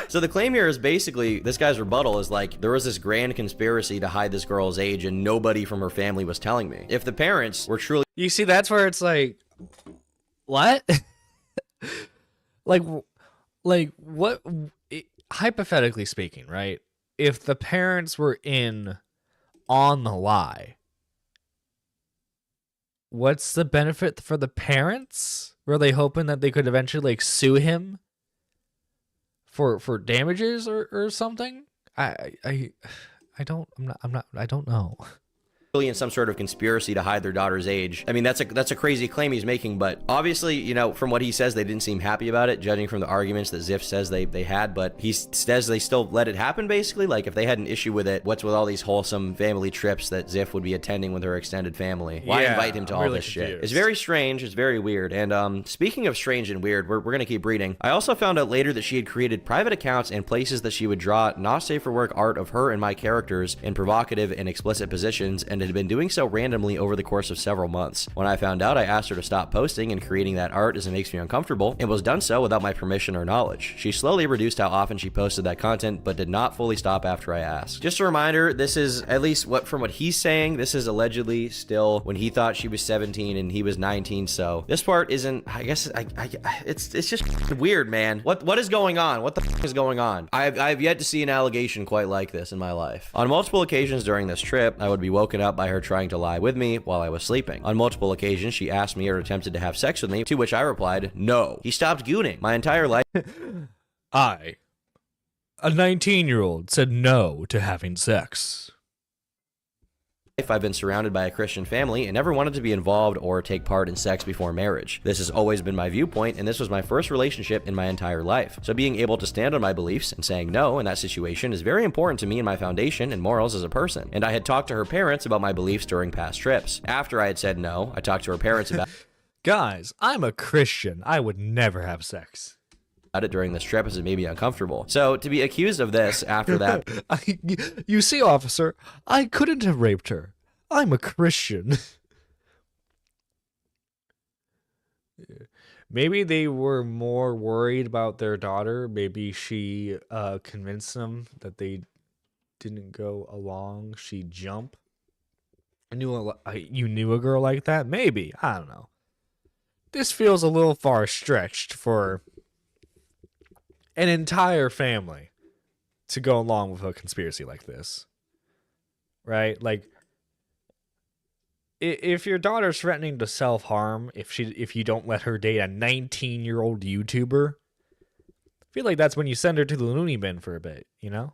so the claim here is basically, this guy's rebuttal is like, there was this grand conspiracy to hide this girl's age and nobody from her family was telling me. If the parents were truly— You see, that's where it's like, what? like what, hypothetically speaking, right? If the parents were in on the lie, what's the benefit for the parents? Were they hoping that they could eventually like sue him for damages or something? I don't know. in some sort of conspiracy to hide their daughter's age. I mean, that's a crazy claim he's making, but obviously, you know, from what he says, they didn't seem happy about it, judging from the arguments that Ziff says they had, but he says they still let it happen, basically. Like, if they had an issue with it, what's with all these wholesome family trips that Ziff would be attending with her extended family? Why invite him to all this shit? It's very strange, it's very weird, and speaking of strange and weird, we're gonna keep reading. I also found out later that she had created private accounts and places that she would draw not safe for work art of her and my characters in provocative and explicit positions, and had been doing so randomly over the course of several months. When I found out, I asked her to stop posting and creating that art as it makes me uncomfortable, and was done so without my permission or knowledge. She slowly reduced how often she posted that content, but did not fully stop after I asked. Just a reminder, this is, at least from what he's saying, this is allegedly still when he thought she was 17 and he was 19, so this part isn't, I guess, it's just weird, man. What is going on? What the f is going on? I've yet to see an allegation quite like this in my life. On multiple occasions during this trip, I would be woken up by her trying to lie with me while I was sleeping. On multiple occasions, she asked me or attempted to have sex with me, to which I replied, no. He stopped gooning. My entire life. A 19-year-old, said no to having sex. I've been surrounded by a Christian family and never wanted to be involved or take part in sex before marriage. This has always been my viewpoint, and this was my first relationship in my entire life. So being able to stand on my beliefs and saying no in that situation is very important to me and my foundation and morals as a person. And I had talked to her parents about my beliefs during past trips. After I had said no, I talked to her parents about Guys, I'm a Christian. I would never have sex. It during this trip as it made me uncomfortable. So to be accused of this after that, you see, officer, I couldn't have raped her. I'm a Christian. Maybe they were more worried about their daughter. Maybe she convinced them that they didn't go along. She'd jump. You knew a girl like that? Maybe. I don't know. This feels a little far stretched for an entire family to go along with a conspiracy like this, right? Like, if your daughter's threatening to self-harm if you don't let her date a 19-year-old YouTuber, I feel like that's when you send her to the loony bin for a bit, you know?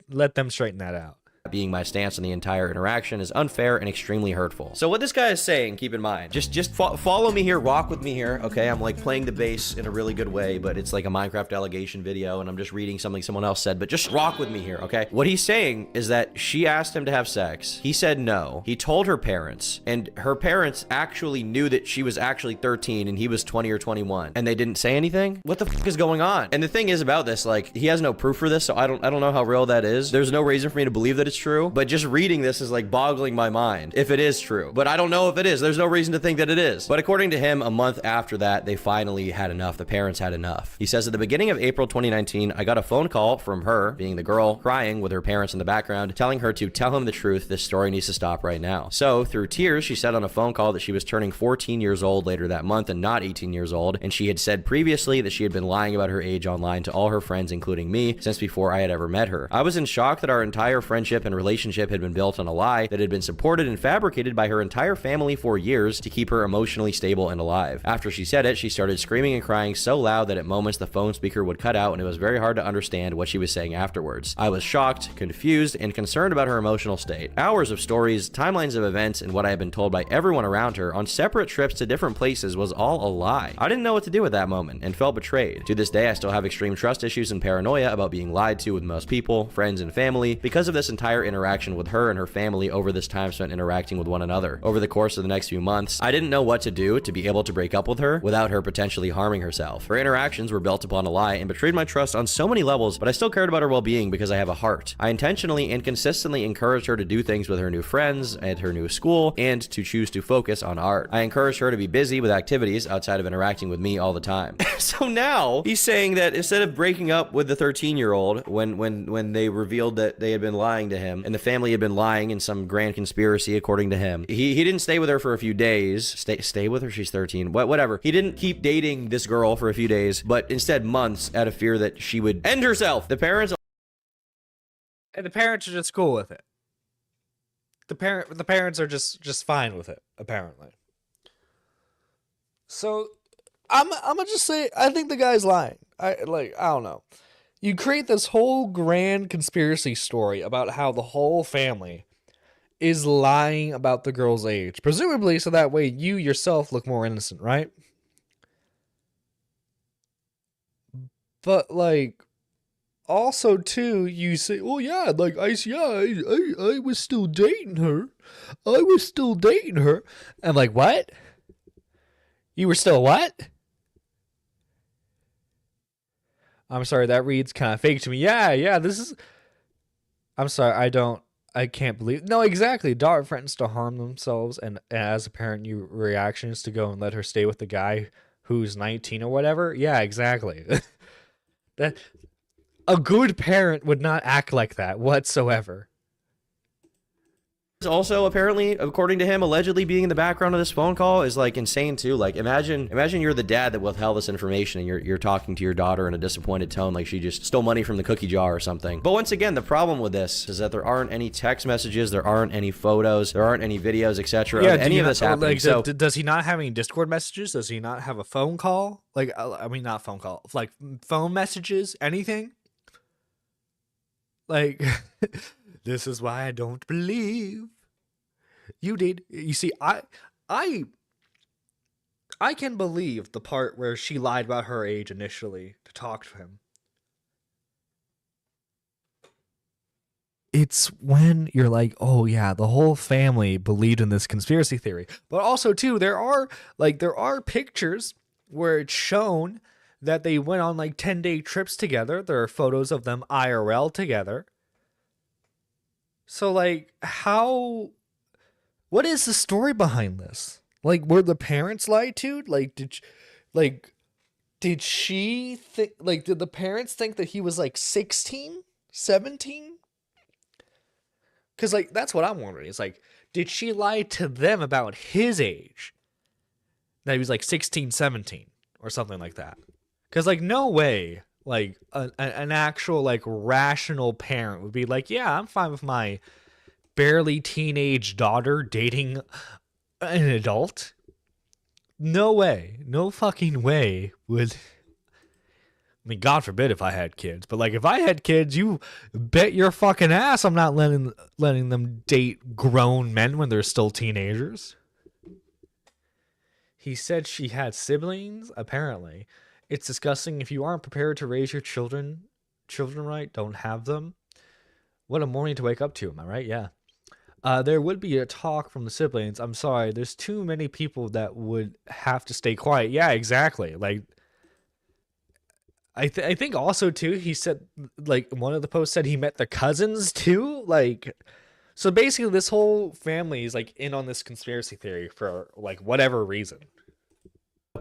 Let them straighten that out. Being my stance on the entire interaction is unfair and extremely hurtful. So what this guy is saying, keep in mind, just follow me here, rock with me here, okay? I'm like playing the bass in a really good way, but it's like a Minecraft allegation video and I'm just reading something someone else said, but just rock with me here, okay? What he's saying is that she asked him to have sex. He said no. He told her parents, and her parents actually knew that she was actually 13 and he was 20 or 21, and they didn't say anything? What the f is going on? And the thing is about this, like, he has no proof for this, so I don't know how real that is. There's no reason for me to believe that it's true, but just reading this is like boggling my mind if it is true. But I don't know if it is. There's no reason to think that it is. But according to him, a month after that, they finally had enough. The parents had enough. He says at the beginning of April 2019, I got a phone call from her, being the girl, crying with her parents in the background, telling her to tell him the truth. This story needs to stop right now. So through tears, she said on a phone call that she was turning 14 years old later that month and not 18 years old. And she had said previously that she had been lying about her age online to all her friends, including me, since before I had ever met her. I was in shock that our entire friendship and relationship had been built on a lie that had been supported and fabricated by her entire family for years to keep her emotionally stable and alive. After she said it, she started screaming and crying so loud that at moments the phone speaker would cut out and it was very hard to understand what she was saying afterwards. I was shocked, confused, and concerned about her emotional state. Hours of stories, timelines of events, and what I had been told by everyone around her on separate trips to different places was all a lie. I didn't know what to do at that moment and felt betrayed. To this day, I still have extreme trust issues and paranoia about being lied to with most people, friends, and family because of this entire interaction with her and her family over this time spent interacting with one another. Over the course of the next few months, I didn't know what to do to be able to break up with her without her potentially harming herself. Her interactions were built upon a lie and betrayed my trust on so many levels, but I still cared about her well-being because I have a heart. I intentionally and consistently encouraged her to do things with her new friends at her new school and to choose to focus on art. I encouraged her to be busy with activities outside of interacting with me all the time. So now he's saying that instead of breaking up with the 13-year-old when they revealed that they had been lying to him and the family had been lying in some grand conspiracy according to him, he didn't stay with her for a few days. Stay with her, she's 13, whatever. He didn't keep dating this girl for a few days, but instead months, out of fear that she would end herself. The parents are just cool with it. The parents are just fine with it, apparently. So I'm gonna just say I think the guy's lying. I don't know. You create this whole grand conspiracy story about how the whole family is lying about the girl's age, presumably so that way you yourself look more innocent, right? But like, also too, you say, "Oh yeah, like I was still dating her. I was still dating her." I'm like, "What? You were still what?" I'm sorry, that reads kind of fake to me. Yeah, this is. I'm sorry, I can't believe. No, exactly. Daughter threatens to harm themselves, and as a parent, your reaction is to go and let her stay with the guy who's 19 or whatever. Yeah, exactly. That a good parent would not act like that whatsoever. Also, apparently, according to him, allegedly being in the background of this phone call is like insane too. Like, imagine you're the dad that withheld this information, and you're talking to your daughter in a disappointed tone, like she just stole money from the cookie jar or something. But once again, the problem with this is that there aren't any text messages, there aren't any photos, there aren't any videos, etc. of any of this happening. Like, so, does he not have any Discord messages? Does he not have a phone call? Like, I mean, not phone call, like phone messages, anything? Like, this is why I don't believe you did. You see, I can believe the part where she lied about her age initially to talk to him. It's when you're like, oh yeah, the whole family believed in this conspiracy theory. But also too, there are pictures where it's shown that they went on like 10-day trips together. There are photos of them IRL together. So like, what is the story behind this? Like, were the parents lied to? Like, did she think, like, did the parents think that he was like 16, 17? Because like, that's what I'm wondering. It's like, did she lie to them about his age? That he was like 16, 17 or something like that. Because like, no way, like an actual like rational parent would be like, yeah, I'm fine with my barely teenage daughter dating an adult. No way. No fucking way would. I mean, God forbid if I had kids, but like if I had kids, you bet your fucking ass I'm not letting them date grown men when they're still teenagers. He said she had siblings, apparently. It's disgusting. If you aren't prepared to raise your children right, don't have them. What a morning to wake up to, am I right? Yeah. There would be a talk from the siblings. I'm sorry, there's too many people that would have to stay quiet. Yeah, exactly. Like, I think also too, he said, like, one of the posts said he met the cousins too. Like, so basically this whole family is like in on this conspiracy theory for like whatever reason.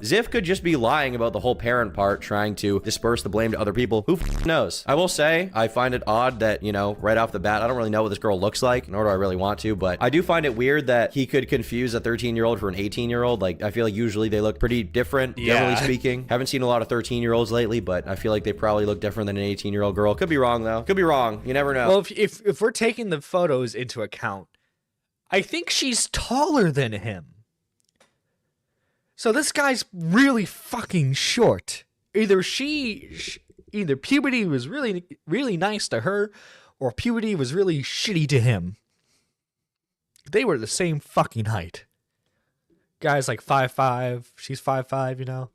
Ziff could just be lying about the whole parent part, trying to disperse the blame to other people. Who knows? I will say, I find it odd that, you know, right off the bat, I don't really know what this girl looks like, nor do I really want to, but I do find it weird that he could confuse a 13-year-old for an 18-year-old. Like, I feel like usually they look pretty different, generally speaking. Haven't seen a lot of 13-year-olds lately, but I feel like they probably look different than an 18-year-old girl. Could be wrong, though. Could be wrong. You never know. Well, if we're taking the photos into account, I think she's taller than him. So this guy's really fucking short. Either puberty was really, really nice to her, or puberty was really shitty to him. They were the same fucking height. Guy's like 5'5", she's 5'5", you know?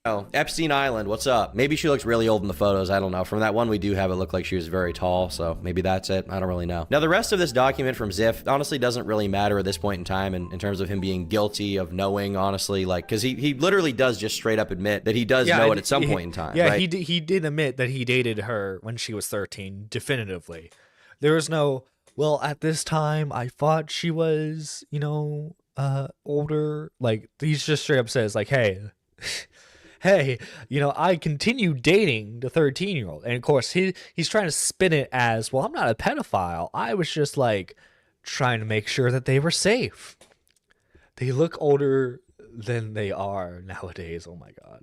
Oh, Epstein Island, what's up? Maybe she looks really old in the photos, I don't know. From that one we do have, it looked like she was very tall, so maybe that's it. I don't really know. Now, the rest of this document from Ziff honestly doesn't really matter at this point in time in terms of him being guilty of knowing, honestly, like, because he literally does just straight up admit that he does know it at some point in time. Yeah, right? he did admit that he dated her when she was 13, definitively. There was no, well, at this time, I thought she was, you know, older. Like, he's just straight up says, like, hey, you know, I continue dating the 13-year-old. And of course, he's trying to spin it as, well, I'm not a pedophile. I was just like trying to make sure that they were safe. They look older than they are nowadays. Oh my God.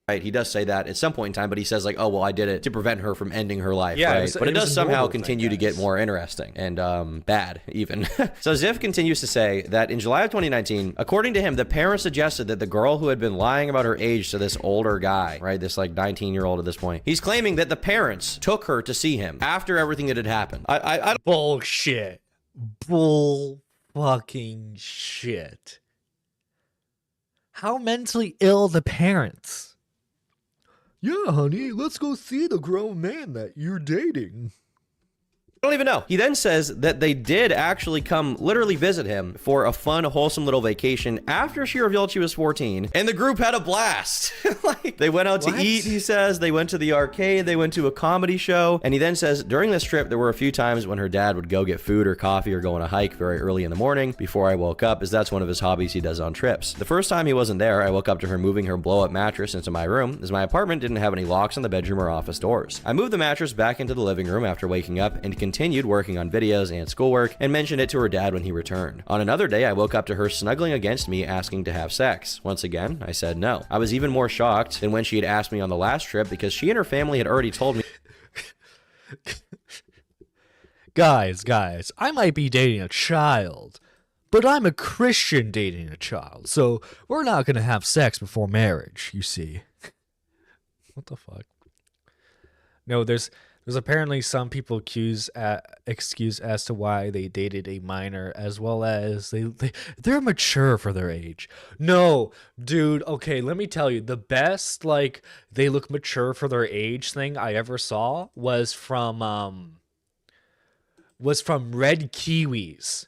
Right, he does say that at some point in time, but he says like, oh, well, I did it to prevent her from ending her life, yeah, right? But it does somehow continue to get more interesting and bad, even. So Ziff continues to say that in July of 2019, according to him, the parents suggested that the girl who had been lying about her age to this older guy, right, this like 19-year-old at this point, he's claiming that the parents took her to see him after everything that had happened. I Bullshit. bull fucking shit. How mentally ill the parents? Yeah, honey, let's go see the grown man that you're dating. I don't even know. He then says that they did actually come literally visit him for a fun, wholesome little vacation after she revealed she was 14, and the group had a blast. Like, they went out to eat, he says. They went to the arcade. They went to a comedy show. And he then says during this trip, there were a few times when her dad would go get food or coffee or go on a hike very early in the morning before I woke up, as that's one of his hobbies he does on trips. The first time he wasn't there, I woke up to her moving her blow-up mattress into my room, as my apartment didn't have any locks on the bedroom or office doors. I moved the mattress back into the living room after waking up and continued working on videos and schoolwork, and mentioned it to her dad when he returned. On another day, I woke up to her snuggling against me asking to have sex. Once again, I said no. I was even more shocked than when she had asked me on the last trip, because she and her family had already told me. Guys, I might be dating a child, but I'm a Christian dating a child, so we're not gonna have sex before marriage, you see. What the fuck? No, there's apparently some people excuse as to why they dated a minor, as well as they're mature for their age. No, dude, okay, let me tell you, the best, like, they look mature for their age thing I ever saw was from Red Kiwis,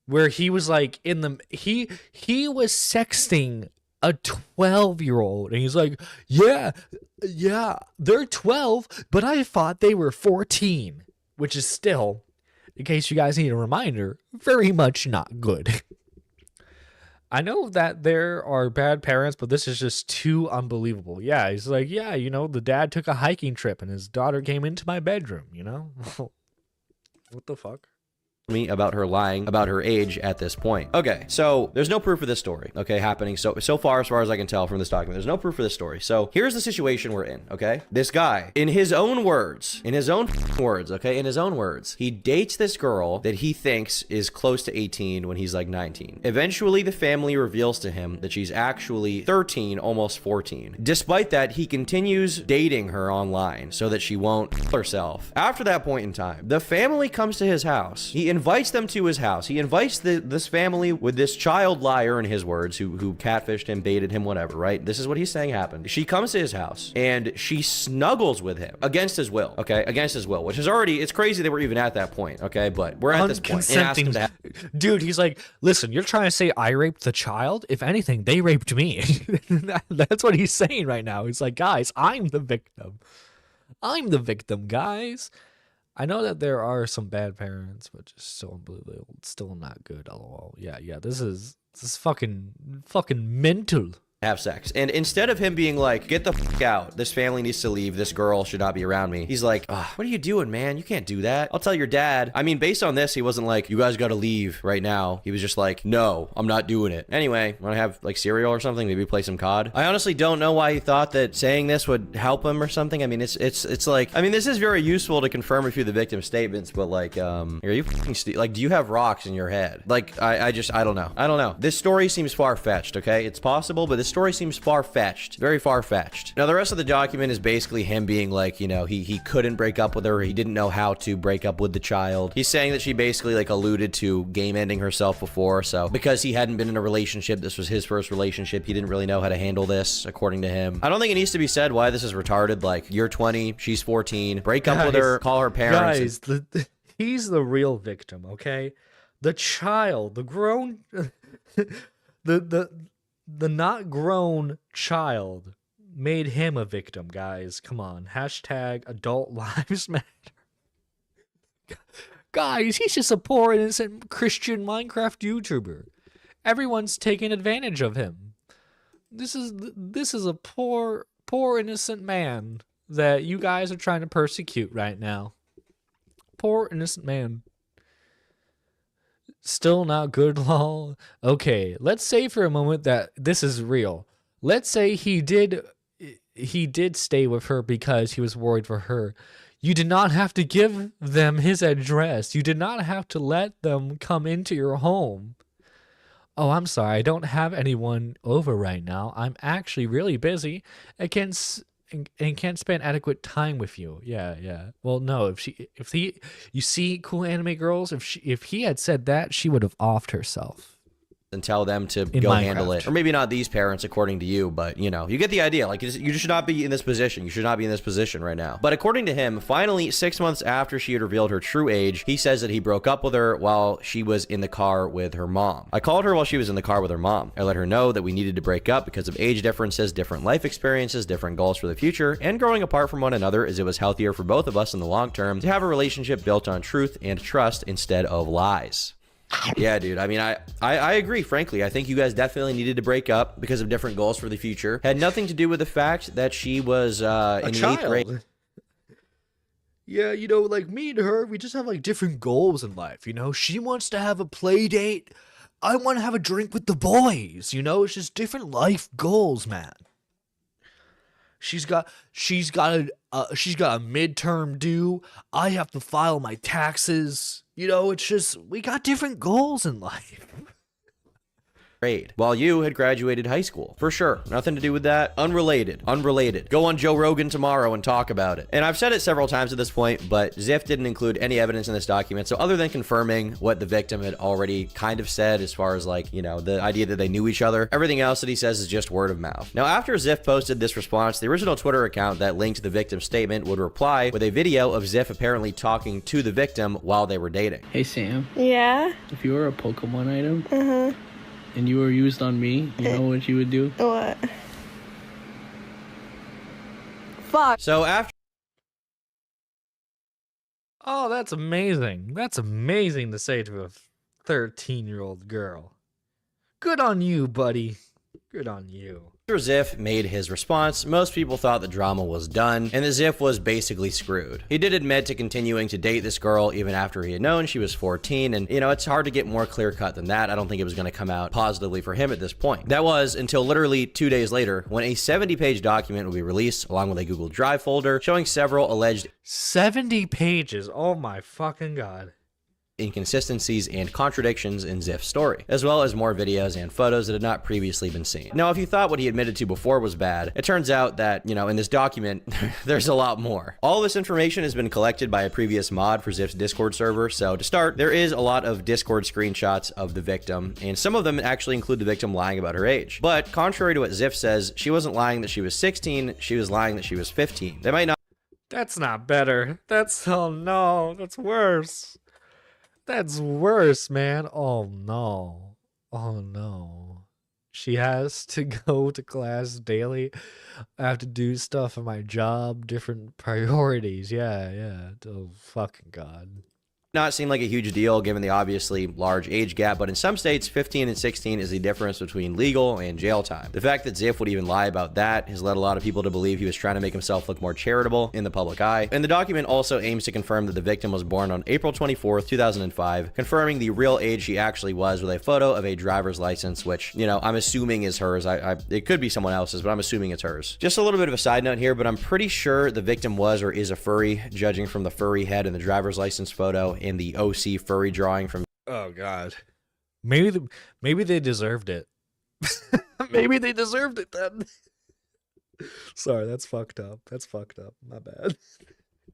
where he was like he was sexting a 12-year-old, and he's like, yeah, they're 12, but I thought they were 14, which is still, in case you guys need a reminder, very much not good. I know that there are bad parents, but this is just too unbelievable. Yeah, he's like, yeah, the dad took a hiking trip and his daughter came into my bedroom, What the fuck? Me about her lying about her age at this point. Okay, so there's no proof of this story, okay, happening so far as I can tell from this document. There's no proof of this story. So here's the situation we're in, okay? This guy, in his own words, he dates this girl that he thinks is close to 18 when he's like 19. Eventually, the family reveals to him that she's actually 13, almost 14. Despite that, he continues dating her online so that she won't herself. After that point in time, the family comes to his house. He invites them to his house. He invites this family with this child liar, in his words, who catfished him, baited him, whatever, right? This is what he's saying happened. She comes to his house and she snuggles with him against his will, okay? Against his will, which is already, it's crazy that we're even at that point, okay? But we're at this point. And asked him to Dude, he's like, listen, you're trying to say I raped the child? If anything, they raped me. That's what he's saying right now. He's like, guys, I'm the victim. I'm the victim, guys. I know that there are some bad parents, but just so unbelievable. It's still not good, lol. Yeah, this is fucking mental. Have sex. And instead of him being like, get the fuck out, this family needs to leave, this girl should not be around me, he's like, what are you doing, man? You can't do that. I'll tell your dad. I mean, based on this, he wasn't like, you guys gotta leave right now. He was just like, no, I'm not doing it. Anyway, wanna have like cereal or something? Maybe play some COD? I honestly don't know why he thought that saying this would help him or something. I mean, it's like, I mean, this is very useful to confirm a few of the victim's statements, but like, are you like, do you have rocks in your head? Like, I don't know. This story seems far-fetched, okay? It's possible, but this story seems far-fetched, very far-fetched. Now, the rest of the document is basically him being like, he couldn't break up with her, he didn't know how to break up with the child. He's saying that she basically like alluded to game ending herself before, so because he hadn't been in a relationship, this was his first relationship, he didn't really know how to handle this, according to him. I don't think it needs to be said why this is retarded. Like, you're 20, she's 14, break up with her, call her parents. Guys, he's the real victim, okay? The child, the grown, the not grown child made him a victim, guys. Come on. Hashtag adult lives matter. Guys, he's just a poor, innocent Christian Minecraft YouTuber. Everyone's taking advantage of him. This is a poor, innocent man that you guys are trying to persecute right now. Poor, innocent man. Still not good, lol. Okay, let's say for a moment that this is real. Let's say he did stay with her because he was worried for her. You did not have to give them his address. You did not have to let them come into your home. Oh, I'm sorry, I don't have anyone over right now. I'm actually really busy. and can't spend adequate time with you. Yeah. Well, no, you see, cool anime girls, if he had said that, she would have offed herself. And tell them to In go Minecraft. handle it. Or maybe not these parents, according to you, but you know, you get the idea. Like, you should not be in this position. You should not be in this position right now. But according to him, finally, 6 months after she had revealed her true age, he says that he broke up with her while she was in the car with her mom. I called her while she was in the car with her mom. I let her know that we needed to break up because of age differences, different life experiences, different goals for the future, and growing apart from one another, as it was healthier for both of us in the long term to have a relationship built on truth and trust instead of lies. Yeah, dude. I mean, I agree, frankly. I think you guys definitely needed to break up because of different goals for the future. Had nothing to do with the fact that she was in the 8th grade. Yeah, you know, like me and her, we just have like different goals in life, you know? She wants to have a play date. I want to have a drink with the boys, you know? It's just different life goals, man. She's got a midterm due. I have to file my taxes. You know, it's just, we got different goals in life. Grade, while you had graduated high school. For sure. Nothing to do with that. Unrelated. Go on Joe Rogan tomorrow and talk about it. And I've said it several times at this point, but Ziff didn't include any evidence in this document. So other than confirming what the victim had already kind of said, as far as like, you know, the idea that they knew each other, everything else that he says is just word of mouth. Now, after Ziff posted this response, the original Twitter account that linked to the victim's statement would reply with a video of Ziff apparently talking to the victim while they were dating. Hey, Sam. Yeah? If you were a Pokemon item, and you were used on me, you know what you would do? What? Fuck. So after... Oh, that's amazing. That's amazing to say to a 13-year-old girl. Good on you, buddy. Good on you. After Ziff made his response, most people thought the drama was done, and that Ziff was basically screwed. He did admit to continuing to date this girl even after he had known she was 14, and you know, it's hard to get more clear-cut than that. I don't think it was going to come out positively for him at this point. That was until literally 2 days later, when a 70-page document would be released, along with a Google Drive folder, showing several alleged 70 pages. Oh my fucking god. Inconsistencies and contradictions in Ziff's story, as well as more videos and photos that had not previously been seen. Now, if you thought what he admitted to before was bad, it turns out that, you know, in this document, there's a lot more. All this information has been collected by a previous mod for Ziff's Discord server, so to start, there is a lot of Discord screenshots of the victim, and some of them actually include the victim lying about her age. But contrary to what Ziff says, she wasn't lying that she was 16, she was lying that she was 15. They might not... That's not better. Oh no, that's worse. That's worse, man. Oh no. Oh no. She has to go to class daily. I have to do stuff at my job, different priorities. Yeah. Oh fucking god. Not seem like a huge deal given the obviously large age gap, but in some states, 15 and 16 is the difference between legal and jail time. The fact that Ziff would even lie about that has led a lot of people to believe he was trying to make himself look more charitable in the public eye. And the document also aims to confirm that the victim was born on April 24th, 2005, confirming the real age she actually was with a photo of a driver's license, which, you know, I'm assuming is hers. It could be someone else's, but I'm assuming it's hers. Just a little bit of a side note here, but I'm pretty sure the victim was or is a furry, judging from the furry head in the driver's license photo in the OC furry drawing from... Oh god. Maybe they deserved it. Maybe they deserved it then. Sorry, that's fucked up. My bad.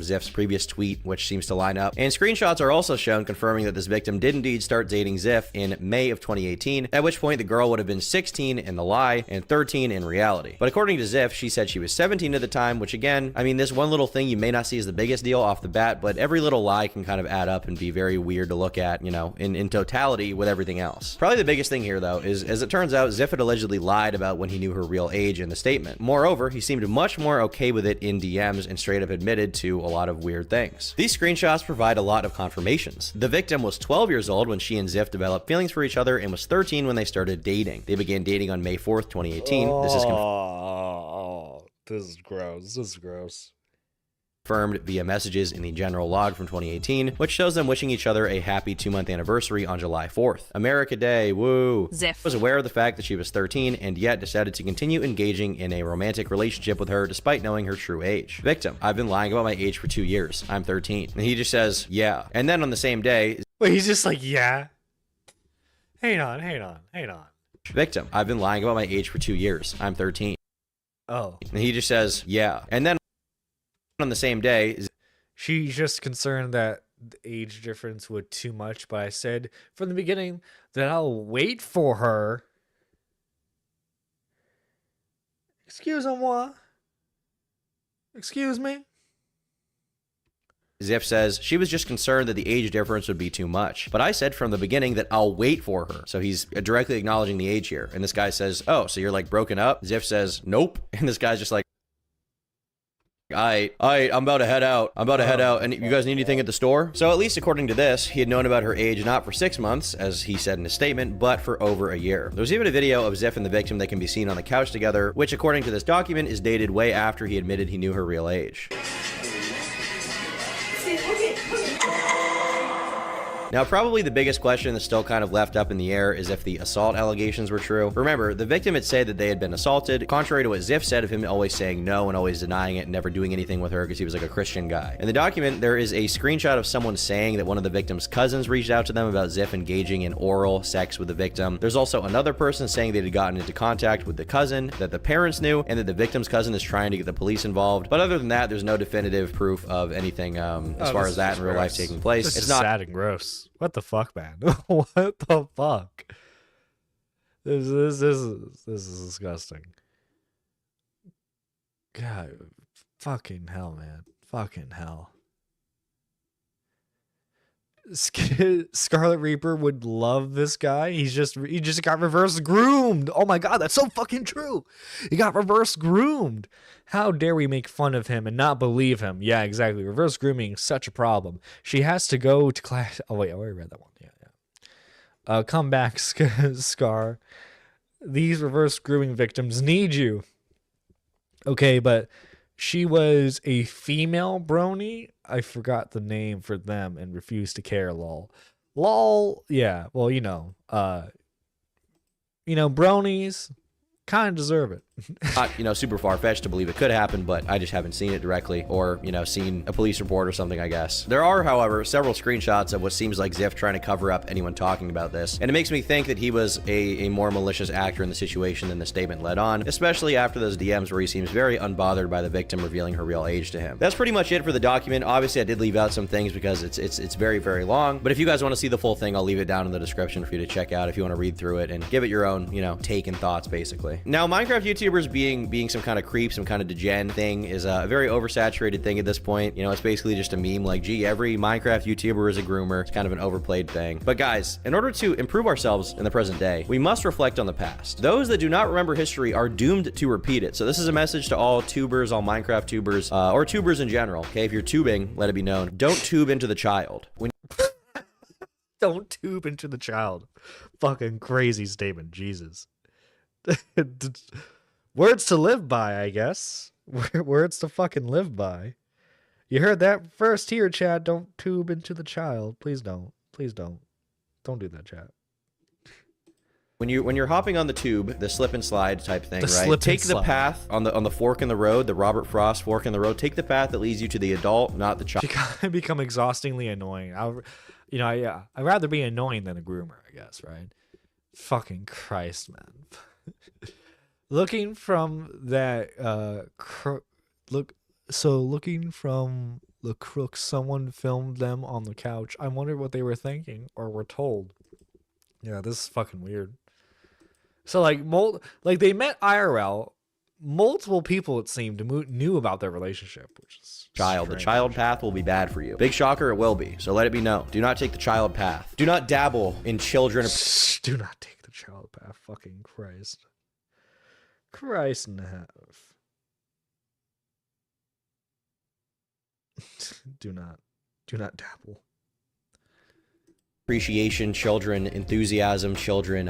Ziff's previous tweet, which seems to line up. And screenshots are also shown confirming that this victim did indeed start dating Ziff in May of 2018, at which point the girl would have been 16 in the lie and 13 in reality. But according to Ziff, she said she was 17 at the time, which again, I mean, this one little thing you may not see as the biggest deal off the bat, but every little lie can kind of add up and be very weird to look at, you know, in totality with everything else. Probably the biggest thing here, though, is as it turns out, Ziff had allegedly lied about when he knew her real age in the statement. Moreover, he seemed much more okay with it in DMs and straight up admitted to a lot of weird things. These screenshots provide a lot of confirmations. The victim was 12 years old when she and Ziff developed feelings for each other and was 13 when they started dating. They began dating on May 4th, 2018. This is gross. Confirmed via messages in the general log from 2018, which shows them wishing each other a happy 2-month anniversary on July 4th. America Day, woo! Ziff was aware of the fact that she was 13 and yet decided to continue engaging in a romantic relationship with her despite knowing her true age. Victim, I've been lying about my age for 2 years. I'm 13. And he just says, yeah. And then on the same day... Wait, he's just like, yeah? Hang on. Victim, I've been lying about my age for 2 years. I'm 13. Oh. And he just says, yeah. And then on the same day, she's just concerned that the age difference would too much, but I said from the beginning that I'll wait for her. Excuse-moi. Excuse me? Ziff says she was just concerned that the age difference would be too much. But I said from the beginning that I'll wait for her. So he's directly acknowledging the age here. And this guy says, oh, so you're like broken up? Ziff says, nope. And this guy's just like, I'm about to head out. I'm about to head out. And you guys need anything at the store? So at least according to this, he had known about her age not for 6 months, as he said in his statement, but for over a year. There's even a video of Ziff and the victim that can be seen on the couch together, which according to this document is dated way after he admitted he knew her real age. Now, probably the biggest question that's still kind of left up in the air is if the assault allegations were true. Remember, the victim had said that they had been assaulted, contrary to what Ziff said of him always saying no and always denying it and never doing anything with her because he was like a Christian guy. In the document, there is a screenshot of someone saying that one of the victim's cousins reached out to them about Ziff engaging in oral sex with the victim. There's also another person saying they had gotten into contact with the cousin, that the parents knew, and that the victim's cousin is trying to get the police involved. But other than that, there's no definitive proof of anything as far as that in real life taking place. This It's is not sad and gross. What the fuck, man? What the fuck? This is disgusting. God, fucking hell, man. Fucking hell. Scarlet Reaper would love this guy. He just got reverse groomed. Oh my god, that's so fucking true. He got reverse groomed. How dare we make fun of him and not believe him? Yeah, exactly. Reverse grooming is such a problem. She has to go to class. Oh wait, I already read that one. Yeah. Come back, Scar. These reverse grooming victims need you. Okay, but she was a female brony. I forgot the name for them and refused to care, lol. Lol, yeah, well, bronies kind of deserve it. Not, super far-fetched to believe it could happen, but I just haven't seen it directly or, seen a police report or something, I guess. There are, however, several screenshots of what seems like Ziff trying to cover up anyone talking about this, and it makes me think that he was a more malicious actor in the situation than the statement led on, especially after those DMs where he seems very unbothered by the victim revealing her real age to him. That's pretty much it for the document. Obviously, I did leave out some things because it's very, very long, but if you guys want to see the full thing, I'll leave it down in the description for you to check out if you want to read through it and give it your own, take and thoughts, basically. Now, Minecraft YouTubers being some kind of creep, some kind of degen thing is a very oversaturated thing at this point. It's basically just a meme like, gee, every Minecraft YouTuber is a groomer. It's kind of an overplayed thing. But guys, in order to improve ourselves in the present day, we must reflect on the past. Those that do not remember history are doomed to repeat it. So this is a message to all tubers, all Minecraft tubers, or tubers in general. Okay, if you're tubing, let it be known. Don't tube into the child. Don't tube into the child. Fucking crazy statement, Jesus. Words to live by, I guess. Words to fucking live by. You heard that first here, Chad. Don't tube into the child. Please don't. Please don't. Don't do that, Chad. When you're hopping on the tube, the slip and slide type thing, right? Take the path on the fork in the road, the Robert Frost fork in the road. Take the path that leads you to the adult, not the child. She can become exhaustingly annoying. I'd rather be annoying than a groomer, I guess, right? Fucking Christ, man. Looking from that looking from the crook, someone filmed them on the couch. I wondered what they were thinking or were told. Yeah, this is fucking weird. So they met IRL. Multiple people, it seemed, knew about their relationship, which is child. The child path will be bad for you. Big shocker, it will be. So let it be known. Do not take the child path. Do not dabble in children. Do not take the child path. Fucking Christ. Christ in half. Do not dabble. Appreciation, children, enthusiasm, children,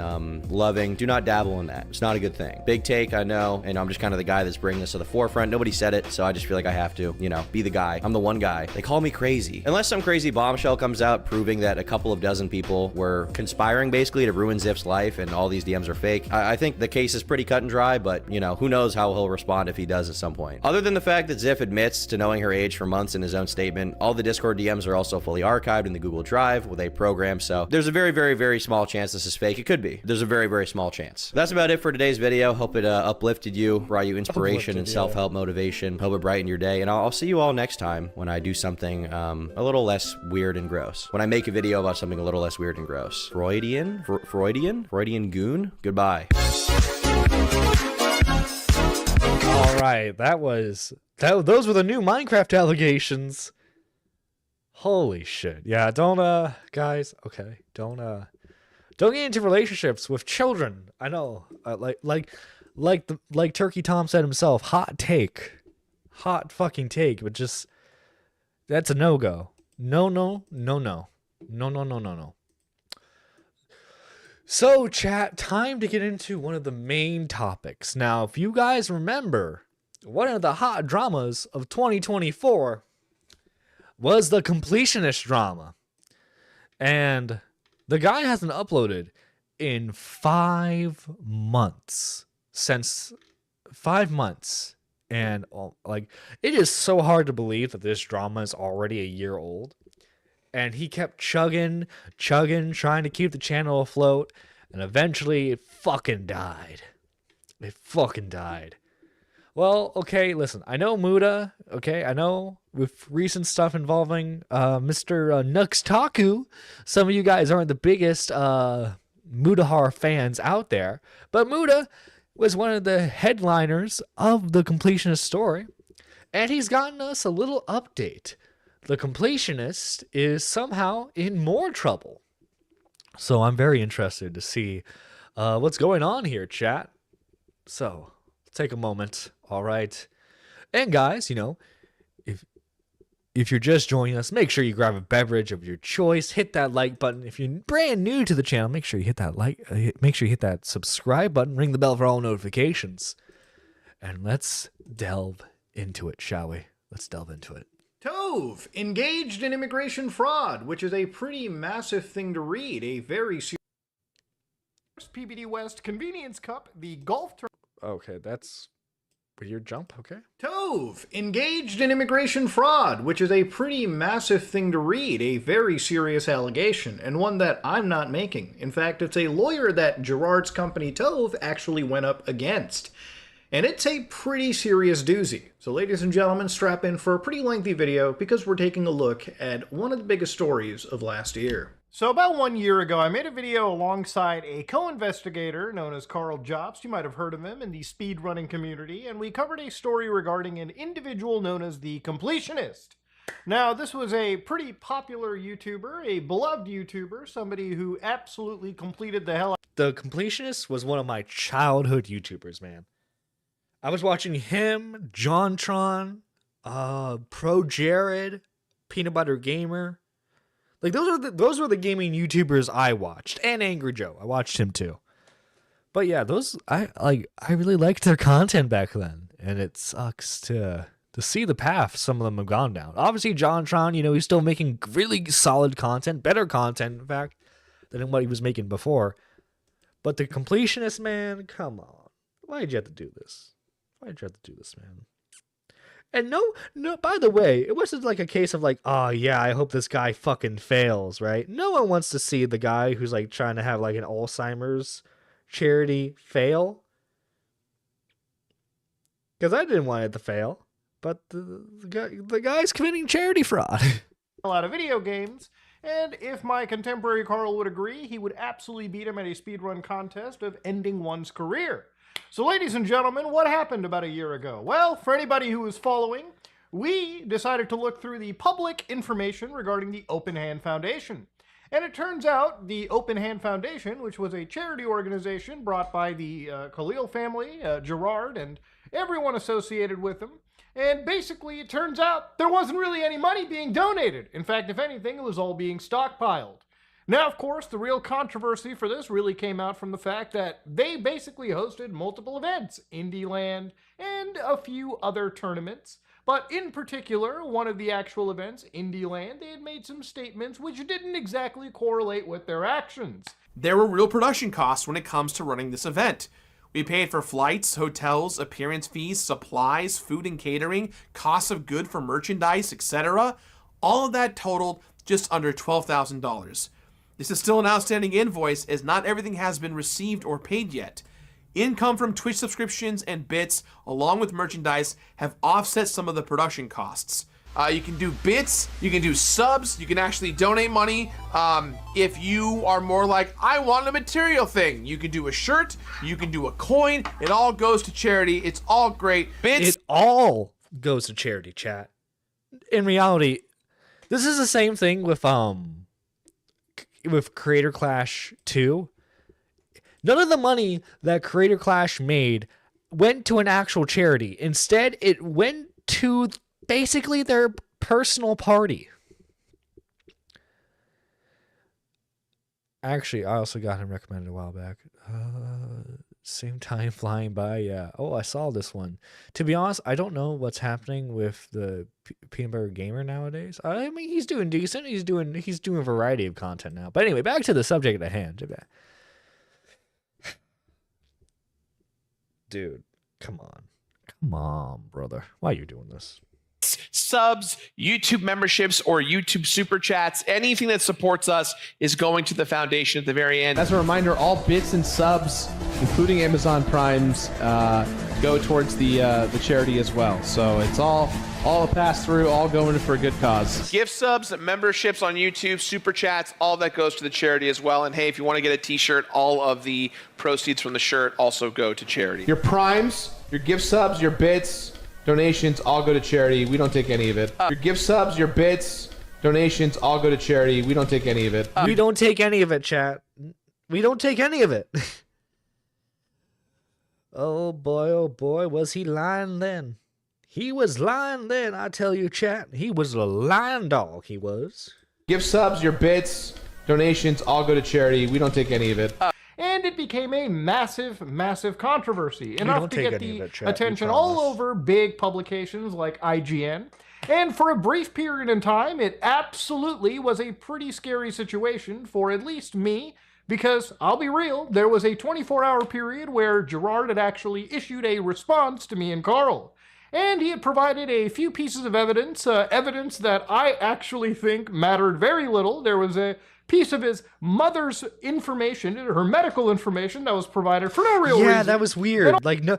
loving. Do not dabble in that. It's not a good thing. Big take, I know, and I'm just kind of the guy that's bringing this to the forefront. Nobody said it, so I just feel like I have to, be the guy. I'm the one guy. They call me crazy. Unless some crazy bombshell comes out proving that a couple of dozen people were conspiring basically to ruin Ziff's life and all these DMs are fake. I think the case is pretty cut and dry, but, who knows how he'll respond if he does at some point. Other than the fact that Ziff admits to knowing her age for months in his own statement, all the Discord DMs are also fully archived in the Google Drive with a program program, so there's a very, very, very small chance this is fake. It could be. There's a very, very small chance. That's about it for today's video. Hope it uplifted you, brought you inspiration and self-help motivation. Hope it brightened your day, and I'll see you all next time when I do something a little less weird and gross. When I make a video about something a little less weird and gross. Freudian goon. Goodbye. All right, those were the new Minecraft allegations. Holy shit. Yeah, don't guys, okay. Don't get into relationships with children. I know. Like Turkey Tom said himself, hot take. Hot fucking take, but just that's a no-go. No. So, chat, time to get into one of the main topics. Now, if you guys remember, one of the hot dramas of 2024 was the Completionist drama. And the guy hasn't uploaded in 5 months. Since 5 months. And, like, it is so hard to believe that this drama is already a year old. And he kept chugging, trying to keep the channel afloat. And eventually, it fucking died. Well, okay, listen. I know Muda, okay? I know with recent stuff involving Mr. Nux Taku, some of you guys aren't the biggest Mudahar fans out there. But Muda was one of the headliners of the Completionist story. And he's gotten us a little update. The Completionist is somehow in more trouble. So I'm very interested to see what's going on here, chat. So, take a moment, all right? And guys, you know, if you're just joining us, make sure you grab a beverage of your choice. Hit that like button. If you're brand new to the channel, make sure you hit that make sure you hit that subscribe button. Ring the bell for all notifications. And let's delve into it, shall we? Let's delve into it. Tove, engaged in immigration fraud, which is a pretty massive thing to read. A very serious PBD West Convenience Cup, the golf tournament. Okay, that's weird jump, okay. Tove, engaged in immigration fraud, which is a pretty massive thing to read. A very serious allegation, and one that I'm not making. In fact, it's a lawyer that Gerard's company Tove actually went up against. And it's a pretty serious doozy. So ladies and gentlemen, strap in for a pretty lengthy video because we're taking a look at one of the biggest stories of last year. So about 1 year ago, I made a video alongside a co-investigator known as Carl Jobst. You might have heard of him in the speedrunning community. And we covered a story regarding an individual known as the Completionist. Now, this was a pretty popular YouTuber, a beloved YouTuber, somebody who absolutely completed the hell out. The Completionist was one of my childhood YouTubers, man. I was watching him, JonTron, Pro Jared, Peanut Butter Gamer. Like those were the gaming YouTubers I watched, and Angry Joe. I watched him too. But yeah, I really liked their content back then, and it sucks to see the path some of them have gone down. Obviously, JonTron, you know, he's still making really solid content, better content, in fact, than what he was making before. But the Completionist, man, come on, why'd you have to do this? Why'd you have to do this, man? And no, by the way, it wasn't like a case of like, oh yeah, I hope this guy fucking fails, right? No one wants to see the guy who's like trying to have like an Alzheimer's charity fail. Because I didn't want it to fail. But the guy's committing charity fraud. A lot of video games. And if my contemporary Carl would agree, he would absolutely beat him at a speedrun contest of ending one's career. So ladies and gentlemen, what happened about a year ago? Well, for anybody who is following, we decided to look through the public information regarding the Open Hand Foundation. And it turns out the Open Hand Foundation, which was a charity organization brought by the Khalil family, Gerard, and everyone associated with them. And basically, it turns out there wasn't really any money being donated. In fact, if anything, it was all being stockpiled. Now, of course, the real controversy for this really came out from the fact that they basically hosted multiple events, Indieland, and a few other tournaments. But in particular, one of the actual events, Indieland, they had made some statements which didn't exactly correlate with their actions. There were real production costs when it comes to running this event. We paid for flights, hotels, appearance fees, supplies, food and catering, costs of goods for merchandise, etc. All of that totaled just under $12,000. This is still an outstanding invoice, as not everything has been received or paid yet. Income from Twitch subscriptions and bits, along with merchandise, have offset some of the production costs. You can do bits, you can do subs, you can actually donate money. If you are more like, I want a material thing, you can do a shirt, you can do a coin, it all goes to charity, it's all great. Bits. It all goes to charity, chat. In reality, this is the same thing with Creator Clash 2. None of the money that Creator Clash made went to an actual charity. Instead, it went to basically their personal party. Actually, I also got him recommended a while back. Same time flying by, yeah. Oh, I saw this one. To be honest, I don't know what's happening with the Peanut Butter Gamer nowadays. I mean, he's doing decent. He's doing a variety of content now. But anyway, back to the subject at hand. Dude, come on, brother. Why are you doing this? Subs, YouTube memberships, or YouTube super chats, anything that supports us is going to the foundation at the very end. As a reminder, all bits and subs, including Amazon Primes, go towards the charity as well. So it's all a pass through, all going for a good cause. Gift subs, memberships on YouTube, super chats, all that goes to the charity as well. And hey, if you want to get a t-shirt, all of the proceeds from the shirt also go to charity. Your primes, your gift subs, your bits, donations all go to charity. We don't take any of it. Your gift subs, your bits, donations all go to charity. We don't take any of it. We don't take any of it, chat. We don't take any of it. Oh boy, was he lying then? He was lying then, I tell you, chat. He was a lying dog, he was. Gift subs, your bits, donations all go to charity. We don't take any of it. And it became a massive, massive controversy, enough to get the attention we all promise. over big publications like IGN. And for a brief period in time, it absolutely was a pretty scary situation for at least me, because I'll be real, there was a 24-hour period where Gerard had actually issued a response to me and Carl. And he had provided a few pieces of evidence, evidence that I actually think mattered very little. There was a piece of his mother's information, her medical information, that was provided for no real reason. Yeah, that was weird. Like no,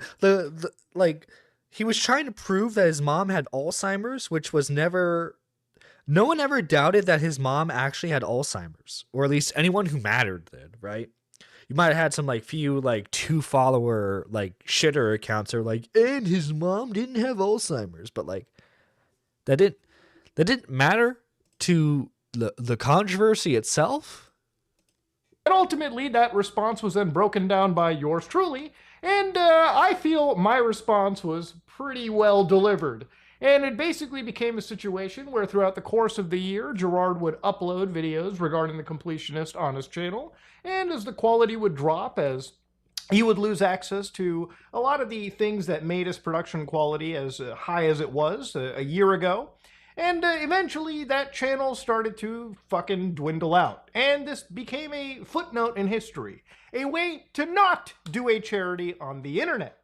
like he was trying to prove that his mom had Alzheimer's, which was never. No one ever doubted that his mom actually had Alzheimer's, or at least anyone who mattered did, right? You might have had some like few like 2-follower like shitter accounts that are like, and his mom didn't have Alzheimer's, but like that didn't matter to the controversy itself. And ultimately, that response was then broken down by yours truly, and I feel my response was pretty well delivered. And it basically became a situation where throughout the course of the year, Gerard would upload videos regarding the Completionist on his channel, and as the quality would drop, as he would lose access to a lot of the things that made his production quality as high as it was a year ago. And eventually that channel started to fucking dwindle out. And this became a footnote in history. A way to not do a charity on the internet.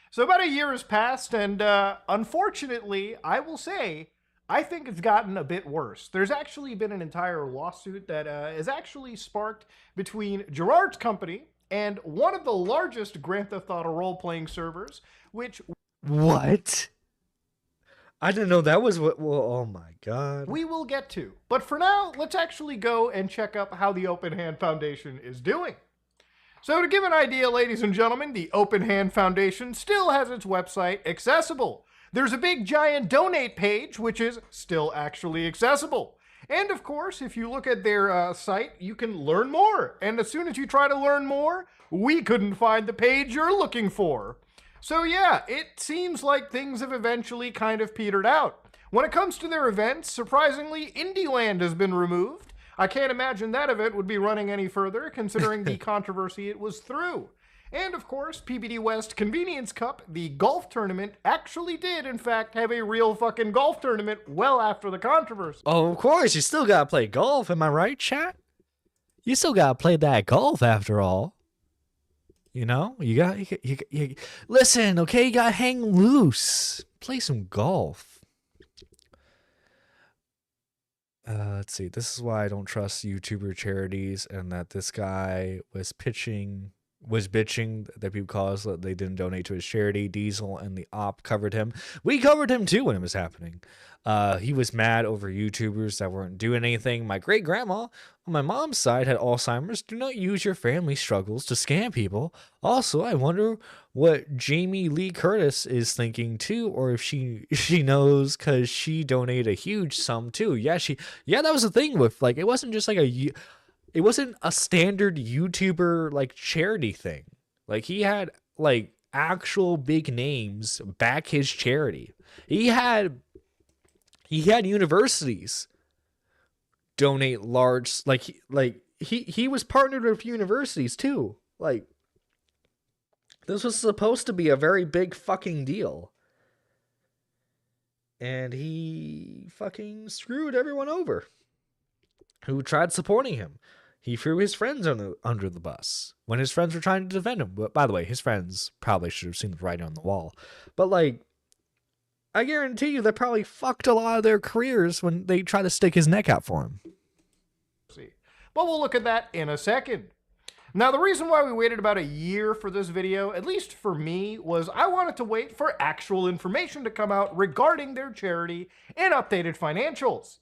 So about a year has passed, and unfortunately, I will say, I think it's gotten a bit worse. There's actually been an entire lawsuit that is actually sparked between Gerard's company and one of the largest Grand Theft Auto role-playing servers, which... What? I didn't know that was what... Well, oh my god. We will get to. But for now, let's actually go and check up how the Open Hand Foundation is doing. So to give an idea, ladies and gentlemen, the Open Hand Foundation still has its website accessible. There's a big giant donate page, which is still actually accessible. And of course, if you look at their site, you can learn more. And as soon as you try to learn more, we couldn't find the page you're looking for. So yeah, it seems like things have eventually kind of petered out. When it comes to their events, surprisingly, Indieland has been removed. I can't imagine that event would be running any further, considering the controversy it was through. And of course, PBD West Convenience Cup, the golf tournament, actually did, in fact, have a real fucking golf tournament well after the controversy. Oh, of course, you still gotta play golf, am I right, chat? You still gotta play that golf after all. You know, you listen, okay, you gotta hang loose. Play some golf. Let's let's see. This is why I don't trust YouTuber charities, and that this guy was bitching that people caused that they didn't donate to his charity. Diesel and the op covered him. We covered him too when it was happening. He was mad over YouTubers that weren't doing anything. My great grandma on my mom's side had Alzheimer's. Do not use your family struggles to scam people. Also, I wonder what Jamie Lee Curtis is thinking too, or if she knows, because she donated a huge sum too. Yeah, that was the thing with, like, it wasn't just like it wasn't a standard YouTuber like charity thing. Like, he had like actual big names back his charity. He had universities donate large, he was partnered with universities too. Like, this was supposed to be a very big fucking deal. And he fucking screwed everyone over who tried supporting him. He threw his friends under the bus when his friends were trying to defend him. But by the way, his friends probably should have seen the writing on the wall. But like, I guarantee you they probably fucked a lot of their careers when they tried to stick his neck out for him. But we'll look at that in a second. Now, the reason why we waited about a year for this video, at least for me, was I wanted to wait for actual information to come out regarding their charity and updated financials.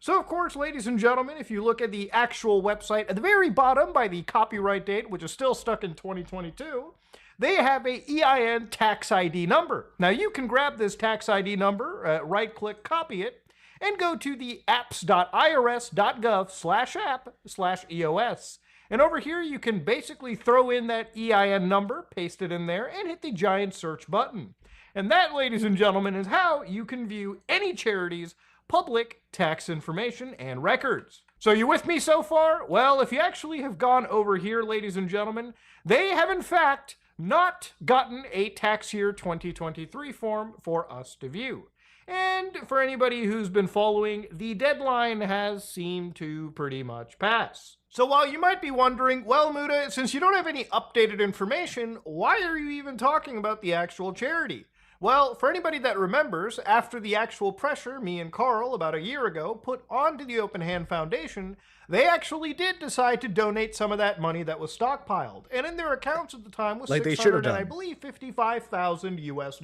So, of course, ladies and gentlemen, if you look at the actual website at the very bottom by the copyright date, which is still stuck in 2022, they have a EIN tax ID number. Now, you can grab this tax ID number, right-click, copy it, and go to the apps.irs.gov/app/EOS. And over here, you can basically throw in that EIN number, paste it in there, and hit the giant search button. And that, ladies and gentlemen, is how you can view any charity's public tax information and records. So you with me so far? Well, if you actually have gone over here, ladies and gentlemen, they have in fact not gotten a tax year 2023 form for us to view. And for anybody who's been following, the deadline has seemed to pretty much pass. So while you might be wondering, well, Muda, since you don't have any updated information, why are you even talking about the actual charity? Well, for anybody that remembers, after the actual pressure me and Carl about a year ago put onto the Open Hand Foundation, they actually did decide to donate some of that money that was stockpiled. And in their accounts at the time was Like they should have $600 and I done. believe $55,000 US,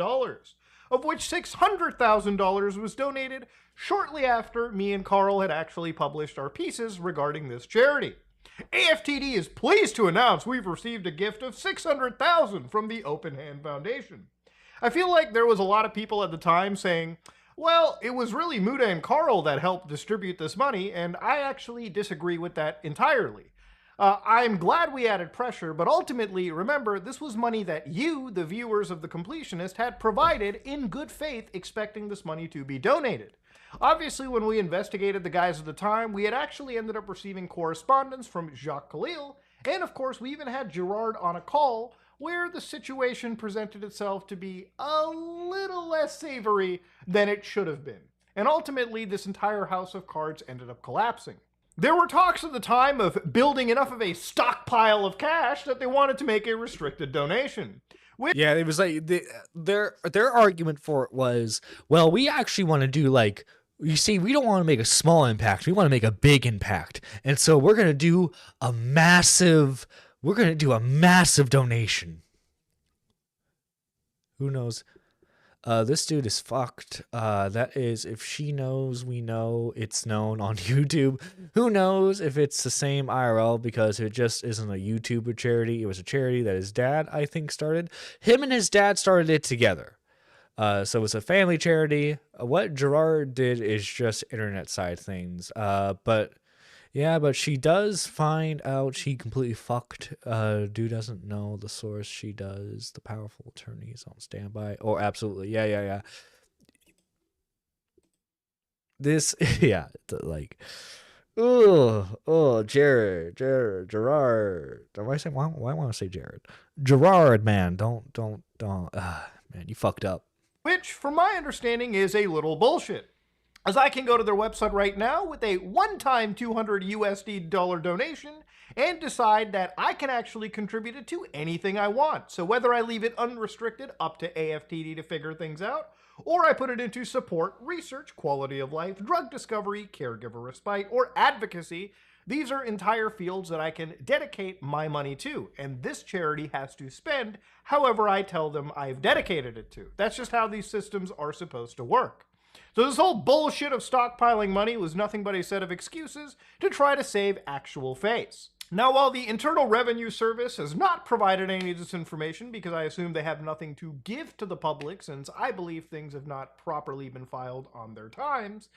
of which $600,000 was donated shortly after me and Carl had actually published our pieces regarding this charity. AFTD is pleased to announce we've received a gift of $600,000 from the Open Hand Foundation. I feel like there was a lot of people at the time saying, well, it was really Muda and Carl that helped distribute this money, and I actually disagree with that entirely. I'm glad we added pressure, but ultimately, remember, this was money that you, the viewers of The Completionist, had provided in good faith, expecting this money to be donated. Obviously, when we investigated the guys at the time, we had actually ended up receiving correspondence from Jacques Khalil, and of course, we even had Gerard on a call where the situation presented itself to be a little less savory than it should have been. And ultimately, this entire house of cards ended up collapsing. There were talks at the time of building enough of a stockpile of cash that they wanted to make a restricted donation. Yeah, it was like their argument for it was, well, we actually want to do like, you see, we don't want to make a small impact. We want to make a big impact. And so we're going to do a massive donation. Who knows? This dude is fucked. That is, if she knows, we know, it's known on YouTube. Who knows if it's the same IRL, because it just isn't a YouTuber charity. It was a charity that his dad, I think, started. Him and his dad started it together. So it's a family charity. What Gerard did is just internet side things. But she does find out she completely fucked. Dude doesn't know the source. She does. The powerful attorney is on standby. Oh, absolutely. Yeah. This, yeah, like, Gerard. Why I want to say Jared? Gerard, man, don't, man, you fucked up. Which, from my understanding, is a little bullshit. As I can go to their website right now with a one-time $200 donation and decide that I can actually contribute it to anything I want. So whether I leave it unrestricted up to AFTD to figure things out, or I put it into support, research, quality of life, drug discovery, caregiver respite, or advocacy. These are entire fields that I can dedicate my money to, and this charity has to spend however I tell them I've dedicated it to. That's just how these systems are supposed to work. So this whole bullshit of stockpiling money was nothing but a set of excuses to try to save actual face. Now, while the Internal Revenue Service has not provided any of this information, because I assume they have nothing to give to the public since I believe things have not properly been filed on their times,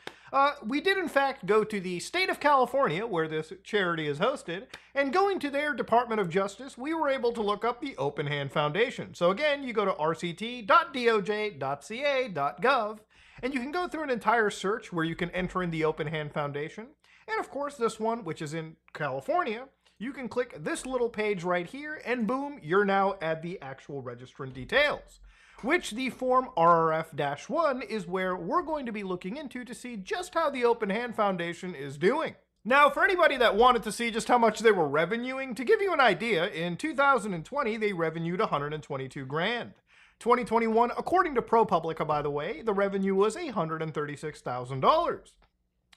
we did in fact go to the state of California, where this charity is hosted, and going to their Department of Justice, we were able to look up the Open Hand Foundation. So again, you go to rct.doj.ca.gov, and you can go through an entire search where you can enter in the Open Hand Foundation. And of course, this one, which is in California, you can click this little page right here, and boom, you're now at the actual registrant details, which the form RRF-1 is where we're going to be looking into to see just how the Open Hand Foundation is doing. Now, for anybody that wanted to see just how much they were revenuing, to give you an idea, in 2020, they revenued 122 grand. 2021, according to ProPublica, by the way, the revenue was $136,000.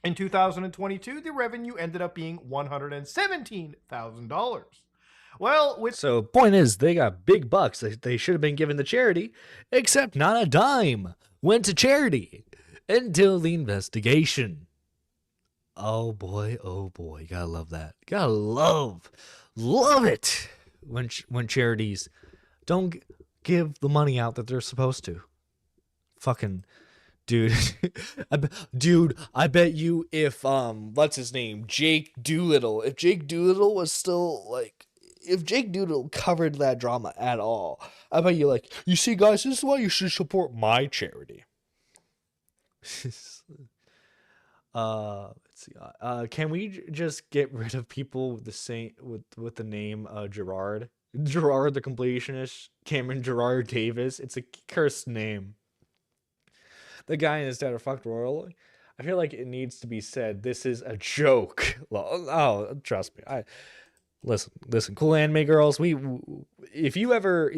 In 2022, the revenue ended up being $117,000. Well, So, point is, they got big bucks they should have been given to charity, except not a dime went to charity until the investigation. Oh boy, gotta love that. Gotta love it when charities don't give the money out that they're supposed to. Fucking... Dude, I bet you if, what's his name? Jake Doolittle. If Jake Doolittle was still, like, if Jake Doolittle covered that drama at all, I bet you, like, you see, guys, this is why you should support my charity. Let's see. Can we just get rid of people with the same, with the name, Gerard? Gerard the Completionist, Cameron Gerard Davis. It's a cursed name. The guy and his dad are fucked royally. I feel like it needs to be said. This is a joke. Oh, trust me. Listen. Cool anime girls. If you ever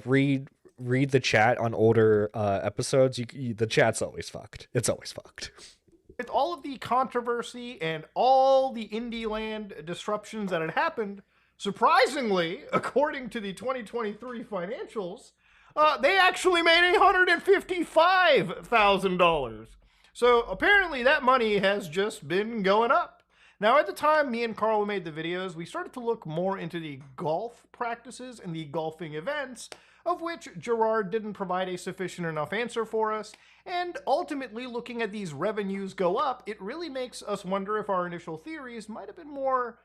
read the chat on older episodes, the chat's always fucked. It's always fucked. With all of the controversy and all the indie land disruptions that had happened, surprisingly, according to the 2023 financials, they actually made $155,000. So apparently that money has just been going up. Now, at the time me and Carl made the videos, we started to look more into the golf practices and the golfing events, of which Gerard didn't provide a sufficient enough answer for us. And ultimately, looking at these revenues go up, it really makes us wonder if our initial theories might have been more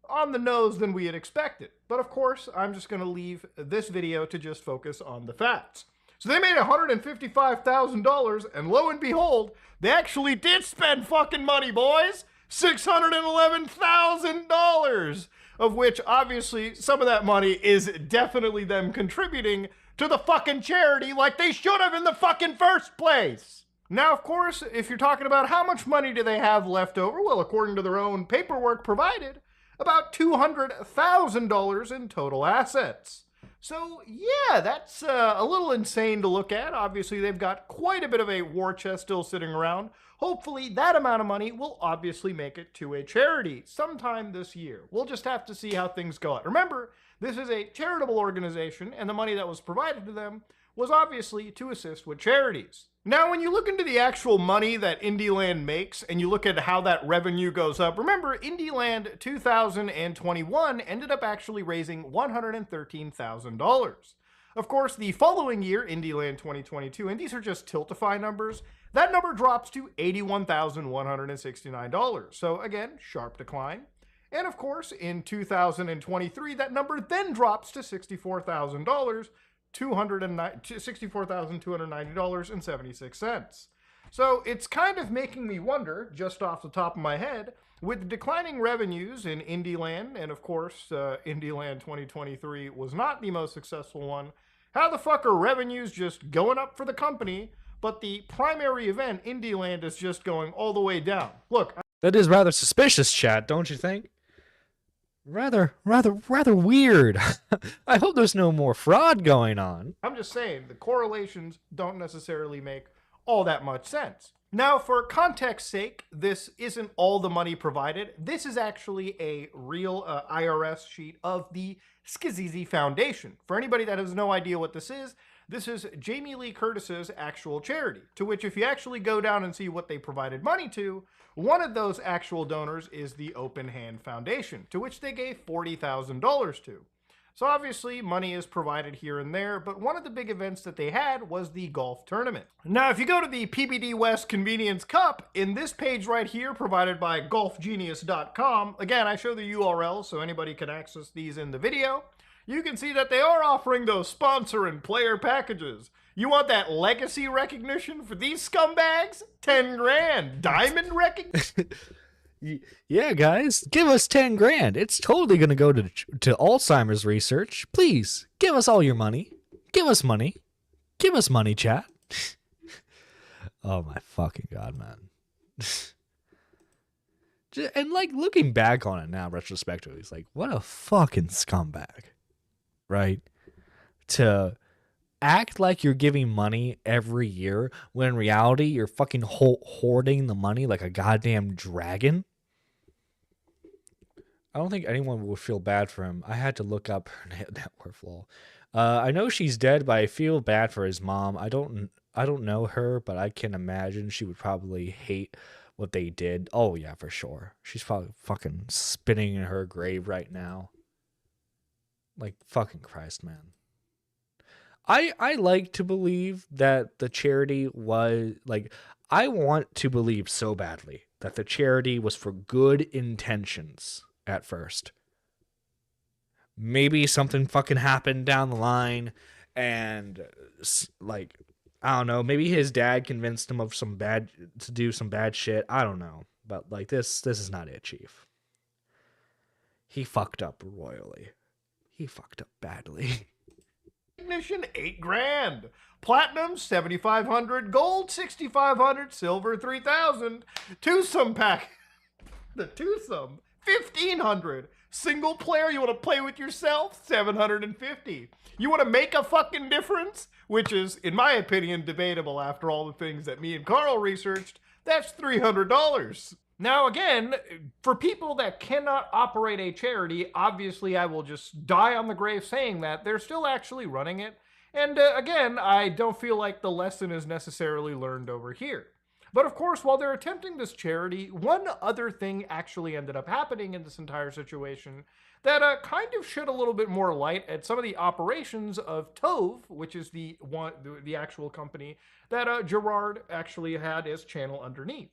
on the nose than we had expected. But of course, I'm just going to leave this video to just focus on the facts. So they made $155,000, and lo and behold, they actually did spend fucking money, boys! $611,000! Of which, obviously, some of that money is definitely them contributing to the fucking charity like they should have in the fucking first place! Now, of course, if you're talking about how much money do they have left over, well, according to their own paperwork provided, about $200,000 in total assets. So yeah, that's a little insane to look at. Obviously, they've got quite a bit of a war chest still sitting around. Hopefully, that amount of money will obviously make it to a charity sometime this year. We'll just have to see how things go out. Remember, this is a charitable organization, and the money that was provided to them was obviously to assist with charities. Now, when you look into the actual money that IndieLand makes, and you look at how that revenue goes up, remember, IndieLand 2021 ended up actually raising $113,000. Of course, the following year, IndieLand 2022, and these are just Tiltify numbers, that number drops to $81,169. So again, sharp decline. And of course, in 2023, that number then drops to $64,000. $64,290.76. So it's kind of making me wonder, just off the top of my head, with declining revenues in IndieLand, and of course, IndieLand 2023 was not the most successful one, how the fuck are revenues just going up for the company, but the primary event, IndieLand, is just going all the way down? Look, that is rather suspicious, chat, don't you think? rather weird. I hope there's no more fraud going on. I'm just saying, the correlations don't necessarily make all that much sense. Now, for context's sake, this isn't all the money provided. This is actually a real IRS sheet of the Skizizi Foundation. For anybody that has no idea what this is Jamie Lee Curtis's actual charity, to which if you actually go down and see what they provided money to, one of those actual donors is the Open Hand Foundation, to which they gave $40,000 to. So obviously money is provided here and there, but one of the big events that they had was the golf tournament. Now, if you go to the PBD West Convenience Cup, in this page right here provided by golfgenius.com, again, I show the URL so anybody can access these in the video, you can see that they are offering those sponsor and player packages. You want that legacy recognition for these scumbags? 10 grand. Diamond recognition? Yeah, guys, give us 10 grand. It's totally going to go to Alzheimer's research. Please, give us all your money. Give us money. Give us money, chat. Oh my fucking God, man. And like looking back on it now, retrospectively, it's like, what a fucking scumbag, right? To act like you're giving money every year when in reality you're fucking hoarding the money like a goddamn dragon. I don't think anyone would feel bad for him. I had to look up her net worth. Lol. I know she's dead, but I feel bad for his mom. I don't know her, but I can imagine she would probably hate what they did. Oh yeah, for sure. She's probably fucking spinning in her grave right now. Like fucking Christ, man. I like to believe that the charity was like, I want to believe so badly that the charity was for good intentions at first. Maybe something fucking happened down the line and like, I don't know, maybe his dad convinced him of to do some bad shit. I don't know. But like this is not it, Chief. He fucked up royally. He fucked up badly. Recognition, 8 grand. Platinum, 7,500. Gold, 6,500. Silver, 3,000. Twosome pack. The twosome, 1,500. Single player, you want to play with yourself? 750. You want to make a fucking difference? Which is, in my opinion, debatable after all the things that me and Carl researched. That's $300. Now again, for people that cannot operate a charity, obviously I will just die on the grave saying that, they're still actually running it. And again, I don't feel like the lesson is necessarily learned over here. But of course, while they're attempting this charity, one other thing actually ended up happening in this entire situation that kind of shed a little bit more light at some of the operations of Tove, which is the actual company that Gerard actually had his channel underneath.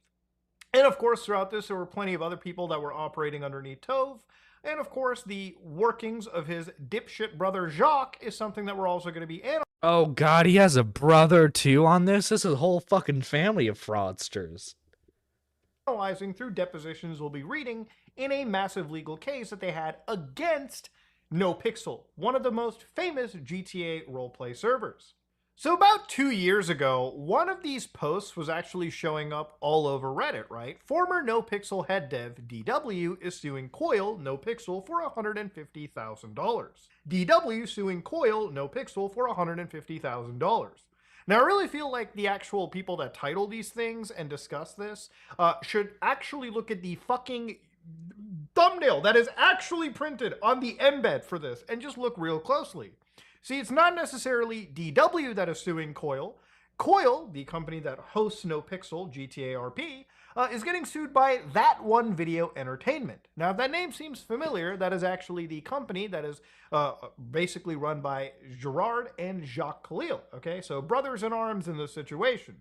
And of course, throughout this, there were plenty of other people that were operating underneath Tove. And of course, the workings of his dipshit brother Jacques is something that we're also going to be analyzing. Oh God, he has a brother too on this? This is a whole fucking family of fraudsters. Analyzing through depositions we'll be reading in a massive legal case that they had against NoPixel, one of the most famous GTA roleplay servers. So about 2 years ago, one of these posts was actually showing up all over Reddit, right? Former NoPixel head dev DW is suing Coil NoPixel for $150,000. DW suing Coil NoPixel for $150,000. Now, I really feel like the actual people that title these things and discuss this should actually look at the fucking thumbnail that is actually printed on the embed for this and just look real closely. See, it's not necessarily DW that is suing Coil. Coil, the company that hosts NoPixel, GTA RP, is getting sued by That One Video Entertainment. Now, if that name seems familiar, that is actually the company that is basically run by Gerard and Jacques Khalil. Okay, so brothers in arms in this situation.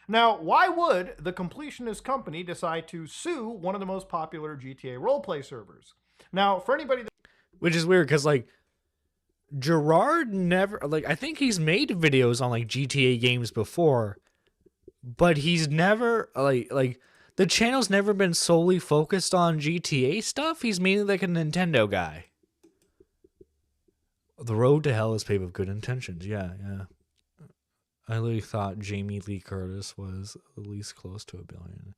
Now, why would the Completionist company decide to sue one of the most popular GTA roleplay servers? Now, for anybody that... Which is weird, because, like, Gerard never, like, I think he's made videos on, like, GTA games before, but he's never, like, the channel's never been solely focused on GTA stuff. He's mainly, like, a Nintendo guy. The road to hell is paved with good intentions. Yeah. I really thought Jamie Lee Curtis was at least close to $1 billion.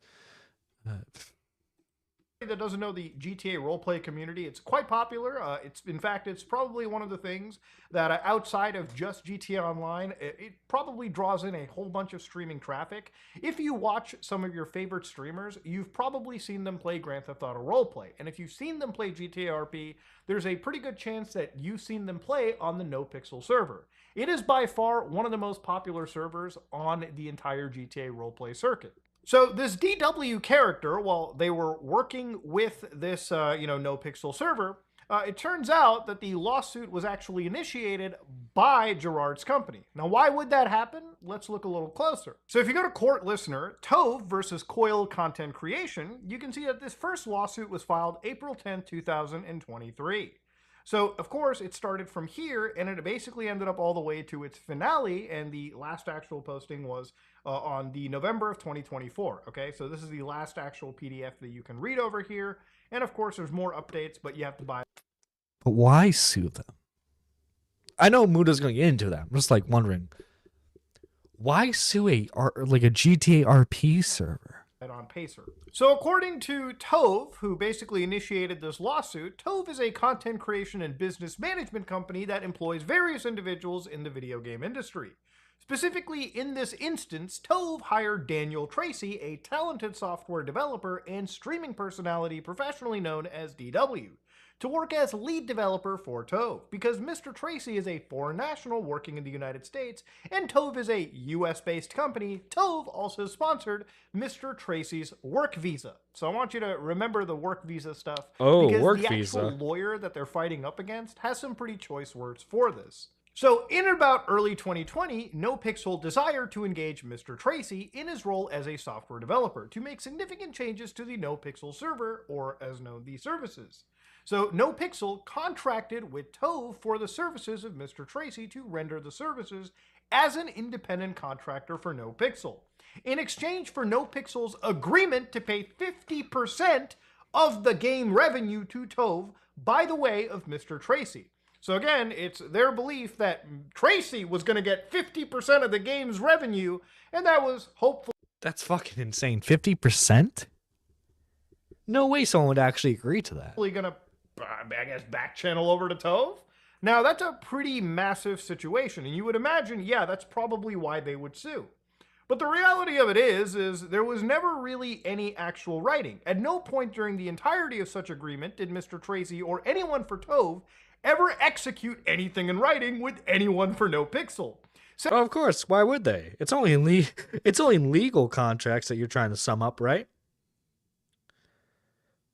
that doesn't know the GTA roleplay community, it's quite popular. In fact, it's probably one of the things that outside of just GTA Online, it probably draws in a whole bunch of streaming traffic. If you watch some of your favorite streamers, you've probably seen them play Grand Theft Auto roleplay. And if you've seen them play GTA RP, there's a pretty good chance that you've seen them play on the NoPixel server. It is by far one of the most popular servers on the entire GTA roleplay circuit. So this DW character, while they were working with this, NoPixel server, it turns out that the lawsuit was actually initiated by Gerard's company. Now, why would that happen? Let's look a little closer. So if you go to Court Listener, Tove versus Coil Content Creation, you can see that this first lawsuit was filed April 10, 2023. So, of course, it started from here, and it basically ended up all the way to its finale, and the last actual posting was on the November of 2024, okay? So this is the last actual PDF that you can read over here, and of course, there's more updates, but you have to buy. But why sue them? I know Muda's going to get into that. I'm just, wondering, why sue a GTA RP server? On Pacer. So according to Tove, who basically initiated this lawsuit, Tove is a content creation and business management company that employs various individuals in the video game industry. Specifically, in this instance, Tove hired Daniel Tracy, a talented software developer and streaming personality professionally known as DW, to work as lead developer for Tove, because Mr. Tracy is a foreign national working in the United States, and Tove is a US-based company. Tove also sponsored Mr. Tracy's work visa. So I want you to remember the work visa stuff, because work the visa. actual lawyer that they're fighting up against has some pretty choice words for this. So in about early 2020, NoPixel desired to engage Mr. Tracy in his role as a software developer to make significant changes to the NoPixel server, or as known, the services. So NoPixel contracted with Tove for the services of Mr. Tracy to render the services as an independent contractor for NoPixel, in exchange for NoPixel's agreement to pay 50% of the game revenue to Tove by the way of Mr. Tracy. So again, it's their belief that Tracy was going to get 50% of the game's revenue, and that was hopefully... That's fucking insane. 50%? No way someone would actually agree to that. Going to, I guess, back channel over to Tove? Now, that's a pretty massive situation, and you would imagine, yeah, that's probably why they would sue. But the reality of it is there was never really any actual writing. At no point during the entirety of such agreement did Mr. Tracy or anyone for Tove ever execute anything in writing with anyone for NoPixel. So, of course, why would they? It's only legal contracts that you're trying to sum up, right?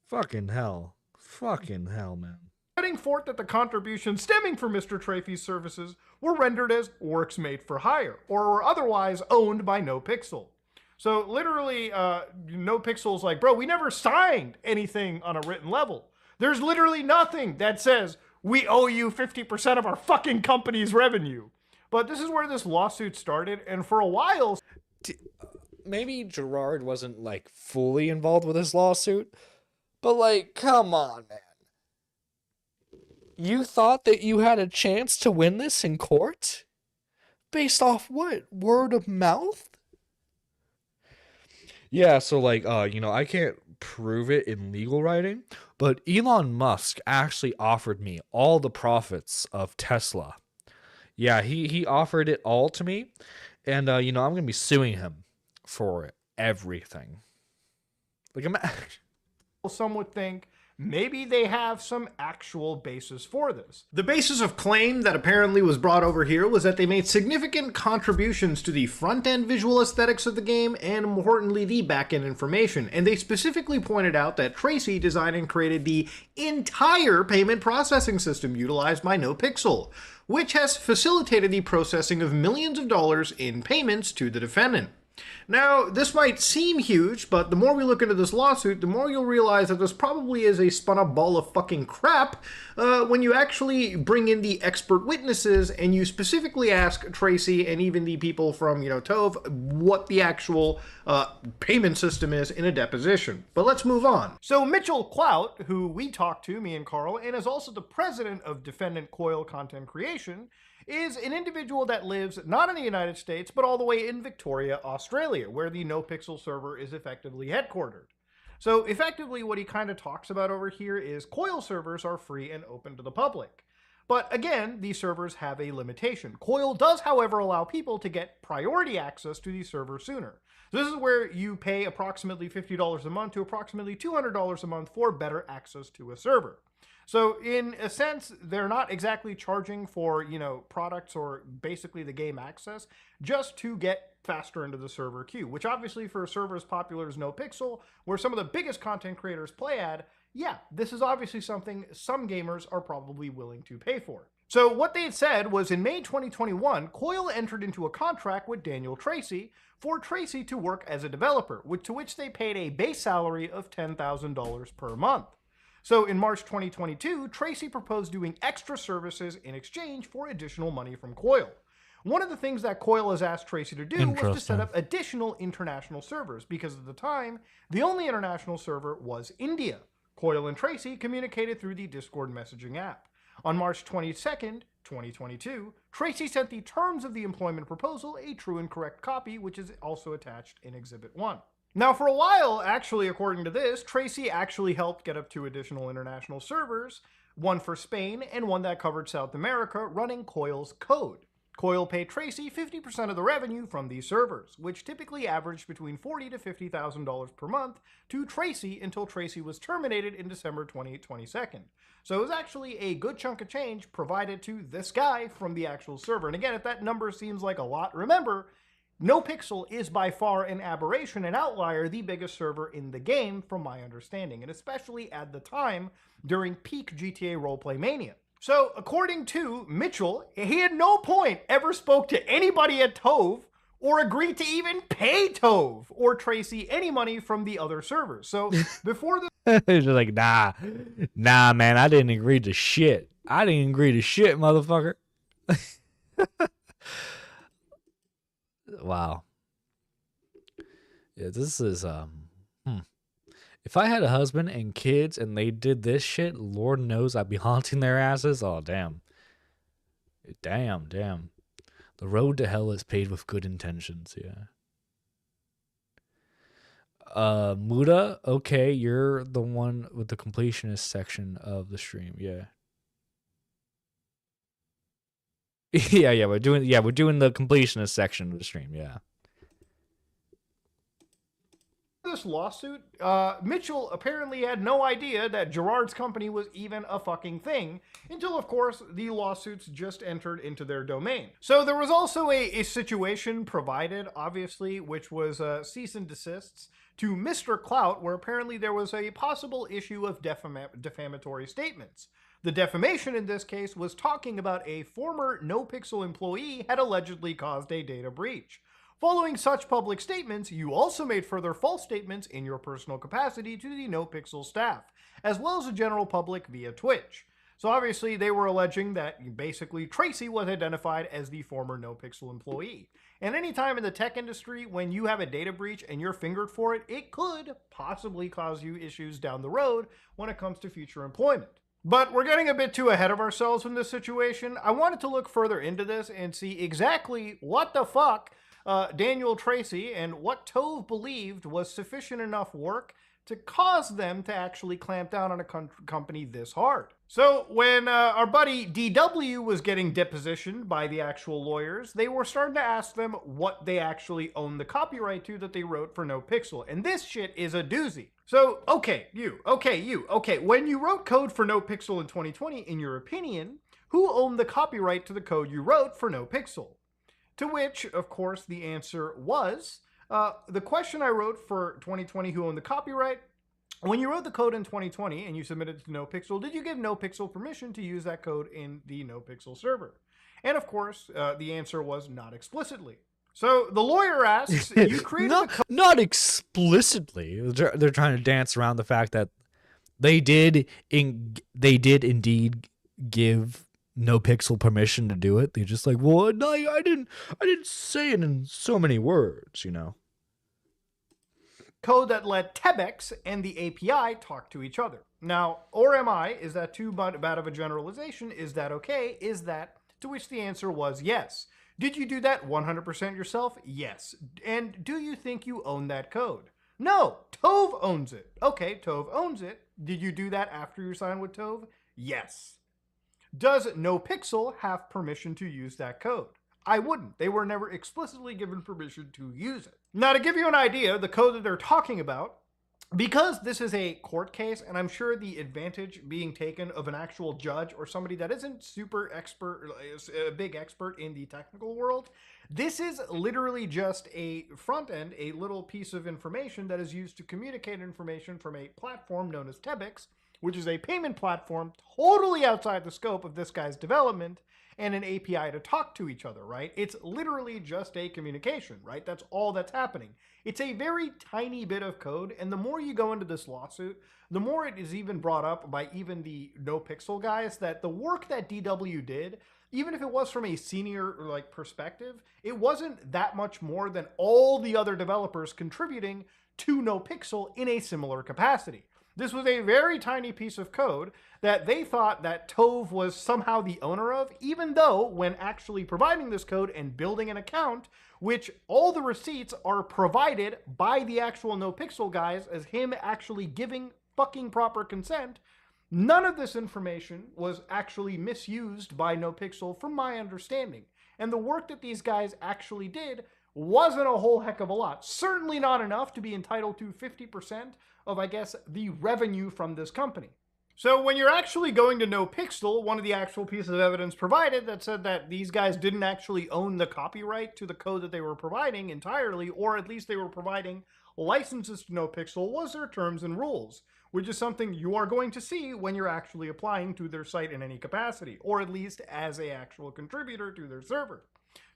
Fucking hell, man. Setting forth that the contributions stemming from Mr. Tracy's services were rendered as works made for hire, or were otherwise owned by NoPixel. So literally, NoPixel's like, bro, we never signed anything on a written level. There's literally nothing that says, we owe you 50% of our fucking company's revenue. But this is where this lawsuit started, and for a while... Maybe Gerard wasn't, fully involved with this lawsuit, but, come on, man. You thought that you had a chance to win this in court? Based off what? Word of mouth? Yeah, so, I can't prove it in legal writing, but Elon Musk actually offered me all the profits of Tesla. Yeah, he offered it all to me, and, I'm going to be suing him for everything. Some would think maybe they have some actual basis for this. The basis of claim that apparently was brought over here was that they made significant contributions to the front-end visual aesthetics of the game and, more importantly, the back-end information. And they specifically pointed out that Tracy designed and created the entire payment processing system utilized by NoPixel, which has facilitated the processing of millions of dollars in payments to the defendant. Now, this might seem huge, but the more we look into this lawsuit, the more you'll realize that this probably is a spun-up ball of fucking crap when you actually bring in the expert witnesses and you specifically ask Tracy and even the people from, Tove, what the actual payment system is in a deposition. But let's move on. So Mitchell Clout, who we talked to, me and Carl, and is also the president of Defendant Coil Content Creation, is an individual that lives not in the United States, but all the way in Victoria, Australia, where the NoPixel server is effectively headquartered. So effectively what he kind of talks about over here is Coil servers are free and open to the public. But again, these servers have a limitation. Coil does, however, allow people to get priority access to these servers sooner. This is where you pay approximately $50 a month to approximately $200 a month for better access to a server. So in a sense, they're not exactly charging for, products or basically the game access just to get faster into the server queue, which obviously for a server as popular as NoPixel, where some of the biggest content creators play at, yeah, this is obviously something some gamers are probably willing to pay for. So what they had said was in May 2021, Coil entered into a contract with Daniel Tracy for Tracy to work as a developer, to which they paid a base salary of $10,000 per month. So in March 2022, Tracy proposed doing extra services in exchange for additional money from Coil. One of the things that Coil has asked Tracy to do was to set up additional international servers, because at the time, the only international server was India. Coil and Tracy communicated through the Discord messaging app. On March 22nd, 2022, Tracy sent the terms of the employment proposal, a true and correct copy, which is also attached in Exhibit 1. Now, for a while, actually, according to this, Tracy actually helped get up 2 additional international servers, one for Spain and one that covered South America, running Coil's code. Coil paid Tracy 50% of the revenue from these servers, which typically averaged between $40,000 to $50,000 per month to Tracy until Tracy was terminated in December 2022. So it was actually a good chunk of change provided to this guy from the actual server. And again, if that number seems like a lot, remember, NoPixel is by far an aberration, an outlier, the biggest server in the game from my understanding, and especially at the time during peak GTA Roleplay Mania. So according to Mitchell, he at no point ever spoke to anybody at Tove or agreed to even pay Tove or Tracy any money from the other servers. So before the It's just like, nah, man, I didn't agree to shit. I didn't agree to shit, motherfucker. Wow. Yeah, this is If I had a husband and kids and they did this shit, Lord knows I'd be haunting their asses. Oh, damn. Damn. The road to hell is paved with good intentions, yeah. Muda, okay, you're the one with the completionist section of the stream, yeah. yeah, we're doing the completionist section of the stream, yeah. this lawsuit, Mitchell apparently had no idea that Gerard's company was even a fucking thing until, of course, the lawsuits just entered into their domain. So there was also a situation provided, obviously, which was cease and desists to Mr. Clout, where apparently there was a possible issue of defamatory statements. The defamation in this case was talking about a former NoPixel employee had allegedly caused a data breach. Following such public statements, you also made further false statements in your personal capacity to the NoPixel staff, as well as the general public via Twitch. So obviously they were alleging that basically Tracy was identified as the former NoPixel employee. And anytime in the tech industry, when you have a data breach and you're fingered for it, it could possibly cause you issues down the road when it comes to future employment. But we're getting a bit too ahead of ourselves in this situation. I wanted to look further into this and see exactly what the fuck Daniel Tracy and what Tove believed was sufficient enough work to cause them to actually clamp down on a company this hard. So when our buddy DW was getting depositioned by the actual lawyers, they were starting to ask them what they actually own the copyright to that they wrote for NoPixel. And this shit is a doozy. So, okay, when you wrote code for NoPixel in 2020, in your opinion, who owned the copyright to the code you wrote for NoPixel? To which, of course, the answer was, the question I wrote for 2020, who owned the copyright? When you wrote the code in 2020 and you submitted it to NoPixel, did you give NoPixel permission to use that code in the NoPixel server? And of course, the answer was not explicitly. So the lawyer asks, you created not explicitly. They're trying to dance around the fact that they did indeed give NoPixel permission to do it. They're just like, well, no, I didn't say it in so many words, you know. Code that let Tebex and the API talk to each other. Now, or am I? Is that too bad of a generalization? Is that okay? Is that? To which the answer was yes. Did you do that 100% yourself? Yes. And do you think you own that code? No, Tove owns it. Okay, Tove owns it. Did you do that after you signed with Tove? Yes. Does NoPixel have permission to use that code? I wouldn't. They were never explicitly given permission to use it. Now, to give you an idea, the code that they're talking about, because this is a court case, and I'm sure the advantage being taken of an actual judge or somebody that isn't super expert, a big expert in the technical world, this is literally just a front end, a little piece of information that is used to communicate information from a platform known as Tebix, which is a payment platform totally outside the scope of this guy's development, and an API to talk to each other, right? It's literally just a communication, right? That's all that's happening. It's a very tiny bit of code, and the more you go into this lawsuit, the more it is even brought up by even the NoPixel guys that the work that DW did, even if it was from a senior perspective, it wasn't that much more than all the other developers contributing to NoPixel in a similar capacity. This was a very tiny piece of code that they thought that Tove was somehow the owner of, even though when actually providing this code and building an account, which all the receipts are provided by the actual NoPixel guys as him actually giving fucking proper consent, none of this information was actually misused by NoPixel from my understanding. And the work that these guys actually did wasn't a whole heck of a lot. Certainly not enough to be entitled to 50% of, I guess, the revenue from this company. So when you're actually going to NoPixel, one of the actual pieces of evidence provided that said that these guys didn't actually own the copyright to the code that they were providing entirely, or at least they were providing licenses to NoPixel, was their terms and rules, which is something you are going to see when you're actually applying to their site in any capacity, or at least as an actual contributor to their server.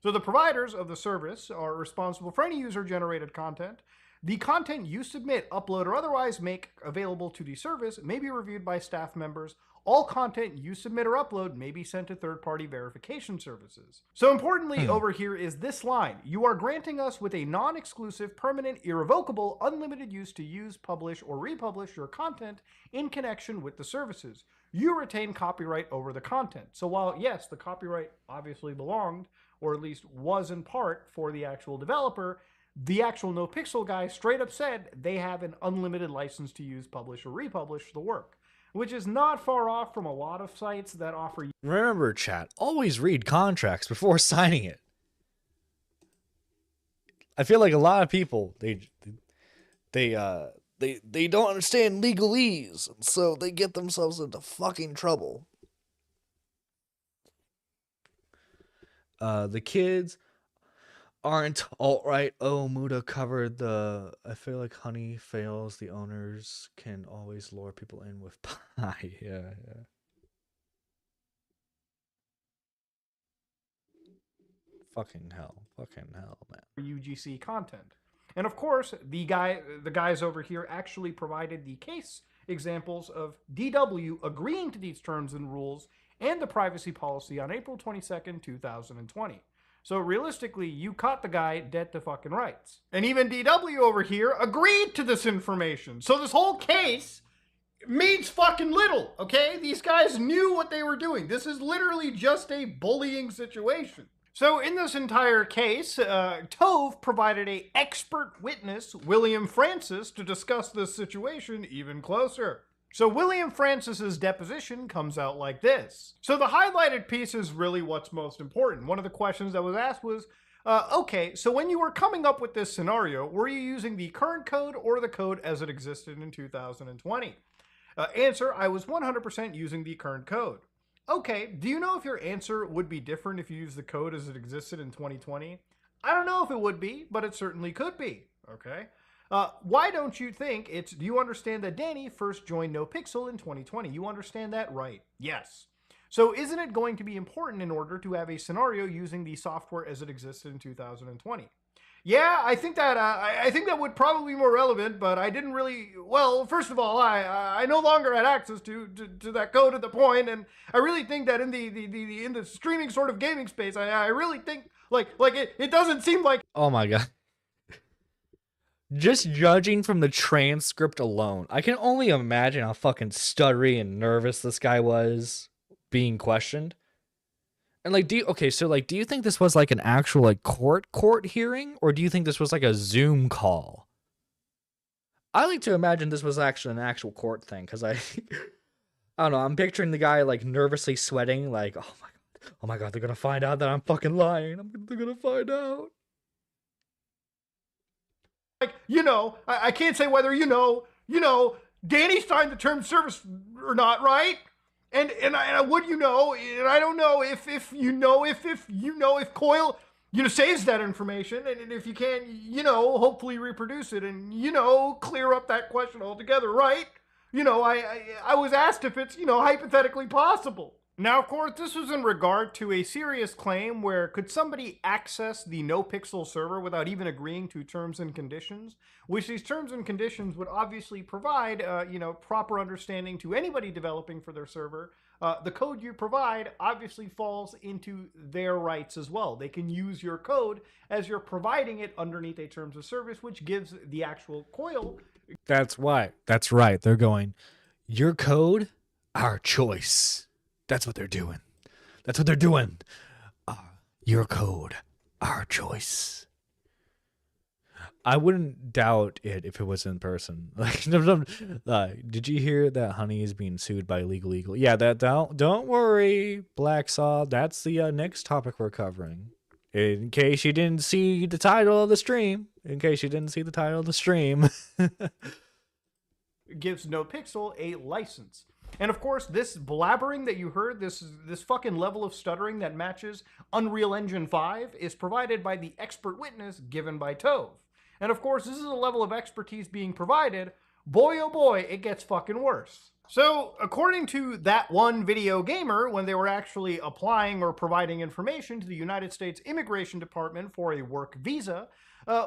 So the providers of the service are responsible for any user-generated content. The content you submit, upload, or otherwise make available to the service may be reviewed by staff members. All content you submit or upload may be sent to third-party verification services. So importantly over here is this line. You are granting us with a non-exclusive, permanent, irrevocable, unlimited use to use, publish, or republish your content in connection with the services. You retain copyright over the content. So while, yes, the copyright obviously belonged, or at least was in part, for the actual developer, the actual NoPixel guy straight up said they have an unlimited license to use, publish, or republish the work, which is not far off from a lot of sites that offer. Remember, chat, always read contracts before signing it. I feel like a lot of people, they don't understand legalese, so they get themselves into fucking trouble. The kids aren't alt-right. Oh, Muda covered the I feel like honey fails. The owners can always lure people in with pie. Yeah. Fucking hell, man. UGC content. And of course, the guys over here actually provided the case examples of DW agreeing to these terms and rules and the privacy policy on April 22nd, 2020. So realistically, you caught the guy dead to fucking rights. And even DW over here agreed to this information. So this whole case means fucking little, okay? These guys knew what they were doing. This is literally just a bullying situation. So in this entire case, Tove provided an expert witness, William Francis, to discuss this situation even closer. So William Francis's deposition comes out like this. So the highlighted piece is really what's most important. One of the questions that was asked was, okay, so when you were coming up with this scenario, were you using the current code or the code as it existed in 2020? Answer, I was 100% using the current code. Okay, do you know if your answer would be different if you used the code as it existed in 2020? I don't know if it would be, but it certainly could be, okay? Why don't you think it's, do you understand that Danny first joined NoPixel in 2020? You understand that, right? Yes. So isn't it going to be important in order to have a scenario using the software as it existed in 2020? Yeah, I think that would probably be more relevant, but I didn't really, well, first of all, I no longer had access to that code at the point, and I really think that in the streaming sort of gaming space, I really think, like it doesn't seem like. Oh my god. Just judging from the transcript alone, I can only imagine how fucking stuttery and nervous this guy was being questioned. And like, do you think this was like an actual like court hearing, or do you think this was like a Zoom call? I like to imagine this was actually an actual court thing, because I don't know, I'm picturing the guy like nervously sweating, like, oh my god, they're gonna find out that I'm fucking lying. They're gonna find out. Like, I can't say whether Danny signed the term of service or not, right? And I would and I don't know if Coyle saves that information, and if you can hopefully reproduce it and clear up that question altogether, right? I was asked if it's hypothetically possible. Now, of course, this was in regard to a serious claim where could somebody access the NoPixel server without even agreeing to terms and conditions, which these terms and conditions would obviously provide, proper understanding to anybody developing for their server. The code you provide obviously falls into their rights as well. They can use your code as you're providing it underneath a terms of service, which gives the actual Coil. That's why. That's right. They're going, your code, our choice. That's what they're doing. That's what they're doing. Your code, our choice. I wouldn't doubt it if it was in person. Like, did you hear that Honey is being sued by Legal Eagle? Yeah, don't worry, Black Saw. That's the next topic we're covering. In case you didn't see the title of the stream. Gives NoPixel a license. And of course, this blabbering that you heard, this fucking level of stuttering that matches Unreal Engine 5 is provided by the expert witness given by Tove. And of course, this is a level of expertise being provided. Boy, oh boy, it gets fucking worse. So, according to that one video gamer, when they were actually applying or providing information to the United States Immigration Department for a work visa,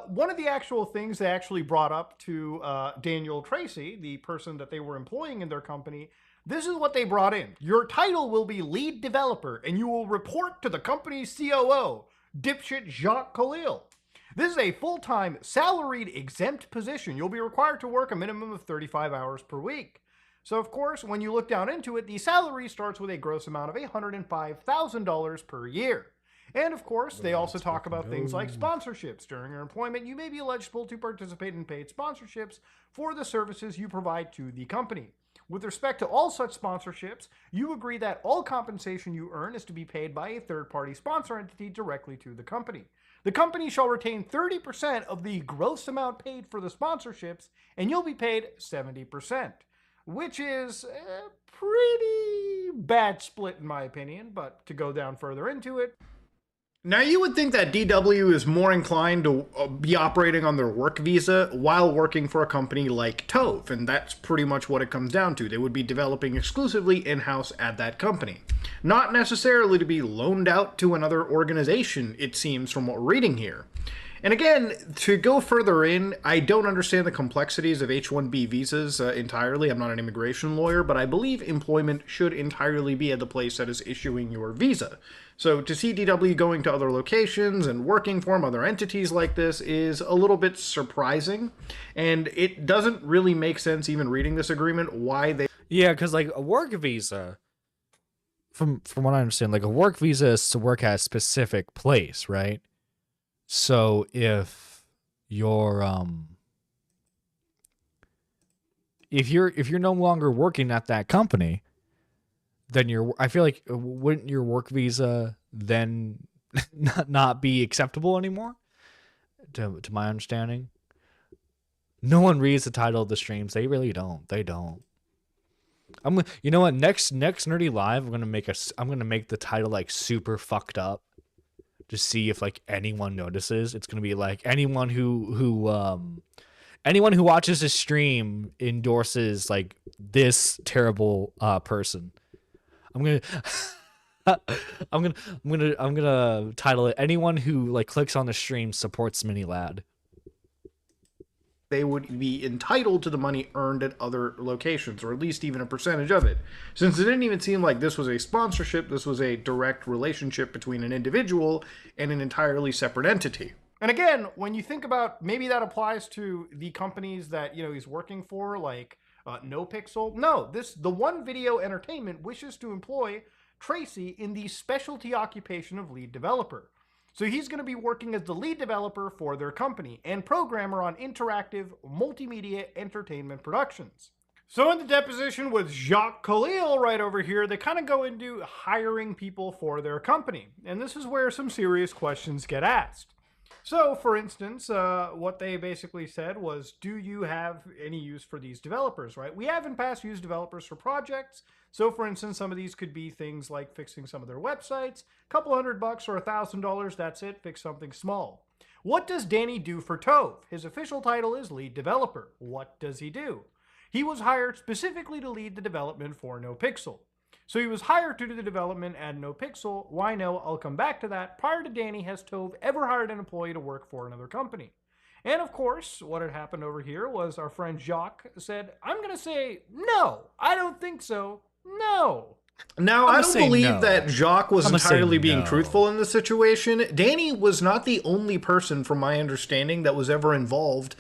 one of the actual things they actually brought up to Daniel Tracy, the person that they were employing in their company, this is what they brought in. Your title will be lead developer, and you will report to the company's COO, dipshit Jacques Khalil. This is a full-time, salaried, exempt position. You'll be required to work a minimum of 35 hours per week. So, of course, when you look down into it, the salary starts with a gross amount of $105,000 per year. And, of course, they also talk about things like sponsorships. During your employment, you may be eligible to participate in paid sponsorships for the services you provide to the company. With respect to all such sponsorships, you agree that all compensation you earn is to be paid by a third-party sponsor entity directly to the company. The company shall retain 30% of the gross amount paid for the sponsorships, and you'll be paid 70%, which is a pretty bad split in my opinion, but to go down further into it. Now, you would think that DW is more inclined to be operating on their work visa while working for a company like Tove, and that's pretty much what it comes down to. They would be developing exclusively in-house at that company. Not necessarily to be loaned out to another organization, it seems, from what we're reading here. And again, to go further in, I don't understand the complexities of H-1B visas entirely. I'm not an immigration lawyer, but I believe employment should entirely be at the place that is issuing your visa. So to see DW going to other locations and working for other entities like this is a little bit surprising, and it doesn't really make sense even reading this agreement why they... Yeah, because like a work visa, from what I understand, like a work visa is to work at a specific place, right? So if you're if you're no longer working at that company, then I feel like wouldn't your work visa then not be acceptable anymore? To my understanding, no one reads the title of the streams. They really don't. They don't. You know what? Next Nerdy Live, I'm gonna make the title like super fucked up. To see if like anyone notices. It's gonna be like anyone who watches this stream endorses like this terrible person. I'm gonna title it anyone who like clicks on the stream supports Mini Lad. They would be entitled to the money earned at other locations, or at least even a percentage of it. Since it didn't even seem like this was a sponsorship, this was a direct relationship between an individual and an entirely separate entity. And again, when you think about, maybe that applies to the companies that, he's working for, like NoPixel. No, the One Video Entertainment wishes to employ Tracy in the specialty occupation of lead developer. So he's going to be working as the lead developer for their company and programmer on interactive multimedia entertainment productions. So in the deposition with Jacques Khalil right over here, they kind of go into hiring people for their company. And this is where some serious questions get asked. So, for instance, what they basically said was, do you have any use for these developers, right? We have in past used developers for projects. So, for instance, some of these could be things like fixing some of their websites, a couple $100 or $1,000, that's it, fix something small. What does Danny do for Tove? His official title is lead developer. What does he do? He was hired specifically to lead the development for NoPixel. So he was hired to do the development at NoPixel. Why no? I'll come back to that. Prior to Danny, has Tove ever hired an employee to work for another company? And of course, what had happened over here was our friend Jacques said, I'm going to say, no, I don't think so. No. Now, I don't believe that Jacques was entirely being truthful in this situation. Danny was not the only person, from my understanding, that was ever involved,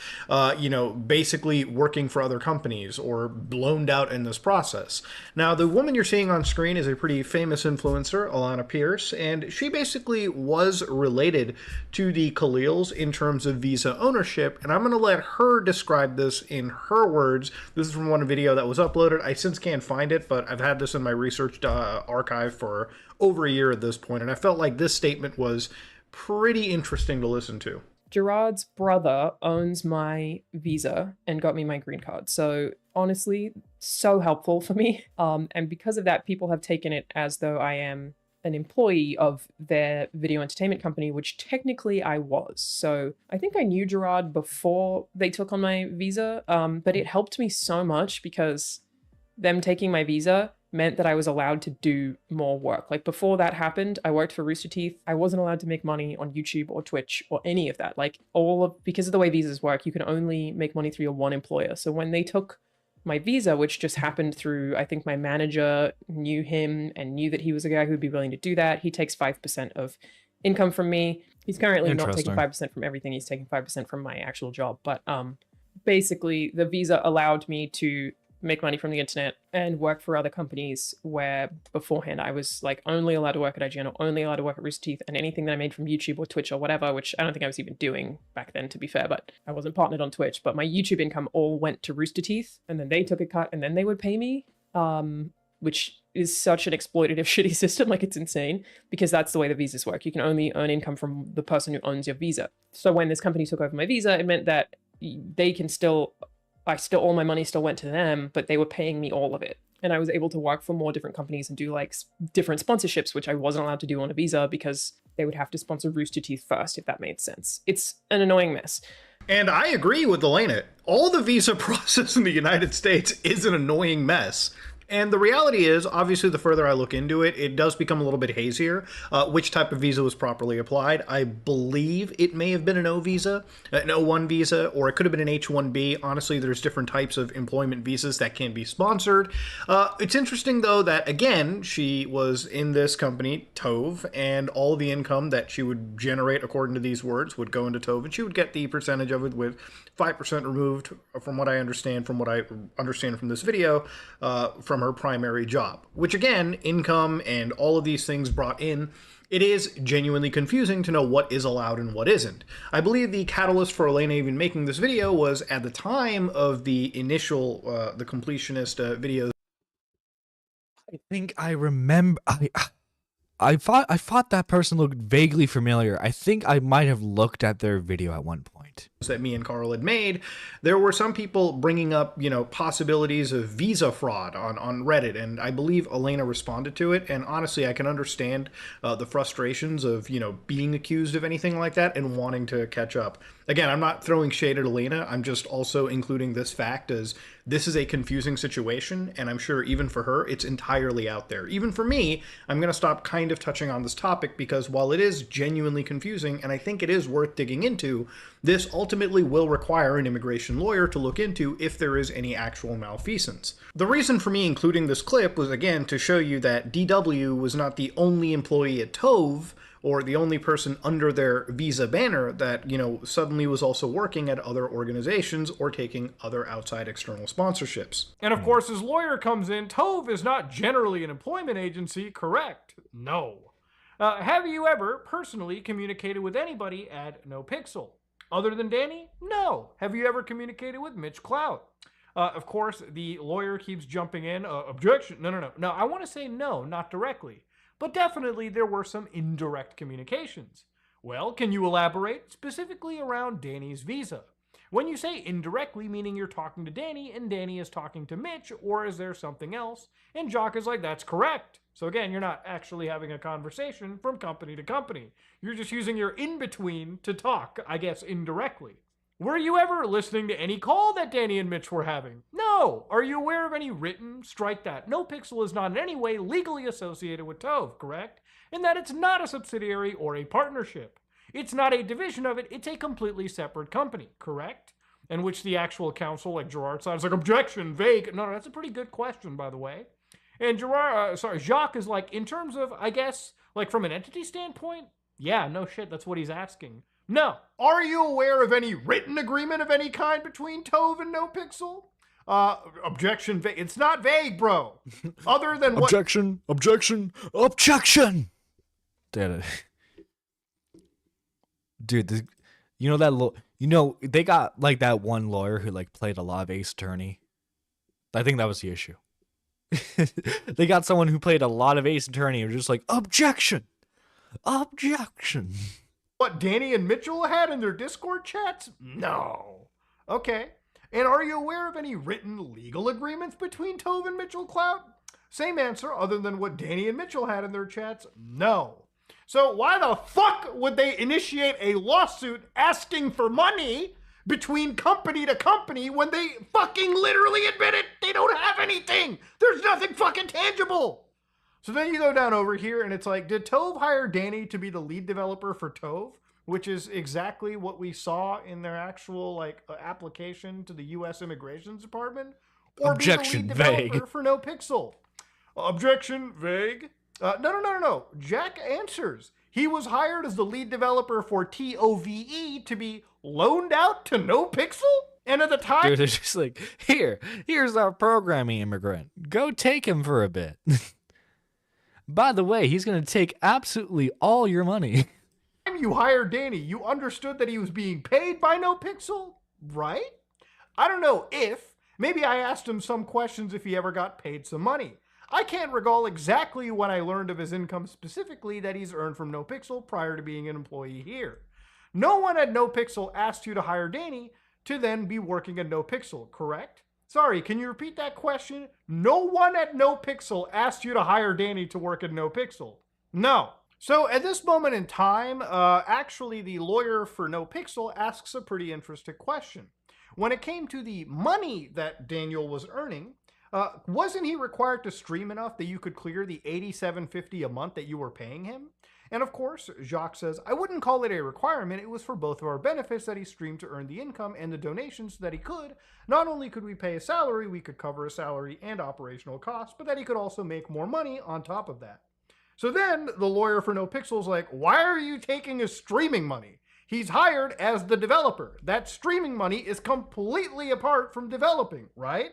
basically working for other companies or loaned out in this process. Now, the woman you're seeing on screen is a pretty famous influencer, Alana Pierce, and she basically was related to the Khalils in terms of visa ownership, and I'm going to let her describe this in her words. This is from one video that was uploaded. I since can't find it, but I've had this in my research archive for over a year at this point, and I felt like this statement was pretty interesting to listen to. Gerard's brother owns my visa and got me my green card. So honestly, so helpful for me. And because of that, people have taken it as though I am an employee of their video entertainment company, which technically I was. So I think I knew Gerard before they took on my visa, but it helped me so much because them taking my visa meant that I was allowed to do more work. Like before that happened, I worked for Rooster Teeth. I wasn't allowed to make money on YouTube or Twitch or any of that. Because of the way visas work, you can only make money through your one employer. So when they took my visa, which just happened through, I think my manager knew him and knew that he was a guy who would be willing to do that. He takes 5% of income from me. He's currently not taking 5% from everything. He's taking 5% from my actual job. But basically, the visa allowed me to make money from the internet and work for other companies where beforehand I was only allowed to work at IGN or only allowed to work at Rooster Teeth, and anything that I made from YouTube or Twitch or whatever, which I don't think I was even doing back then, to be fair, but I wasn't partnered on Twitch, but my YouTube income all went to Rooster Teeth, and then they took a cut and then they would pay me, which is such an exploitative, shitty system. It's insane, because that's the way the visas work. You can only earn income from the person who owns your visa. So when this company took over my visa, it meant that they can all my money still went to them, but they were paying me all of it. And I was able to work for more different companies and do different sponsorships, which I wasn't allowed to do on a visa because they would have to sponsor Rooster Teeth first, if that made sense. It's an annoying mess. And I agree with Elena. All the visa process in the United States is an annoying mess. And the reality is, obviously, the further I look into it, it does become a little bit hazier. Which type of visa was properly applied? I believe it may have been an O visa, an O1 visa, or it could have been an H1B. Honestly, there's different types of employment visas that can be sponsored. It's interesting, though, that, again, she was in this company, Tove, and all the income that she would generate, according to these words, would go into Tove, and she would get the percentage of it with 5% removed, from what I understand from this video, from her primary job, which again, income and all of these things brought in, it is genuinely confusing to know what is allowed and what isn't. I believe the catalyst for Elena even making this video was at the time of the initial, the Completionist videos. I think I remember. I thought that person looked vaguely familiar. I think I might have looked at their video at one point that me and Carl had made. There were some people bringing up, possibilities of visa fraud on Reddit, and I believe Elena responded to it. And honestly, I can understand the frustrations of, being accused of anything like that and wanting to catch up. Again, I'm not throwing shade at Elena. I'm just also including this fact as this is a confusing situation, and I'm sure even for her, it's entirely out there. Even for me, I'm going to stop kind of touching on this topic because while it is genuinely confusing, and I think it is worth digging into, this ultimately will require an immigration lawyer to look into if there is any actual malfeasance. The reason for me including this clip was, again, to show you that DW was not the only employee at Tove, or the only person under their visa banner that, suddenly was also working at other organizations or taking other outside external sponsorships. And of course, his lawyer comes in, Tove is not generally an employment agency, correct? No. Have you ever personally communicated with anybody at NoPixel? Other than Danny? No. Have you ever communicated with Mitch Clout? Of course, the lawyer keeps jumping in. Objection. No. No, I want to say no, not directly. But definitely there were some indirect communications. Well, can you elaborate specifically around Danny's visa? When you say indirectly, meaning you're talking to Danny and Danny is talking to Mitch, or is there something else? And Jock is like, that's correct. So again, you're not actually having a conversation from company to company. You're just using your in-between to talk, I guess, indirectly. Were you ever listening to any call that Danny and Mitch were having? No. Are you aware of any written? Strike that. NoPixel is not in any way legally associated with Tove, correct? And that it's not a subsidiary or a partnership. It's not a division of it, it's a completely separate company, correct? In which the actual counsel, like Gerard signs, like, objection, vague. No, that's a pretty good question, by the way. And Jacques is like, in terms of, I guess, like from an entity standpoint, yeah, no shit, that's what he's asking. No. Are you aware of any written agreement of any kind between Tove and NoPixel? Objection, vague. It's not vague, bro. Other than what... Objection. Dude, you know that they got like that one lawyer who like played a lot of Ace Attorney. I think that was the issue. They got someone who played a lot of Ace Attorney and was just like, objection. What Danny and Mitchell had in their Discord chats? No. Okay. And are you aware of any written legal agreements between Tove and Mitchell Clout? Same answer, other than what Danny and Mitchell had in their chats? No. So why the fuck would they initiate a lawsuit asking for money between company to company when they fucking literally admit it? They don't have anything. There's nothing fucking tangible. So then you go down over here and it's like, did Tove hire Danny to be the lead developer for Tove? Which is exactly what we saw in their actual like application to the U.S. Immigration Department? Or Objection, be the lead developer vague. for NoPixel? Objection, vague. No. Jack answers. He was hired as the lead developer for TOVE to be loaned out to NoPixel? And at the time... Dude, they're just like, here's our programming immigrant. Go take him for a bit. By the way, he's going to take absolutely all your money. You hired Danny, you understood that he was being paid by NoPixel, right? I don't know if. Maybe I asked him some questions if he ever got paid some money. I can't recall exactly when I learned of his income specifically that he's earned from NoPixel prior to being an employee here. No one at NoPixel asked you to hire Danny to then be working at NoPixel, correct? Sorry, can you repeat that question? No one at NoPixel asked you to hire Danny to work at NoPixel. No. So at this moment in time, actually the lawyer for NoPixel asks a pretty interesting question. When it came to the money that Daniel was earning, wasn't he required to stream enough that you could clear the $87.50 a month that you were paying him? And of course, Jacques says, I wouldn't call it a requirement. It was for both of our benefits that he streamed to earn the income and the donations that he could. Not only could we pay a salary, we could cover a salary and operational costs, but that he could also make more money on top of that. So then the lawyer for NoPixel's like, why are you taking his streaming money? He's hired as the developer. That streaming money is completely apart from developing, right?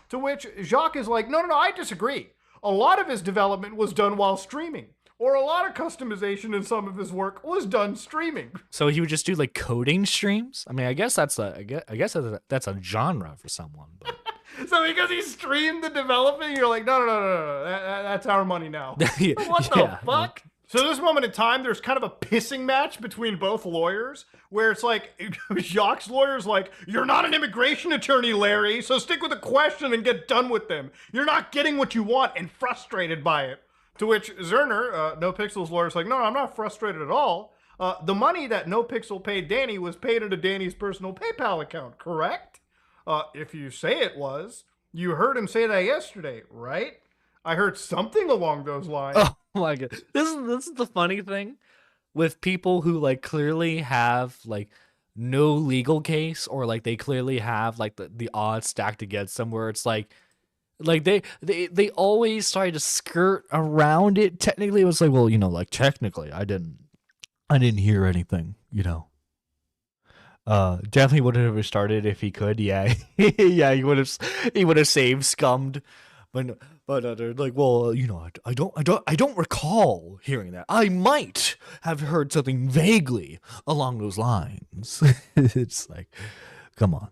To which Jacques is like, no, I disagree. A lot of his development was done while streaming. Or a lot of customization in some of his work was done streaming. So he would just do like coding streams? I mean, I guess that's a genre for someone. But. So because he streamed the developing, you're like, no, that's our money now. What the fuck? So this moment in time, there's kind of a pissing match between both lawyers, where it's like, Jacques' lawyer's like, you're not an immigration attorney, Larry, so stick with the question and get done with them. You're not getting what you want and frustrated by it. To which Zerner, NoPixel's lawyer's like, no, I'm not frustrated at all. The money that NoPixel paid Danny was paid into Danny's personal PayPal account, correct? If you say it was. You heard him say that yesterday, right? I heard something along those lines. Oh my god. This is the funny thing with people who like clearly have like no legal case, or like they clearly have like the odds stacked against them, where it's like they always try to skirt around it. Technically it was like, well, you know, like technically I didn't hear anything, you know. Definitely would have started if he could. Yeah. Yeah, he would have saved scummed. But But they're like, well, I don't recall hearing that. I might have heard something vaguely along those lines. It's like, come on.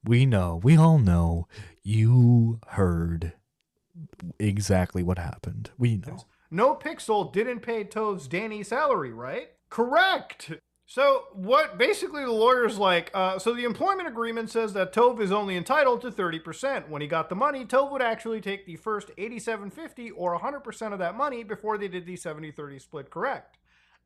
We all know you heard exactly what happened. We know. No Pixel didn't pay Tove's Danny salary, right? Correct. So what basically the lawyer's like, so the employment agreement says that Tove is only entitled to 30%. When he got the money, Tove would actually take the first $87.50 or 100% of that money before they did the 70-30 split correct.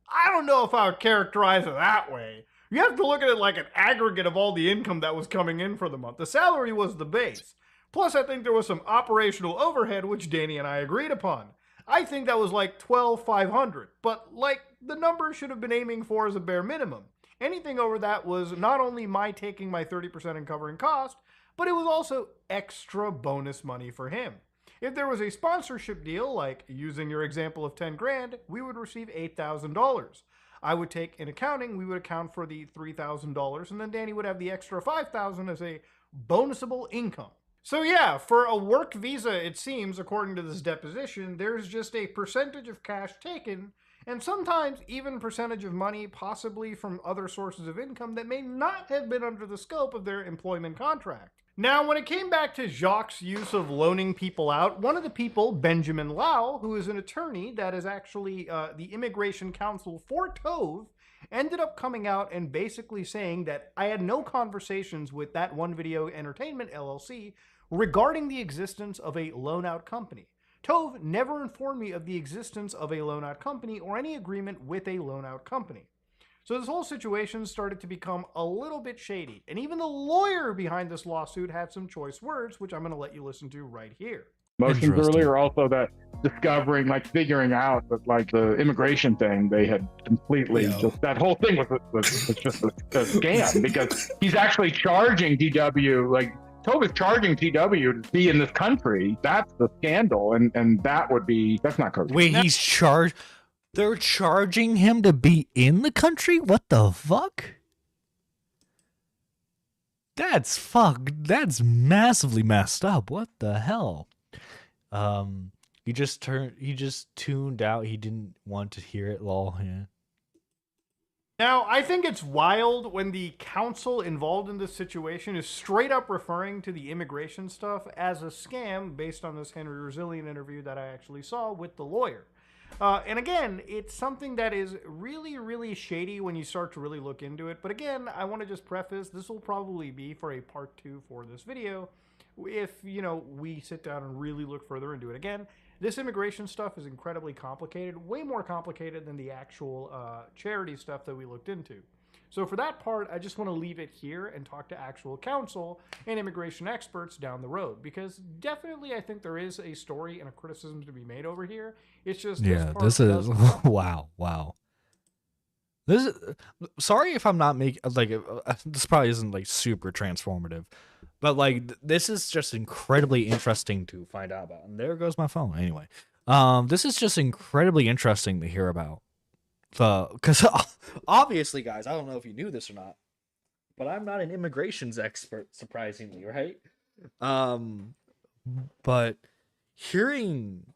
I don't know if I would characterize it that way. You have to look at it like an aggregate of all the income that was coming in for the month. The salary was the base. Plus, I think there was some operational overhead, which Danny and I agreed upon. I think that was like $12,500, but like the number should have been aiming for as a bare minimum. Anything over that was not only my taking my 30% and covering cost, but it was also extra bonus money for him. If there was a sponsorship deal, like using your example of 10 grand, we would receive $8,000. I would take in accounting, we would account for the $3,000, and then Danny would have the extra $5,000 as a bonusable income. So yeah, for a work visa, it seems, according to this deposition, there's just a percentage of cash taken, and sometimes even percentage of money, possibly from other sources of income that may not have been under the scope of their employment contract. Now, when it came back to Jacques' use of loaning people out, one of the people, Benjamin Lau, who is an attorney that is actually the immigration counsel for Tove, ended up coming out and basically saying that I had no conversations with that One Video Entertainment LLC regarding the existence of a loan-out company. Tove never informed me of the existence of a loan-out company or any agreement with a loan-out company. So this whole situation started to become a little bit shady, and even the lawyer behind this lawsuit had some choice words, which I'm going to let you listen to right here. Motions earlier also that discovering, like figuring out that like the immigration thing, they had completely just, that whole thing was just a scam because he's actually charging TW, like Tove is charging TW to be in this country. That's the scandal, and that's not cocaine. Wait, they're charging him to be in the country? What the fuck? That's massively messed up. What the hell? He just tuned out. He didn't want to hear it, lol. Yeah. Now, I think it's wild when the counsel involved in this situation is straight up referring to the immigration stuff as a scam based on this Henry Resilient interview that I actually saw with the lawyer. And again, it's something that is really, really shady when you start to really look into it. But again, I want to just preface, this will probably be for a part 2 for this video. If, we sit down and really look further into it. Again, this immigration stuff is incredibly complicated, way more complicated than the actual charity stuff that we looked into. So for that part, I just want to leave it here and talk to actual counsel and immigration experts down the road, because definitely I think there is a story and a criticism to be made over here. It's just this is wow. This is, sorry if I'm not making this probably isn't like super transformative, but like this is just incredibly interesting to find out about. And there goes my phone. Anyway, this is just incredibly interesting to hear about. Because obviously, guys, I don't know if you knew this or not, but I'm not an immigrations expert, surprisingly, right? But hearing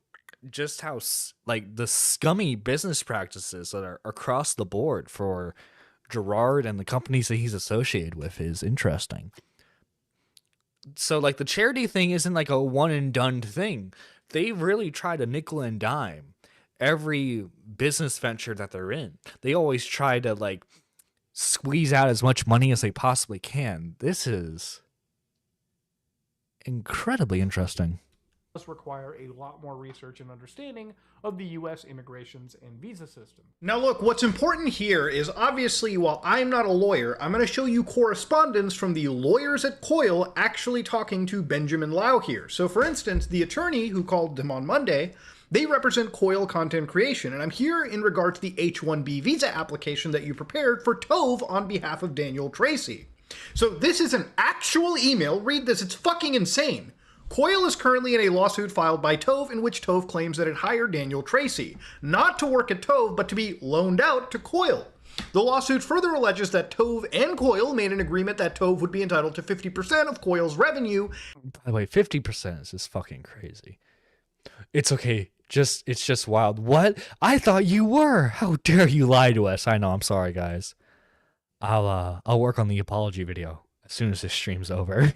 just how like the scummy business practices that are across the board for Gerard and the companies that he's associated with is interesting. So like the charity thing isn't like a one and done thing. They really try to nickel and dime every business venture that they're in. They always try to like squeeze out as much money as they possibly can. This is incredibly interesting. Does require a lot more research and understanding of the U.S. immigrations and visa system. Now look, what's important here is obviously, while I'm not a lawyer, I'm going to show you correspondence from the lawyers at Coil actually talking to Benjamin Lau here. So for instance, the attorney who called him on Monday, they represent Coil Content Creation, and I'm here in regard to the H-1B visa application that you prepared for Tove on behalf of Daniel Tracy. So this is an actual email. Read this. It's fucking insane. Coil is currently in a lawsuit filed by Tove in which Tove claims that it hired Daniel Tracy, not to work at Tove, but to be loaned out to Coil. The lawsuit further alleges that Tove and Coyle made an agreement that Tove would be entitled to 50% of Coyle's revenue. By the way, 50% is just fucking crazy. It's okay. It's just wild. What? I thought you were. How dare you lie to us? I know. I'm sorry, guys. I'll work on the apology video as soon as this stream's over.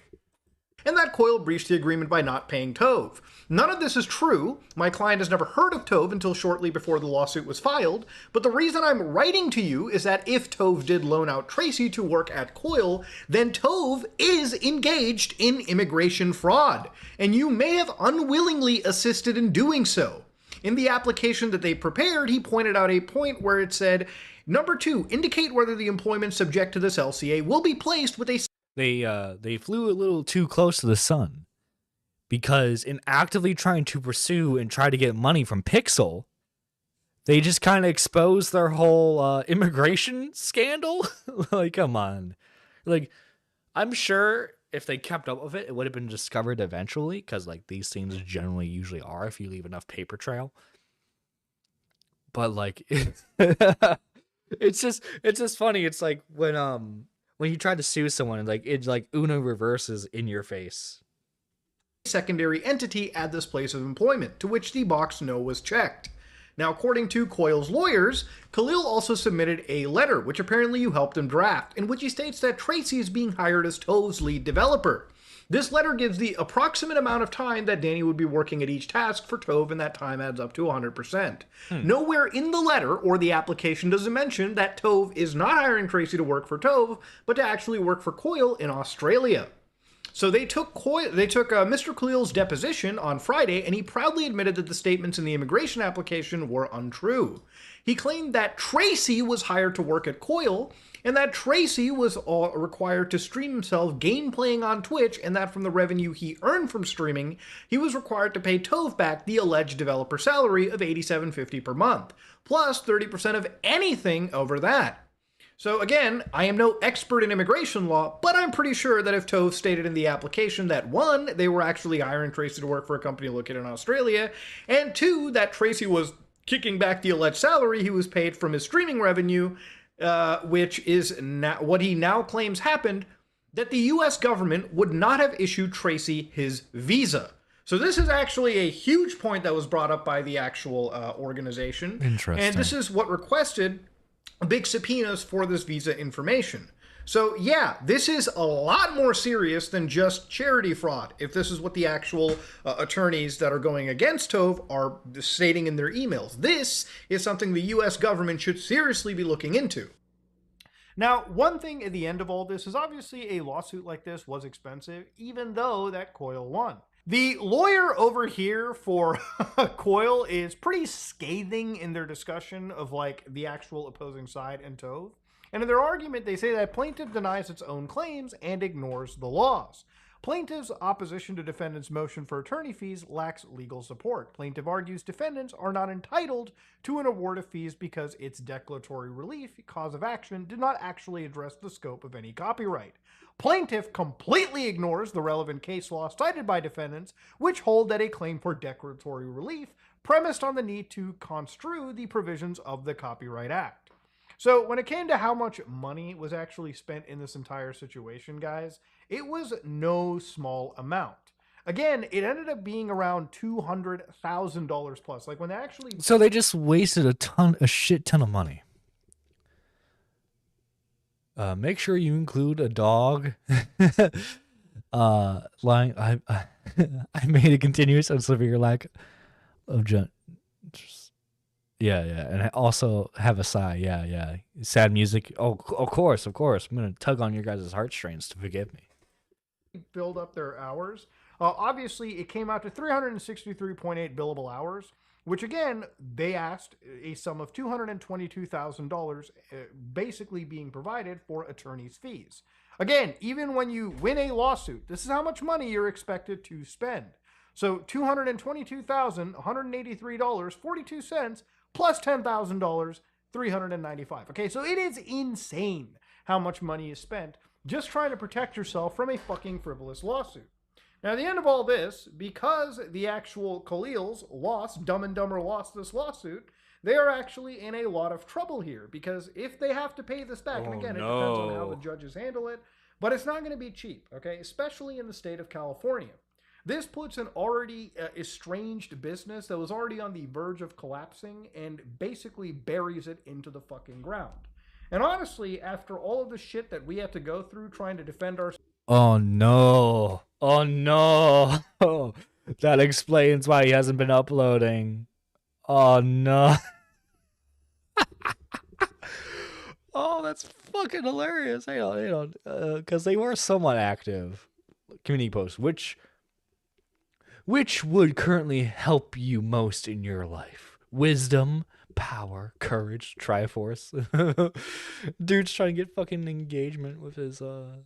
And that Coyle breached the agreement by not paying Tove. None of this is true. My client has never heard of Tove until shortly before the lawsuit was filed, but the reason I'm writing to you is that if Tove did loan out Tracy to work at Coyle, then Tove is engaged in immigration fraud, and you may have unwillingly assisted in doing so. In the application that they prepared, he pointed out a point where it said, number 2, indicate whether the employment subject to this LCA will be placed with a... They flew a little too close to the sun, because in actively trying to pursue and try to get money from Pixel, they just kind of exposed their whole immigration scandal. Like, come on. Like, I'm sure if they kept up with it, it would have been discovered eventually, because like these things generally usually are if you leave enough paper trail. But like, it's just funny. It's like when you try to sue someone, like it's like Uno reverses in your face. Secondary entity at this place of employment, to which the box no was checked. Now, according to Coyle's lawyers, Khalil also submitted a letter, which apparently you helped him draft, in which he states that Tracy is being hired as Tove's lead developer. This letter gives the approximate amount of time that Danny would be working at each task for Tove, and that time adds up to 100%. Nowhere in the letter or the application does it mention that Tove is not hiring Tracy to work for Tove, but to actually work for Coyle in Australia. So they took Mr. Khalil's deposition on Friday, and he proudly admitted that the statements in the immigration application were untrue. He claimed that Tracy was hired to work at Coyle, and that Tracy was required to stream himself game playing on Twitch, and that from the revenue he earned from streaming, he was required to pay Tove back the alleged developer salary of $87.50 per month, plus 30% of anything over that. So again, I am no expert in immigration law, but I'm pretty sure that if Tove stated in the application that 1, they were actually hiring Tracy to work for a company located in Australia, and 2, that Tracy was kicking back the alleged salary he was paid from his streaming revenue, which is what he now claims happened, that the US government would not have issued Tracy his visa. So this is actually a huge point that was brought up by the actual organization. Interesting. And this is what requested big subpoenas for this visa information. So yeah, this is a lot more serious than just charity fraud, if this is what the actual attorneys that are going against Tove are stating in their emails. This is something the US government should seriously be looking into. Now, one thing at the end of all this is obviously a lawsuit like this was expensive, even though that Coyle won. The lawyer over here for Coyle is pretty scathing in their discussion of like the actual opposing side and Tove. And in their argument, they say that plaintiff denies its own claims and ignores the laws. Plaintiff's opposition to defendant's motion for attorney fees lacks legal support. Plaintiff argues defendants are not entitled to an award of fees because its declaratory relief cause of action did not actually address the scope of any copyright. Plaintiff completely ignores the relevant case law cited by defendants, which hold that a claim for declaratory relief premised on the need to construe the provisions of the Copyright Act. So when it came to how much money was actually spent in this entire situation, guys, it was no small amount. Again, it ended up being around $200,000 plus. Like when they actually... So they just wasted a shit ton of money. Make sure you include a dog. Lying. I made a continuous on severe lack of yeah, and I also have a sigh. Yeah. Sad music. Oh, of course. I'm gonna tug on your guys' heartstrings to forgive me. Build up their hours. Obviously, it came out to 363.8 billable hours, which again, they asked a sum of $222,000 basically being provided for attorney's fees. Again, even when you win a lawsuit, this is how much money you're expected to spend. So $222,183.42 plus $10,000, $395. Okay, so it is insane how much money is spent just trying to protect yourself from a fucking frivolous lawsuit. Now, at the end of all this, because the actual Khalils lost, Dumb and Dumber lost this lawsuit, they are actually in a lot of trouble here, because if they have to pay this back, and again, it depends on how the judges handle it, but it's not going to be cheap, okay? Especially in the state of California. This puts an already estranged business that was already on the verge of collapsing and basically buries it into the fucking ground. And honestly, after all of the shit that we had to go through trying to defend ourselves... Oh no. Oh no. That explains why he hasn't been uploading. Oh no. Oh, that's fucking hilarious. Hang on. Because they were somewhat active. Community posts. Which would currently help you most in your life? Wisdom, power, courage, Triforce. Dude's trying to get fucking engagement with his The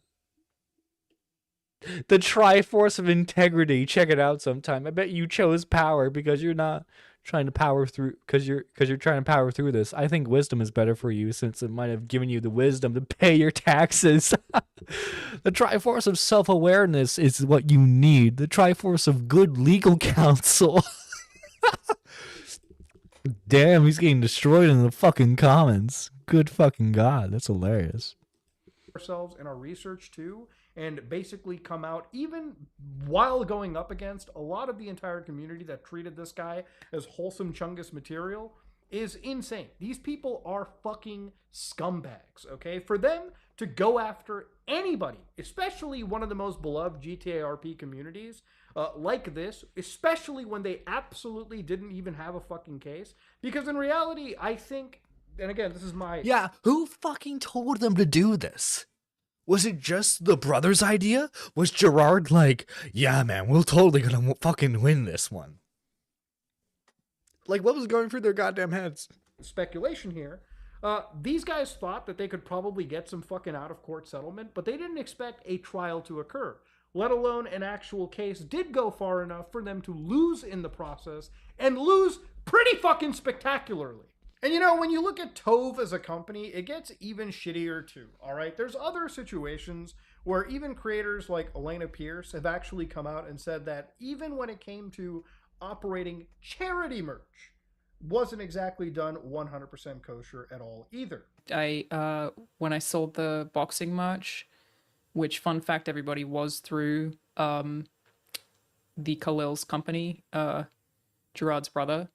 Triforce of Integrity. Check it out sometime. I bet you chose power because you're not trying to power through because you're trying to power through this. I think wisdom is better for you since it might have given you the wisdom to pay your taxes. The Triforce of self-awareness is what you need. The Triforce of good legal counsel. Damn, he's getting destroyed in the fucking comments. Good fucking God, that's hilarious. Ourselves in our research too, and basically come out, even while going up against a lot of the entire community that treated this guy as wholesome Chungus material, is insane. These people are fucking scumbags, okay? For them to go after anybody, especially one of the most beloved GTA RP communities, like this, especially when they absolutely didn't even have a fucking case, because in reality, I think, and again, this is my... Yeah, who fucking told them to do this? Was it just the brother's idea? Was Gerard like, yeah, man, we're totally gonna fucking win this one? Like, what was going through their goddamn heads? Speculation here. These guys thought that they could probably get some fucking out-of-court settlement, but they didn't expect a trial to occur, let alone an actual case did go far enough for them to lose in the process, and lose pretty fucking spectacularly. And you know, when you look at Tove as a company, it gets even shittier too, alright? There's other situations where even creators like Elena Pierce have actually come out and said that even when it came to operating charity merch, wasn't exactly done 100% kosher at all either. When I sold the boxing merch, which, fun fact, everybody, was through the Khalil's company, Gerard's brother,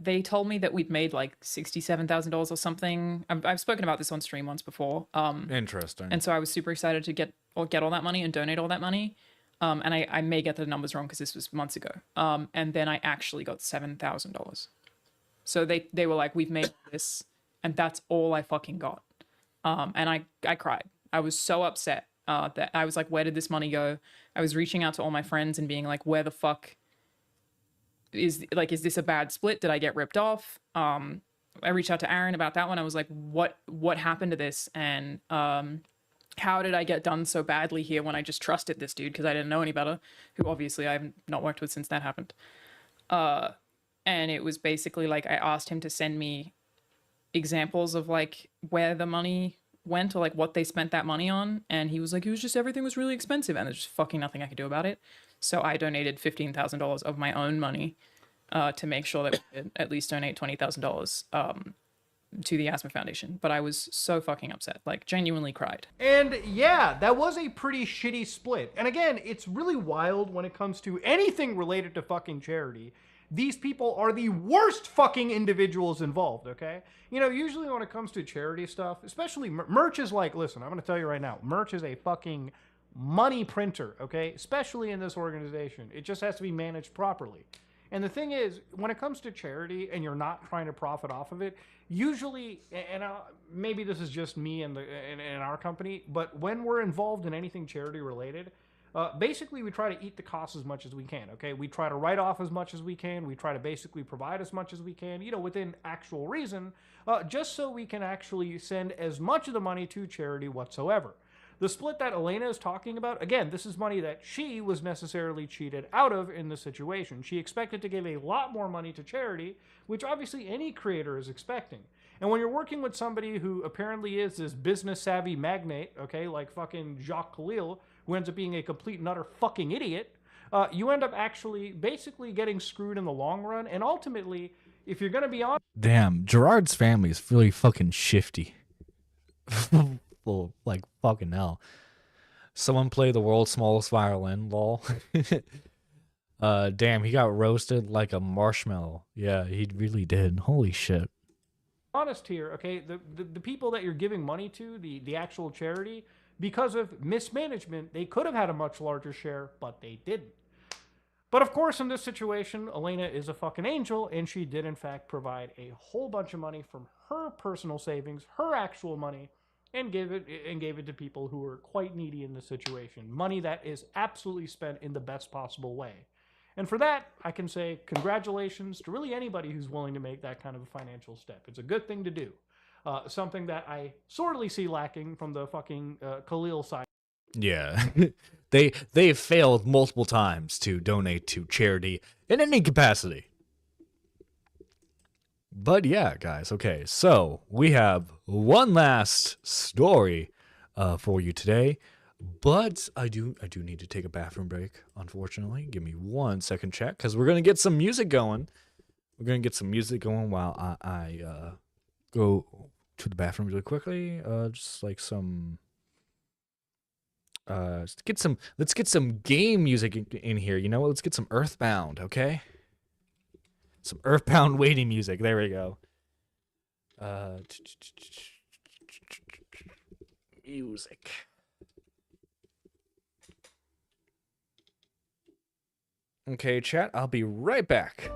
they told me that we'd made like $67,000 or something. I've spoken about this on stream once before. Interesting. And so I was super excited to get all that money and donate all that money. And I may get the numbers wrong because this was months ago. And then I actually got $7,000. So they were like, we've made this, and that's all I fucking got. And I cried. I was so upset that I was like, where did this money go? I was reaching out to all my friends and being like, where the fuck is this a bad split? Did I get ripped off? I reached out to Aaron about that one. I was like, what happened to this? And how did I get done so badly here when I just trusted this dude because I didn't know any better, who obviously I have not worked with since that happened. And it was basically like I asked him to send me examples of like where the money went or like what they spent that money on. And he was like, everything was really expensive and there's just fucking nothing I could do about it. So I donated $15,000 of my own money to make sure that we could at least donate $20,000 to the Asthma Foundation. But I was so fucking upset, like genuinely cried. And yeah, that was a pretty shitty split. And again, it's really wild when it comes to anything related to fucking charity. These people are the worst fucking individuals involved, okay? You know, usually when it comes to charity stuff, especially merch is like, listen, I'm going to tell you right now, merch is a fucking money printer, okay? Especially in this organization. It just has to be managed properly. And the thing is, when it comes to charity and you're not trying to profit off of it, usually, and maybe this is just me and in our company, but when we're involved in anything charity related, basically we try to eat the costs as much as we can, okay? We try to write off as much as we can. We try to basically provide as much as we can, you know, within actual reason, just so we can actually send as much of the money to charity whatsoever. The split that Elena is talking about, again, this is money that she was necessarily cheated out of in this situation. She expected to give a lot more money to charity, which obviously any creator is expecting. And when you're working with somebody who apparently is this business-savvy magnate, okay, like fucking Jacques Khalil, who ends up being a complete and utter fucking idiot, you end up actually basically getting screwed in the long run, and ultimately, if you're gonna be honest, Damn, Gerard's family is really fucking shifty. Well, like fucking hell. Someone play the world's smallest violin, lol. Damn, he got roasted like a marshmallow. Yeah, he really did. Holy shit. honest here, okay, the people that you're giving money to, the actual charity, because of mismanagement, they could have had a much larger share, but they didn't. But of course, in this situation, Elena is a fucking angel, and she did in fact provide a whole bunch of money from her personal savings, her actual money, and gave it to people who were quite needy in this situation. Money that is absolutely spent in the best possible way. And for that, I can say congratulations to really anybody who's willing to make that kind of a financial step. It's a good thing to do. Something that I sorely see lacking from the fucking Khalil side. Yeah. they have failed multiple times to donate to charity in any capacity. But yeah, guys, okay, so we have one last story for you today. But I do need to take a bathroom break, unfortunately. Give me 1 second, chat, because we're going to get some music going. We're going to get some music going while I go to the bathroom really quickly. Just like some... let's get some game music in here. You know what? Let's get some Earthbound, okay? Some Earthbound waiting music. There we go. Music. Okay, chat, I'll be right back.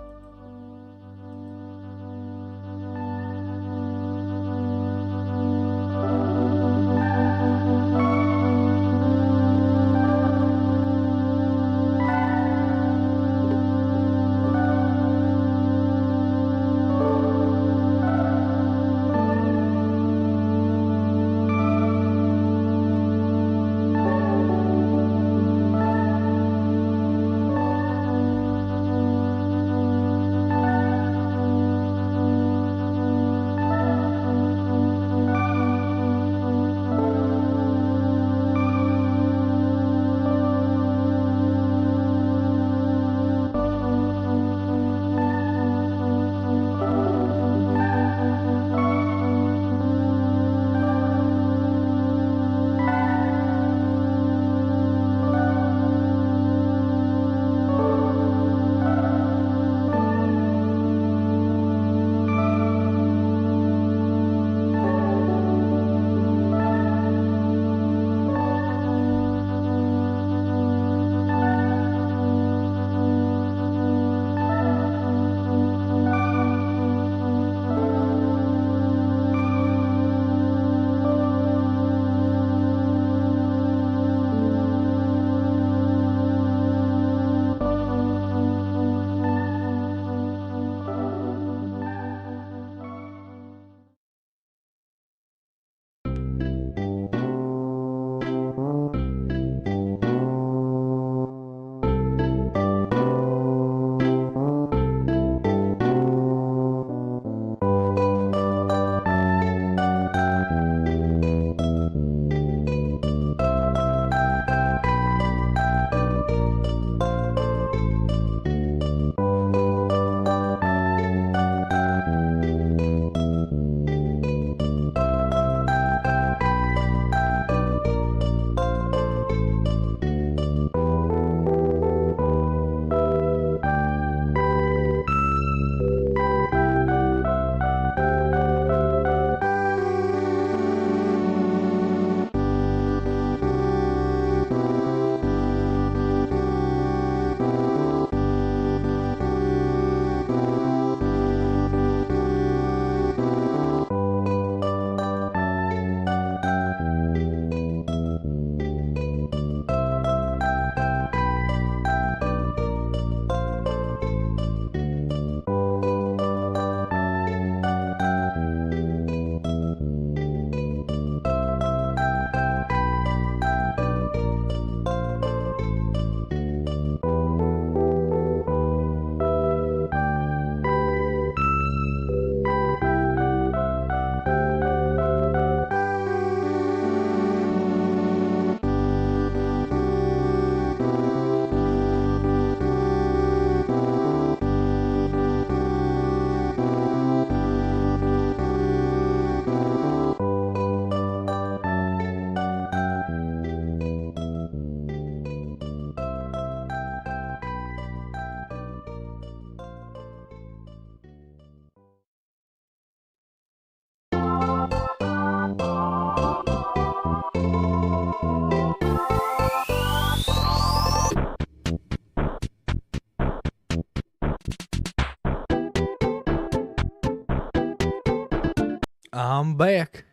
I'm back.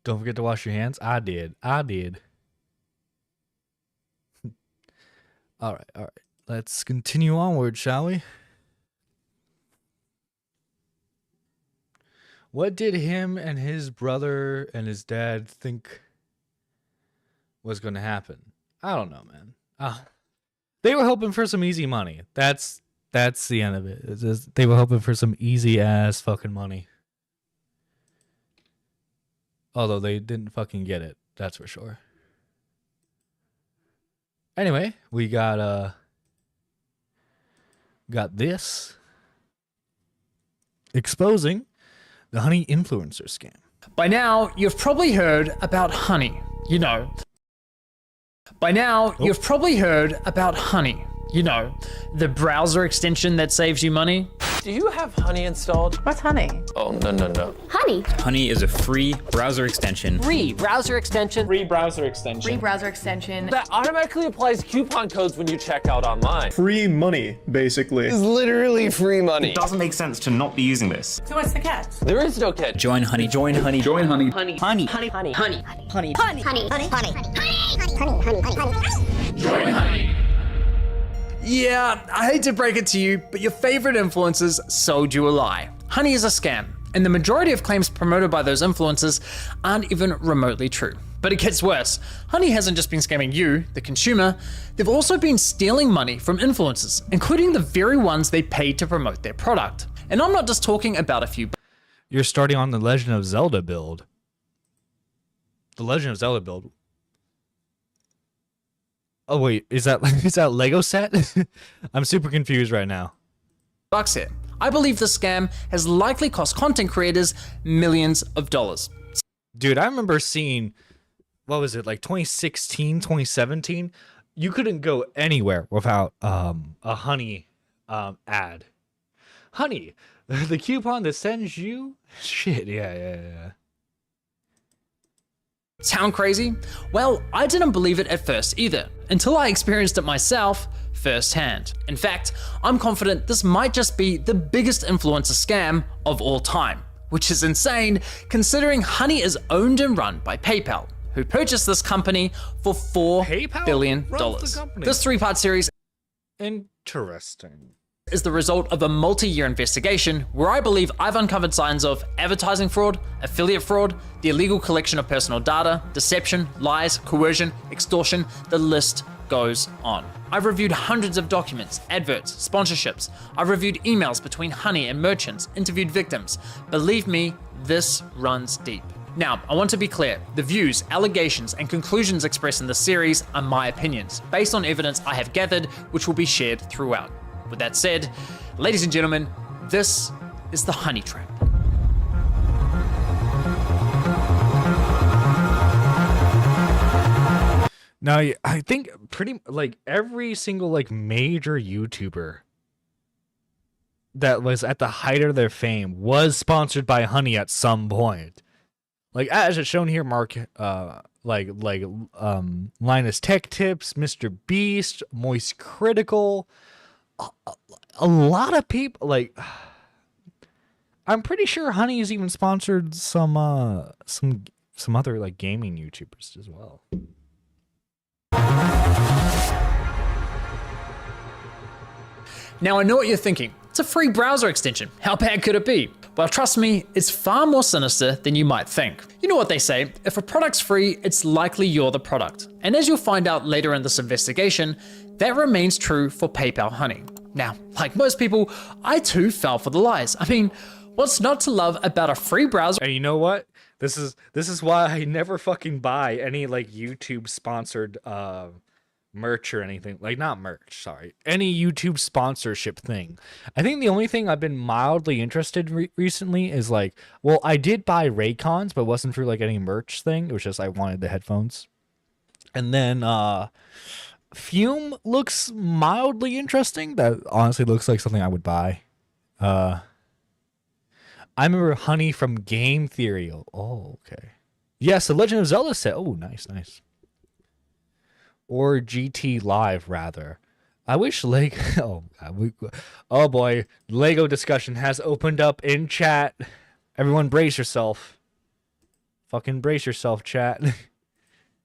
Don't forget to wash your hands. I did. All right. Let's continue onward, shall we? What did him and his brother and his dad think was going to happen? I don't know, man. They were hoping for some easy money. That's the end of it. It's just, they were hoping for some easy ass fucking money. Although they didn't fucking get it, that's for sure. Anyway, we got this exposing the honey influencer scam. By now, you've probably heard about honey, you know. The browser extension that saves you money. Do you have honey installed? What's honey? Oh, no. Honey. Honey is a free browser extension. Free browser extension. Free browser extension. Free browser extension. That automatically applies coupon codes when you check out online. Free money, basically. It's literally free money. It doesn't make sense to not be using this. So what's the catch? There is no catch. Join honey. Join honey. Join honey. Honey. Honey. Honey. Honey. Honey. Honey. Honey. Honey. Honey. Join honey. Yeah, I hate to break it to you, but your favorite influencers sold you a lie. Honey is a scam, and the majority of claims promoted by those influencers aren't even remotely true. But it gets worse. Honey hasn't just been scamming you, the consumer, they've also been stealing money from influencers, including the very ones they paid to promote their product. And I'm not just talking about a few. You're starting on the Legend of Zelda build. The Legend of Zelda build. Oh wait, is that Lego set? I'm super confused right now. Bucks here. I believe the scam has likely cost content creators millions of dollars. Dude, I remember seeing, what was it, like 2016, 2017? You couldn't go anywhere without a honey ad. Honey, the coupon that sends you? Shit, yeah. Sound crazy? Well, I didn't believe it at first either, until I experienced it myself firsthand. In fact, I'm confident this might just be the biggest influencer scam of all time, which is insane considering Honey is owned and run by PayPal, who purchased this company for $4 billion. This 3-part series Interesting. is the result of a multi-year investigation where I believe I've uncovered signs of advertising fraud, affiliate fraud, the illegal collection of personal data, deception, lies, coercion, extortion, the list goes on. I've reviewed hundreds of documents, adverts, sponsorships. I've reviewed emails between Honey and merchants, interviewed victims. Believe me, this runs deep. Now, I want to be clear, the views, allegations, and conclusions expressed in this series are my opinions, based on evidence I have gathered, which will be shared throughout. With that said, ladies and gentlemen, this is the Honey Trap. Now, I think pretty like every single like major YouTuber that was at the height of their fame was sponsored by Honey at some point. Like as it's shown here, Mark, Linus Tech Tips, Mr. Beast, Moist Critical. A lot of people, like, I'm pretty sure Honey has even sponsored some other like gaming YouTubers as well. Now I know what you're thinking. It's a free browser extension. How bad could it be? Well, trust me, it's far more sinister than you might think. You know what they say, if a product's free, it's likely you're the product. And as you'll find out later in this investigation, that remains true for PayPal Honey. Now, like most people, I too fell for the lies. I mean, what's not to love about a free browser? And you know what? This is why I never fucking buy any like YouTube sponsored merch or anything. Like not merch, sorry. Any YouTube sponsorship thing. I think the only thing I've been mildly interested recently is like, well, I did buy Raycons, but it wasn't for like any merch thing. It was just I wanted the headphones. And then Fume looks mildly interesting. That honestly looks like something I would buy. I remember Honey from Game Theory. Oh, okay. Yes, the Legend of Zelda set. Oh, nice. Or GT Live, rather. I wish Lego. Oh boy, Lego discussion has opened up in chat. Everyone, brace yourself. Fucking brace yourself, chat.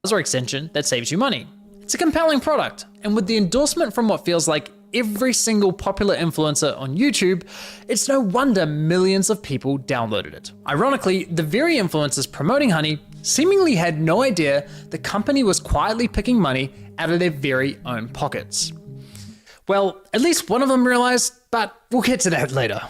Browser extension that saves you money. It's a compelling product, and with the endorsement from what feels like every single popular influencer on YouTube, it's no wonder millions of people downloaded it. Ironically, the very influencers promoting Honey seemingly had no idea the company was quietly picking money out of their very own pockets. Well, at least one of them realized, but we'll get to that later.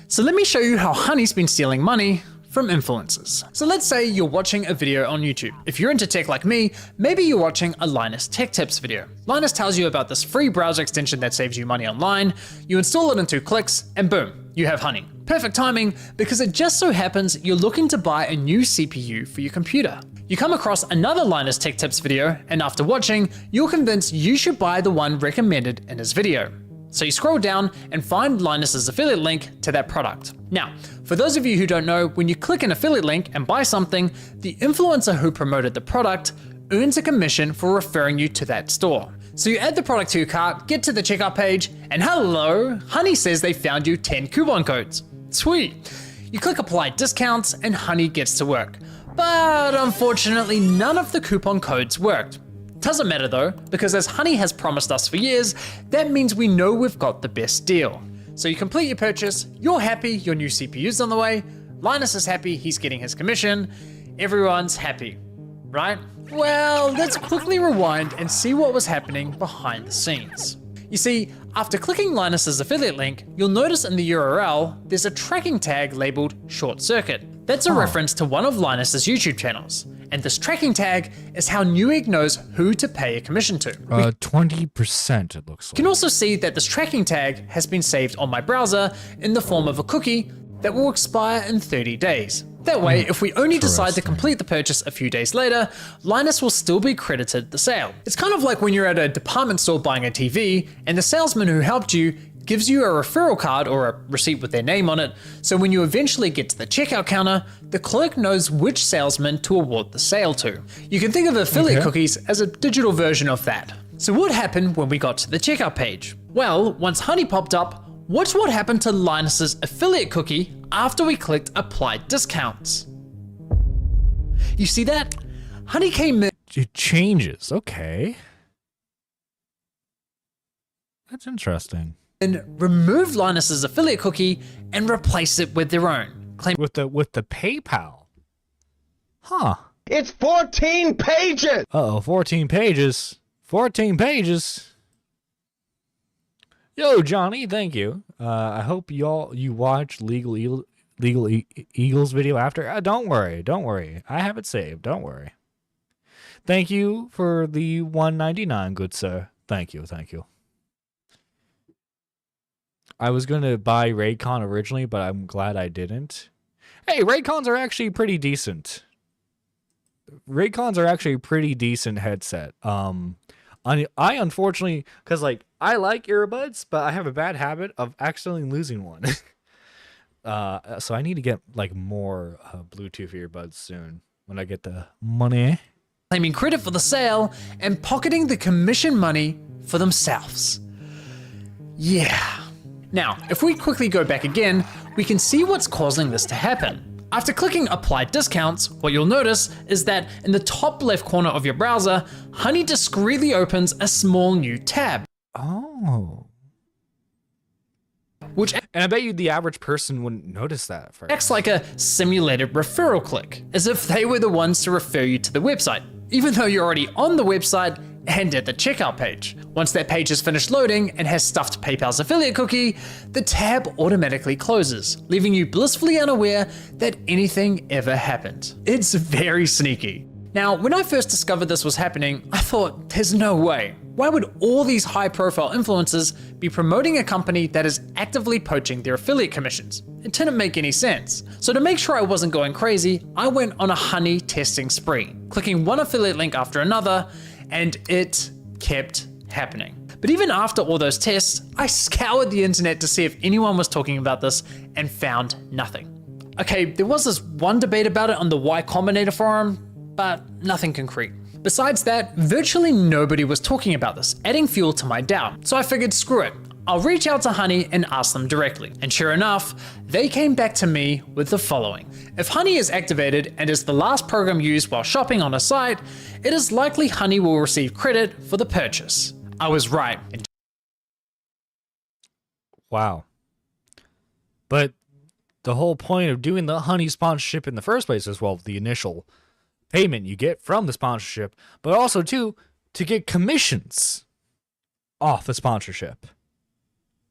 So let me show you how Honey's been stealing money from influencers. So let's say you're watching a video on YouTube. If you're into tech like me, maybe you're watching a Linus Tech Tips video. Linus tells you about this free browser extension that saves you money online. You install it in 2 clicks and boom, you have Honey. Perfect timing because it just so happens you're looking to buy a new CPU for your computer. You come across another Linus Tech Tips video, and after watching, you're convinced you should buy the one recommended in his video. So you scroll down and find Linus's affiliate link to that product. Now, for those of you who don't know, when you click an affiliate link and buy something, the influencer who promoted the product earns a commission for referring you to that store. So you add the product to your cart, get to the checkout page, and hello, Honey says they found you 10 coupon codes. Sweet. You click apply discounts and Honey gets to work. But unfortunately, none of the coupon codes worked. Doesn't matter though, because as Honey has promised us for years, that means we know we've got the best deal. So you complete your purchase, you're happy, your new CPU's on the way, Linus is happy, he's getting his commission, everyone's happy, right? Well, let's quickly rewind and see what was happening behind the scenes. You see, after clicking Linus's affiliate link, you'll notice in the URL, there's a tracking tag labeled short circuit. That's a reference to one of Linus's YouTube channels. And this tracking tag is how Newegg knows who to pay a commission to. 20% it looks like. You can also see that this tracking tag has been saved on my browser in the form of a cookie that will expire in 30 days. That way, if we only decide to complete the purchase a few days later, Linus will still be credited the sale. It's kind of like when you're at a department store buying a TV and the salesman who helped you gives you a referral card or a receipt with their name on it, so when you eventually get to the checkout counter, the clerk knows which salesman to award the sale to. You can think of affiliate cookies as a digital version of that. So what happened when we got to the checkout page? Well, once Honey popped up, watch what happened to Linus's affiliate cookie after we clicked apply discounts. You see that? Honey came in. It changes, okay. That's interesting. And removed Linus's affiliate cookie and replaced it with their own. With the PayPal. Huh. It's 14 pages! Uh-oh, 14 pages. 14 pages. Yo, Johnny, thank you. I hope you watch Legal Eagles video after. Don't worry. I have it saved, don't worry. Thank you for the $1.99, good sir. Thank you. I was going to buy Raycon originally, but I'm glad I didn't. Hey, Raycons are actually pretty decent. Raycons are actually a pretty decent headset. I unfortunately, because like I like earbuds, but I have a bad habit of accidentally losing one. So I need to get like more Bluetooth earbuds soon when I get the money. Claiming credit for the sale and pocketing the commission money for themselves. Yeah. Now, if we quickly go back again, we can see what's causing this to happen. After clicking apply discounts, what you'll notice is that in the top left corner of your browser, Honey discreetly opens a small new tab. Oh. And I bet you the average person wouldn't notice that. Acts like a simulated referral click, as if they were the ones to refer you to the website, even though you're already on the website and at the checkout page. Once that page is finished loading and has stuffed PayPal's affiliate cookie, the tab automatically closes, leaving you blissfully unaware that anything ever happened. It's very sneaky. Now, when I first discovered this was happening, I thought, there's no way. Why would all these high-profile influencers be promoting a company that is actively poaching their affiliate commissions? It didn't make any sense. So to make sure I wasn't going crazy, I went on a Honey testing spree, clicking one affiliate link after another, and it kept happening. But even after all those tests, I scoured the internet to see if anyone was talking about this and found nothing. Okay, there was this one debate about it on the Y Combinator forum, but nothing concrete. Besides that, virtually nobody was talking about this, adding fuel to my doubt. So I figured, screw it. I'll reach out to Honey and ask them directly. And sure enough, they came back to me with the following. If Honey is activated and is the last program used while shopping on a site, it is likely Honey will receive credit for the purchase. I was right. Wow. But the whole point of doing the Honey sponsorship in the first place is, well, the initial payment you get from the sponsorship, but also too, to get commissions off the sponsorship.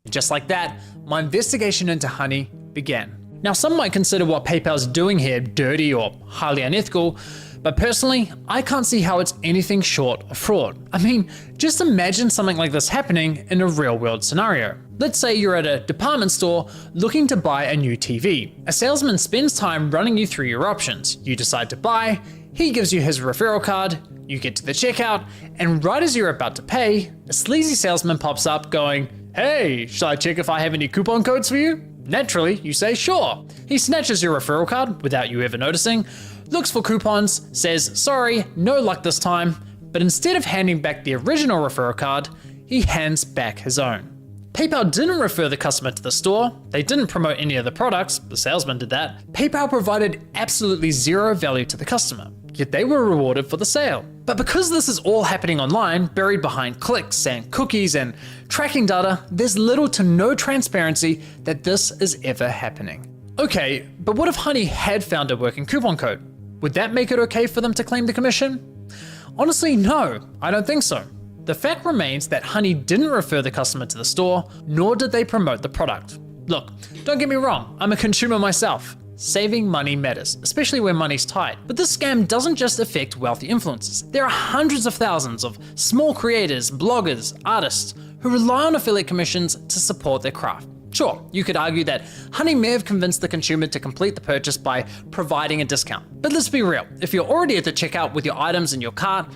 Just like that, my investigation into Honey began. Now, some might consider what PayPal's doing here dirty or highly unethical, but personally, I can't see how it's anything short of fraud. I mean, just imagine something like this happening in a real-world scenario. Let's say you're at a department store looking to buy a new TV. A salesman spends time running you through your options. You decide to buy, he gives you his referral card, you get to the checkout, and right as you're about to pay, a sleazy salesman pops up going, "Hey, shall I check if I have any coupon codes for you?" Naturally, you say sure. He snatches your referral card without you ever noticing, looks for coupons, says sorry, no luck this time, but instead of handing back the original referral card, he hands back his own. PayPal didn't refer the customer to the store, they didn't promote any of the products, the salesman did that. PayPal provided absolutely zero value to the customer, yet they were rewarded for the sale. But because this is all happening online, buried behind clicks and cookies and tracking data, there's little to no transparency that this is ever happening. Okay, but what if Honey had found a working coupon code? Would that make it okay for them to claim the commission? Honestly, no, I don't think so. The fact remains that Honey didn't refer the customer to the store, nor did they promote the product. Look, don't get me wrong, I'm a consumer myself. Saving money matters, especially when money's tight. But this scam doesn't just affect wealthy influencers. There are hundreds of thousands of small creators, bloggers, artists who rely on affiliate commissions to support their craft. Sure, you could argue that Honey may have convinced the consumer to complete the purchase by providing a discount. But let's be real, if you're already at the checkout with your items in your cart,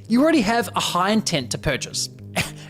you already have a high intent to purchase.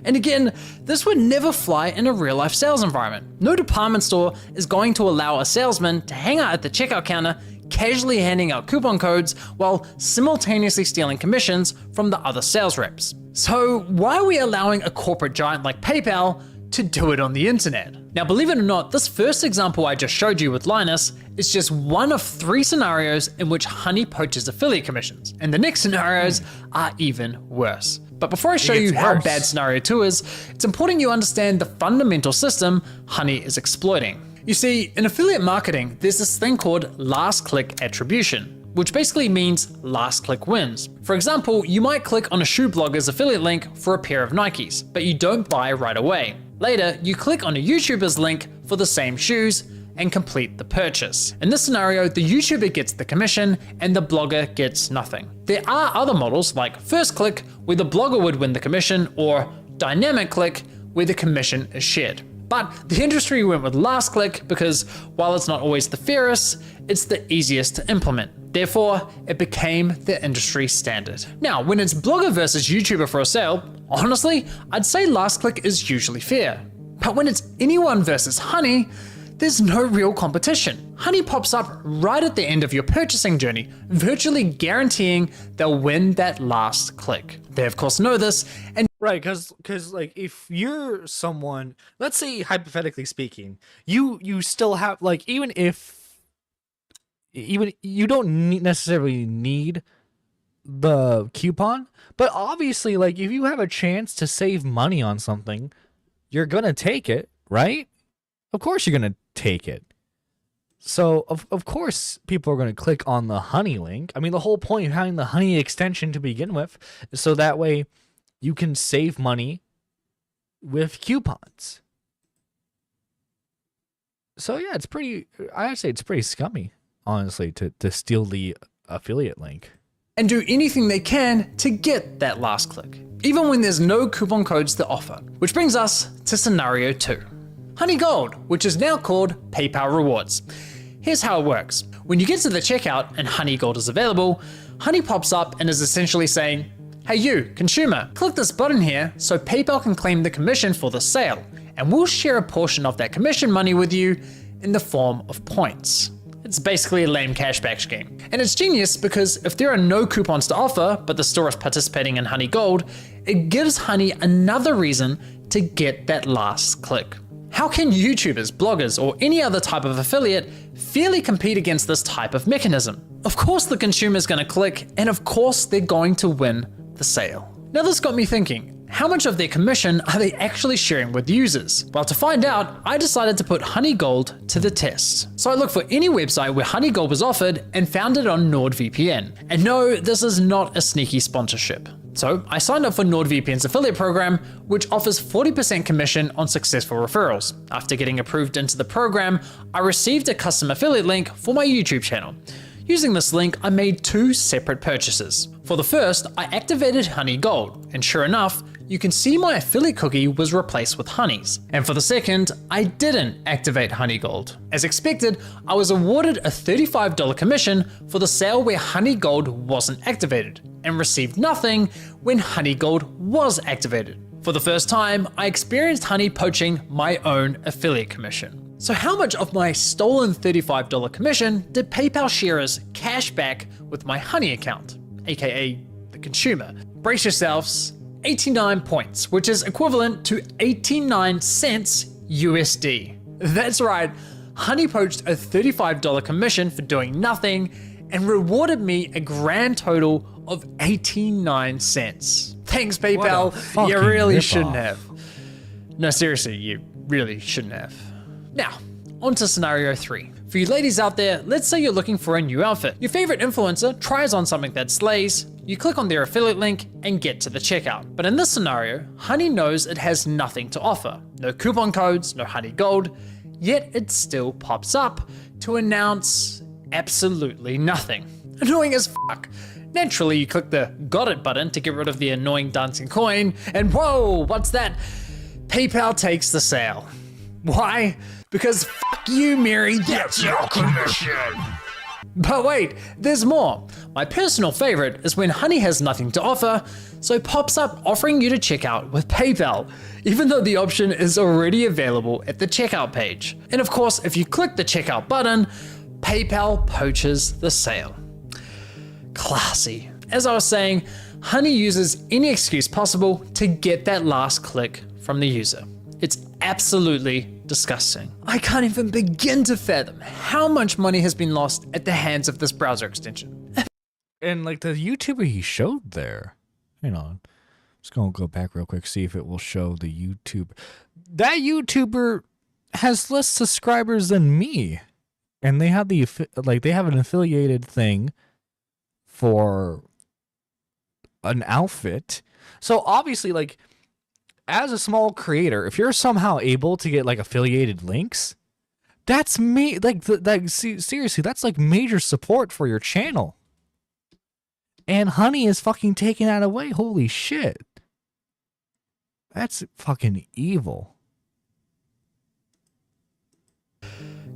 And again, this would never fly in a real life sales environment. No department store is going to allow a salesman to hang out at the checkout counter, casually handing out coupon codes while simultaneously stealing commissions from the other sales reps. So why are we allowing a corporate giant like PayPal to do it on the internet? Now, believe it or not, this first example I just showed you with Linus is just one of 3 scenarios in which Honey poaches affiliate commissions, and the next scenarios are even worse. But before I show you how bad scenario 2 is, it's important you understand the fundamental system Honey is exploiting. You see, in affiliate marketing, there's this thing called last click attribution, which basically means last click wins. For example, you might click on a shoe blogger's affiliate link for a pair of Nikes, but you don't buy right away. Later, you click on a YouTuber's link for the same shoes and complete the purchase. In this scenario, the YouTuber gets the commission and the blogger gets nothing. There are other models like first click, where the blogger would win the commission, or dynamic click, where the commission is shared. But the industry went with last click because while it's not always the fairest, it's the easiest to implement. Therefore, it became the industry standard. Now, when it's blogger versus YouTuber for a sale, honestly, I'd say last click is usually fair. But when it's anyone versus Honey, there's no real competition. Honey pops up right at the end of your purchasing journey, virtually guaranteeing they'll win that last click. They of course know this, and right, because like if you're someone, let's say hypothetically speaking, you still have like even you don't necessarily need the coupon, but obviously like if you have a chance to save money on something, you're gonna take it, right? Of course you're gonna take it. So of course people are gonna click on the Honey link. I mean, the whole point of having the Honey extension to begin with is so that way you can save money with coupons. So yeah, I'd say it's pretty scummy, honestly, to steal the affiliate link. And do anything they can to get that last click, even when there's no coupon codes to offer. Which brings us to scenario 2. Honey Gold, which is now called PayPal Rewards. Here's how it works. When you get to the checkout and Honey Gold is available, Honey pops up and is essentially saying, "Hey you, consumer, click this button here so PayPal can claim the commission for the sale, and we'll share a portion of that commission money with you in the form of points." It's basically a lame cashback scheme. And it's genius because if there are no coupons to offer, but the store is participating in Honey Gold, it gives Honey another reason to get that last click. How can YouTubers, bloggers, or any other type of affiliate fairly compete against this type of mechanism? Of course the consumer's gonna click, and of course they're going to win the sale. Now this got me thinking, how much of their commission are they actually sharing with users? Well, to find out, I decided to put Honey Gold to the test. So I looked for any website where Honey Gold was offered and found it on NordVPN. And no, this is not a sneaky sponsorship. So I signed up for NordVPN's affiliate program, which offers 40% commission on successful referrals. After getting approved into the program, I received a custom affiliate link for my YouTube channel. Using this link, I made 2 separate purchases. For the first, I activated Honey Gold, and sure enough, you can see my affiliate cookie was replaced with Honey's. And for the second, I didn't activate Honey Gold. As expected, I was awarded a $35 commission for the sale where Honey Gold wasn't activated, and received nothing when Honey Gold was activated. For the first time, I experienced Honey poaching my own affiliate commission. So how much of my stolen $35 commission did PayPal share as cash back with my Honey account, aka the consumer? Brace yourselves, 89 points, which is equivalent to 89 cents USD. That's right, Honey poached a $35 commission for doing nothing and rewarded me a grand total of 89 cents. Thanks, PayPal. You really shouldn't have. No, seriously, you really shouldn't have. Now, on to scenario 3. For you ladies out there, let's say you're looking for a new outfit. Your favorite influencer tries on something that slays, you click on their affiliate link and get to the checkout. But in this scenario, Honey knows it has nothing to offer. No coupon codes, no Honey Gold, yet it still pops up to announce absolutely nothing. Annoying as fuck. Naturally, you click the got it button to get rid of the annoying dancing coin, and whoa, what's that? PayPal takes the sale. Why? Because fuck you, Mary, that's your commission. But wait, there's more. My personal favorite is when Honey has nothing to offer, so pops up offering you to check out with PayPal, even though the option is already available at the checkout page. And of course, if you click the checkout button, PayPal poaches the sale. Classy. As I was saying, Honey uses any excuse possible to get that last click from the user. It's absolutely disgusting. I can't even begin to fathom how much money has been lost at the hands of this browser extension. And like the YouTuber he showed there, hang on, just gonna go back real quick, see if it will show the YouTube. That YouTuber has less subscribers than me, and they have they have an affiliated thing for an outfit. So obviously, like, as a small creator, if you're somehow able to get like affiliated links, that's me. Seriously, that's like major support for your channel. And Honey is fucking taking that away. Holy shit. That's fucking evil.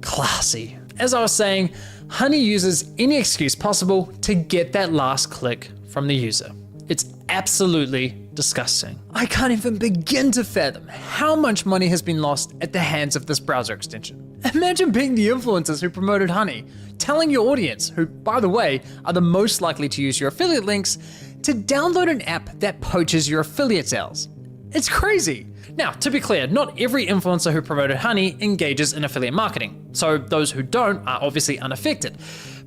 Classy. As I was saying, Honey uses any excuse possible to get that last click from the user. It's absolutely disgusting. I can't even begin to fathom how much money has been lost at the hands of this browser extension. Imagine being the influencers who promoted Honey, telling your audience, who by the way are the most likely to use your affiliate links, to download an app that poaches your affiliate sales. It's crazy. Now, to be clear, not every influencer who promoted Honey engages in affiliate marketing, so those who don't are obviously unaffected.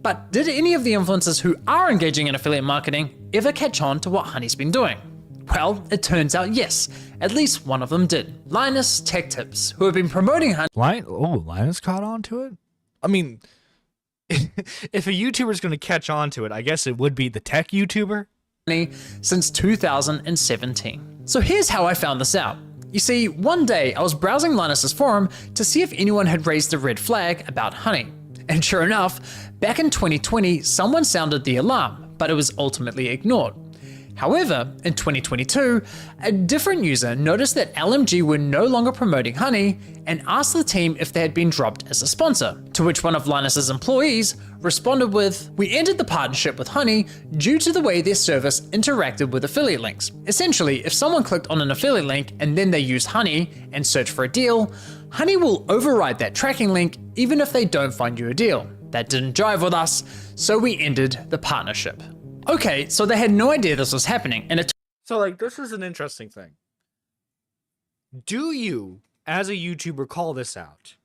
But did any of the influencers who are engaging in affiliate marketing ever catch on to what Honey's been doing? Well, it turns out yes, at least one of them did. Linus Tech Tips, who have been promoting Honey. Linus caught on to it? I mean, if a YouTuber's going to catch on to it, I guess it would be the tech YouTuber. Since 2017. So here's how I found this out. You see, one day I was browsing Linus's forum to see if anyone had raised a red flag about Honey. And sure enough, back in 2020, someone sounded the alarm, but it was ultimately ignored. However, in 2022, a different user noticed that LMG were no longer promoting Honey and asked the team if they had been dropped as a sponsor, to which one of Linus's employees responded with, "We ended the partnership with Honey due to the way their service interacted with affiliate links. Essentially, if someone clicked on an affiliate link and then they used Honey and searched for a deal, Honey will override that tracking link even if they don't find you a deal. That didn't jive with us, so we ended the partnership. Okay, so they had no idea this was happening, and it So, like, this is an interesting thing. Do you, as a YouTuber, call this out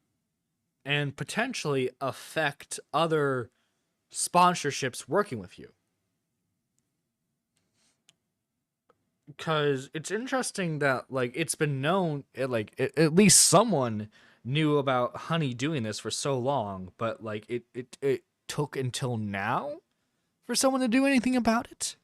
and potentially affect other sponsorships working with you? Because it's interesting that, like, it's been known, at least someone knew about Honey doing this for so long, but, like, it took until now for someone to do anything about it?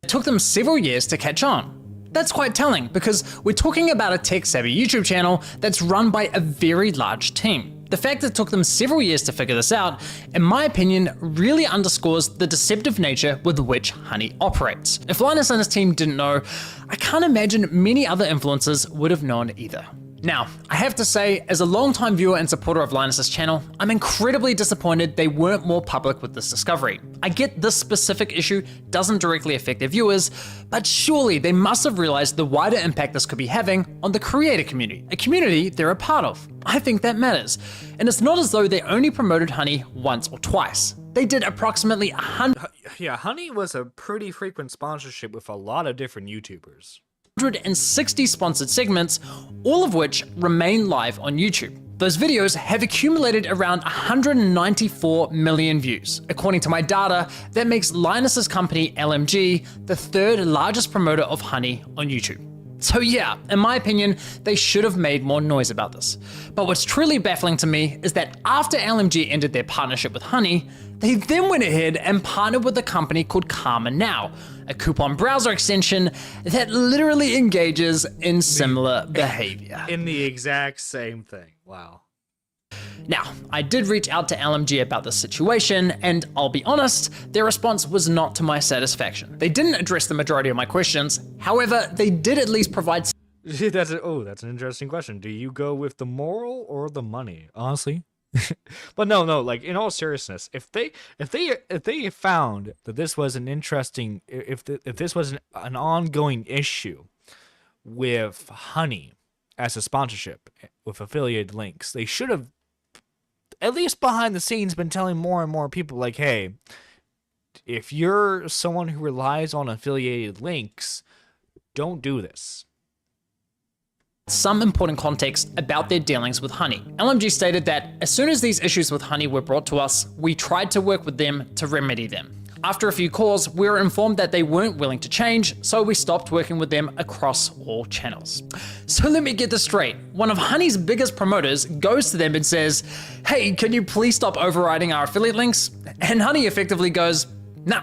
It took them several years to catch on. That's quite telling because we're talking about a tech-savvy YouTube channel that's run by a very large team. The fact that it took them several years to figure this out, in my opinion, really underscores the deceptive nature with which Honey operates. If Linus and his team didn't know, I can't imagine many other influencers would have known either. Now, I have to say, as a longtime viewer and supporter of Linus's channel, I'm incredibly disappointed they weren't more public with this discovery. I get this specific issue doesn't directly affect their viewers, but surely they must have realized the wider impact this could be having on the creator community, a community they're a part of. I think that matters. And it's not as though they only promoted Honey once or twice. They did approximately 100. Yeah, Honey was a pretty frequent sponsorship with a lot of different YouTubers. 160 sponsored segments, all of which remain live on YouTube. Those videos have accumulated around 194 million views. According to my data, that makes Linus's company LMG the third largest promoter of Honey on YouTube. So yeah, in my opinion, they should have made more noise about this. But what's truly baffling to me is that after LMG ended their partnership with Honey, they then went ahead and partnered with a company called Karma Now, a coupon browser extension that literally engages in similar behavior. In the exact same thing. Wow. Now, I did reach out to LMG about this situation, and I'll be honest, their response was not to my satisfaction. They didn't address the majority of my questions, however, they did at least provide. That's an interesting question. Do you go with the moral or the money? Honestly. But no, like, in all seriousness, if they found that this was an interesting, if this was an ongoing issue with Honey as a sponsorship with affiliated links, they should have, at least behind the scenes, been telling more and more people, like, hey, if you're someone who relies on affiliated links, don't do this. Some important context about their dealings with Honey. LMG stated that as soon as these issues with Honey were brought to us, we tried to work with them to remedy them. After a few calls, we were informed that they weren't willing to change, so we stopped working with them across all channels. So let me get this straight. One of Honey's biggest promoters goes to them and says, hey, can you please stop overriding our affiliate links? And Honey effectively goes, nah,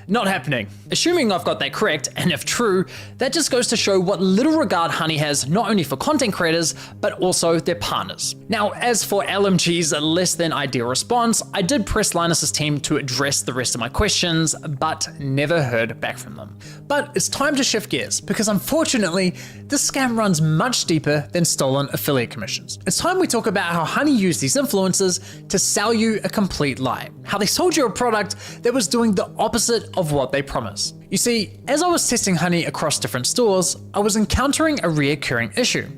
not happening. Assuming I've got that correct, and if true, that just goes to show what little regard Honey has not only for content creators, but also their partners. Now, as for LMG's less than ideal response, I did press Linus's team to address the rest of my questions, but never heard back from them. But it's time to shift gears, because unfortunately, this scam runs much deeper than stolen affiliate commissions. It's time we talk about how Honey used these influencers to sell you a complete lie. How they sold you a product that was doing the opposite of what they promised. You see, as I was testing Honey across different stores, I was encountering a reoccurring issue.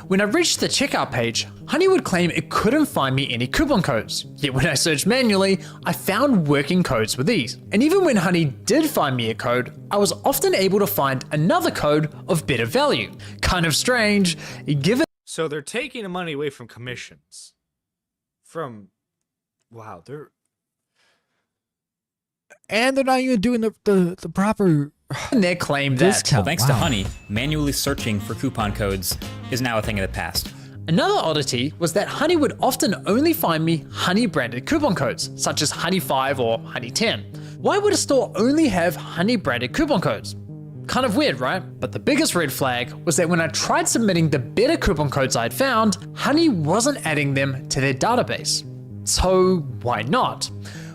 When I reached the checkout page, Honey would claim it couldn't find me any coupon codes. Yet when I searched manually, I found working codes with ease. And even when Honey did find me a code, I was often able to find another code of better value. Kind of strange, given. So they're taking the money away from commissions. Wow, and they're not even doing the proper their claim that discount. Thanks to Honey, manually searching for coupon codes is now a thing of the past. Another oddity was that Honey would often only find me Honey branded coupon codes, such as Honey 5 or Honey 10. Why would a store only have Honey branded coupon codes? Kind of weird, right? But the biggest red flag was that when I tried submitting the better coupon codes I'd found, Honey wasn't adding them to their database. So why not?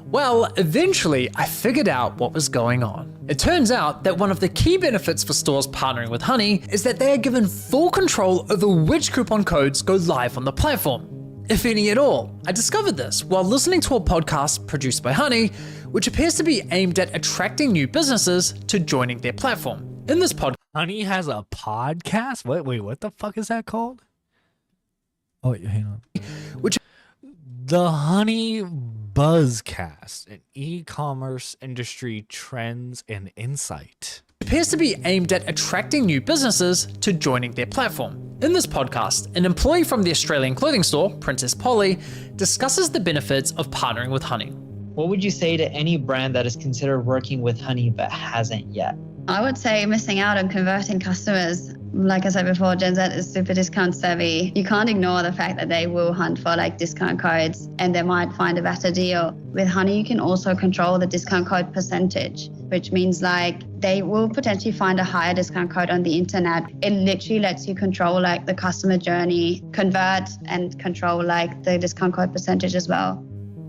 Well, eventually I figured out what was going on. It turns out that one of the key benefits for stores partnering with Honey is that they are given full control over which coupon codes go live on the platform, if any at all. I discovered this while listening to a podcast produced by Honey, which appears to be aimed at attracting new businesses to joining their platform. In this podcast, Honey has a podcast? Wait, what the fuck is that called? Oh, wait, hang on. Which the Honey buzzcast, an e-commerce industry trends and insight. It appears to be aimed at attracting new businesses to joining their platform. In this podcast, an employee from the Australian clothing store, Princess Polly, discusses the benefits of partnering with Honey. What would you say to any brand that is considered working with Honey but hasn't yet? I would say missing out on converting customers. Like I said before, Gen Z is super discount savvy. You can't ignore the fact that they will hunt for like discount codes and they might find a better deal. With Honey, you can also control the discount code percentage, which means like they will potentially find a higher discount code on the internet. It literally lets you control like the customer journey, convert and control like the discount code percentage as well.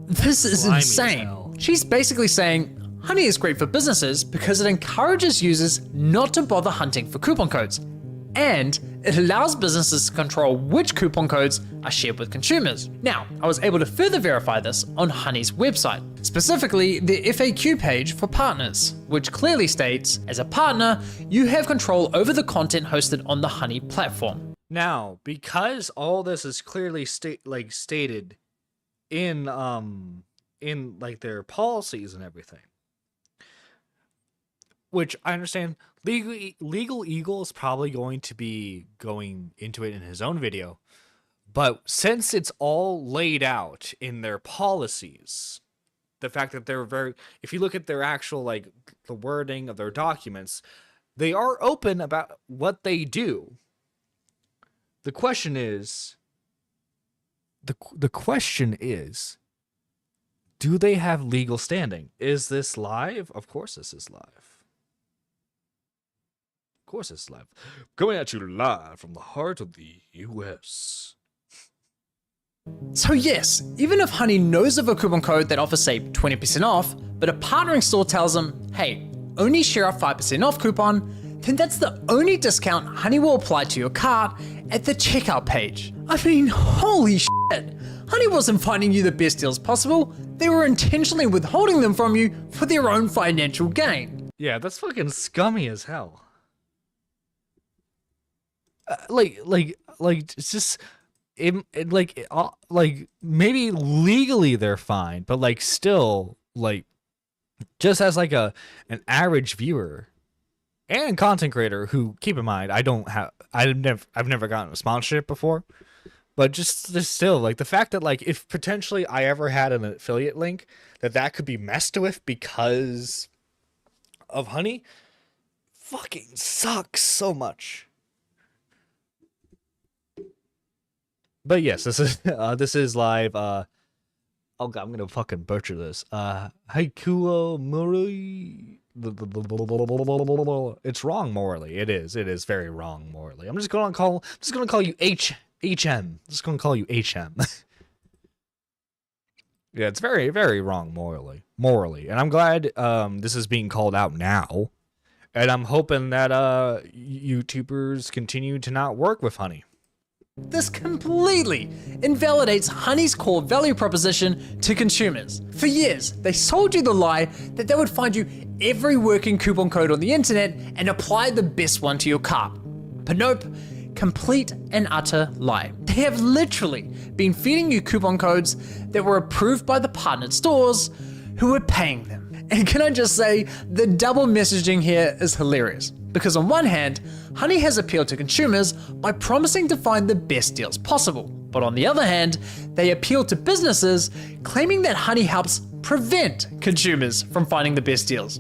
This is insane. She's basically saying Honey is great for businesses because it encourages users not to bother hunting for coupon codes. And it allows businesses to control which coupon codes are shared with consumers. Now, I was able to further verify this on Honey's website, specifically the FAQ page for partners, which clearly states, as a partner, you have control over the content hosted on the Honey platform. Now, because all this is clearly stated in like their policies and everything, which I understand Legal Eagle is probably going to be going into it in his own video, but since it's all laid out in their policies, the fact that they're if you look at their actual like the wording of their documents, they are open about what they do. The question is, the question is, do they have legal standing? Is this live? Of course this is live. Of course it's live. Coming at you live from the heart of the US. So yes, even if Honey knows of a coupon code that offers say 20% off, but a partnering store tells them, hey, only share a 5% off coupon, then that's the only discount Honey will apply to your cart at the checkout page. I mean, holy shit. Honey wasn't finding you the best deals possible, they were intentionally withholding them from you for their own financial gain. Yeah, that's fucking scummy as hell. It's just maybe legally they're fine, but like still like just as like an average viewer and content creator who, keep in mind, I've never gotten a sponsorship before, but just still like the fact that like if potentially I ever had an affiliate link that could be messed with because of Honey fucking sucks so much. But yes, this is live. Oh god, I'm gonna fucking butcher this. Haikuo Murray. It's wrong morally. It is very wrong morally. I'm just gonna call you HM. Just gonna call you HM. Yeah, it's very, very wrong morally. And I'm glad this is being called out now. And I'm hoping that YouTubers continue to not work with Honey. This completely invalidates Honey's core value proposition to consumers. For years, they sold you the lie that they would find you every working coupon code on the internet and apply the best one to your cart. But nope, complete and utter lie. They have literally been feeding you coupon codes that were approved by the partnered stores who were paying them. And can I just say, the double messaging here is hilarious. Because on one hand, Honey has appealed to consumers by promising to find the best deals possible. But on the other hand, they appeal to businesses claiming that Honey helps prevent consumers from finding the best deals.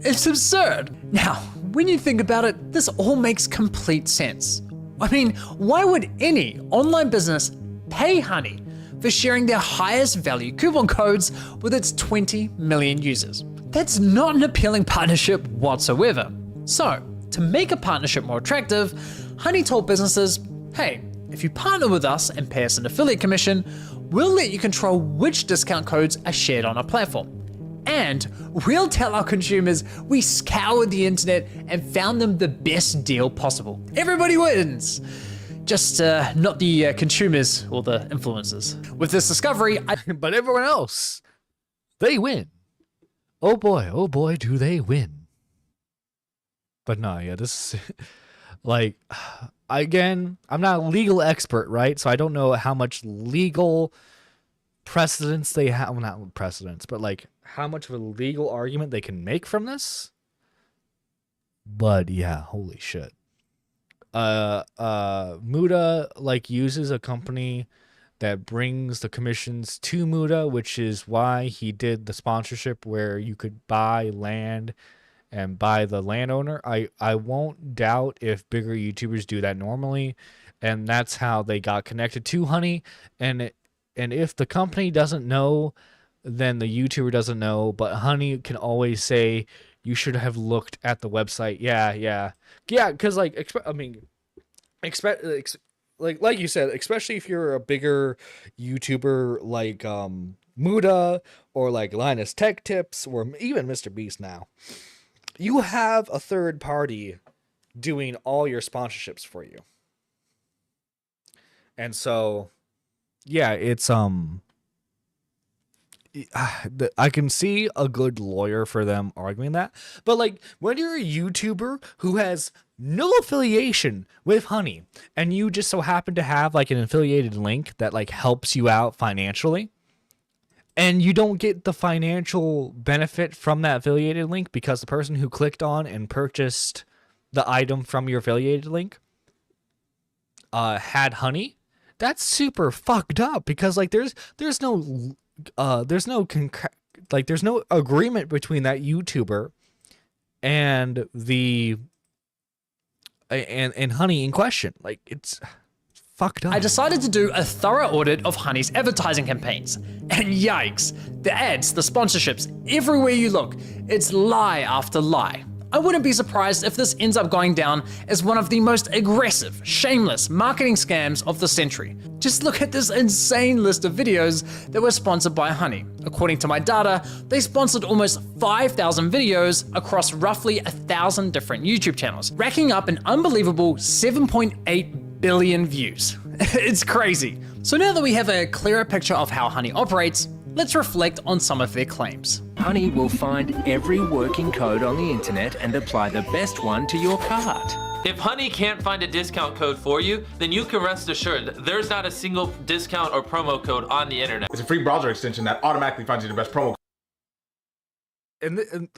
It's absurd. Now, when you think about it, this all makes complete sense. I mean, why would any online business pay Honey for sharing their highest value coupon codes with its 20 million users? That's not an appealing partnership whatsoever. So, to make a partnership more attractive, Honey told businesses, hey, if you partner with us and pay us an affiliate commission, we'll let you control which discount codes are shared on our platform. And we'll tell our consumers we scoured the internet and found them the best deal possible. Everybody wins! Just not the consumers or the influencers. With this discovery, but everyone else, they win. Oh boy, do they win. But no, yeah, this is like, again, I'm not a legal expert, right? So I don't know how much legal precedents they have. Well, not precedents, but like how much of a legal argument they can make from this. But yeah, holy shit. Muda like uses a company that brings the commissions to Muda, which is why he did the sponsorship where you could buy land and buy the landowner. I won't doubt if bigger YouTubers do that normally, and that's how they got connected to Honey. And if the company doesn't know, then the YouTuber doesn't know, but Honey can always say, you should have looked at the website. Yeah, because like, like you said, especially if you're a bigger YouTuber like Muda or like Linus Tech Tips or even Mr. Beast now, you have a third party doing all your sponsorships for you. And so, yeah, it's I can see a good lawyer for them arguing that. But like when you're a YouTuber who has no affiliation with Honey and you just so happen to have like an affiliated link that like helps you out financially, and you don't get the financial benefit from that affiliated link because the person who clicked on and purchased the item from your affiliated link had Honey, that's super fucked up because like there's no agreement between that YouTuber and the and Honey in question. Like, it's fucked up. I decided to do a thorough audit of Honey's advertising campaigns. And yikes, the ads, the sponsorships, everywhere you look, it's lie after lie. I wouldn't be surprised if this ends up going down as one of the most aggressive, shameless marketing scams of the century. Just look at this insane list of videos that were sponsored by Honey. According to my data, they sponsored almost 5,000 videos across roughly 1,000 different YouTube channels, racking up an unbelievable 7.8 billion views. It's crazy. So now that we have a clearer picture of how Honey operates, let's reflect on some of their claims. Honey will find every working code on the internet and apply the best one to your cart. If Honey can't find a discount code for you, then you can rest assured there's not a single discount or promo code on the internet. It's a free browser extension that automatically finds you the best promo code. And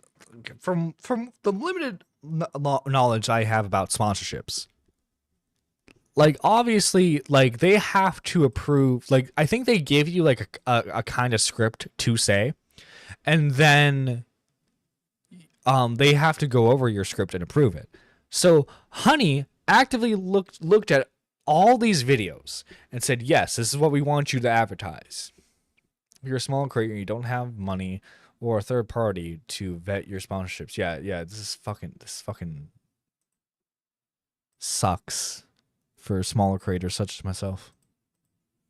from the limited knowledge I have about sponsorships, like obviously like they have to approve, like I think they give you like a kind of script to say, and then they have to go over your script and approve it. So Honey actively looked at all these videos and said, yes, this is what we want you to advertise. If you're a small creator and you don't have money or a third party to vet your sponsorships, yeah, this fucking sucks for smaller creators such as myself.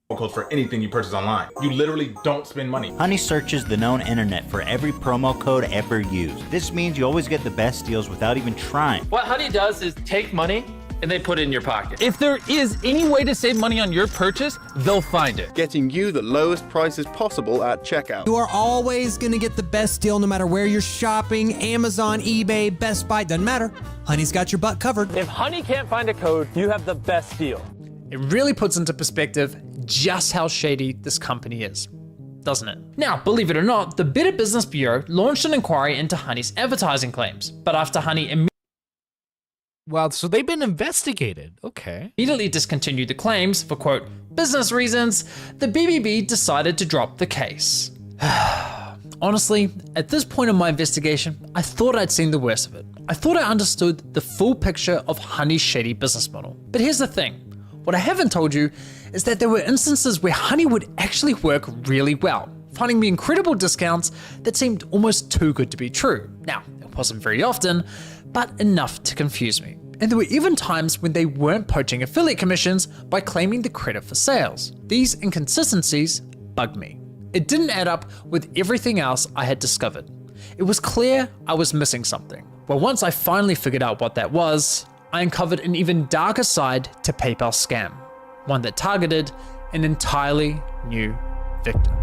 Codes for anything you purchase online. You literally don't spend money. Honey searches the known internet for every promo code ever used. This means you always get the best deals without even trying. What Honey does is take money and they put it in your pocket. If there is any way to save money on your purchase, they'll find it. Getting you the lowest prices possible at checkout. You are always going to get the best deal no matter where you're shopping. Amazon, eBay, Best Buy, doesn't matter. Honey's got your butt covered. If Honey can't find a code, you have the best deal. It really puts into perspective just how shady this company is, doesn't it? Now, believe it or not, the Better Business Bureau launched an inquiry into Honey's advertising claims, but after Honey Wow, so they've been investigated. Okay. immediately discontinued the claims for, quote, business reasons, the BBB decided to drop the case. Honestly, at this point in my investigation, I thought I'd seen the worst of it. I thought I understood the full picture of Honey's shady business model. But here's the thing. What I haven't told you is that there were instances where Honey would actually work really well, finding me incredible discounts that seemed almost too good to be true. Now, it wasn't very often, but enough to confuse me. And there were even times when they weren't poaching affiliate commissions by claiming the credit for sales. These inconsistencies bugged me. It didn't add up with everything else I had discovered. It was clear I was missing something. Well, once I finally figured out what that was, I uncovered an even darker side to PayPal's scam, one that targeted an entirely new victim.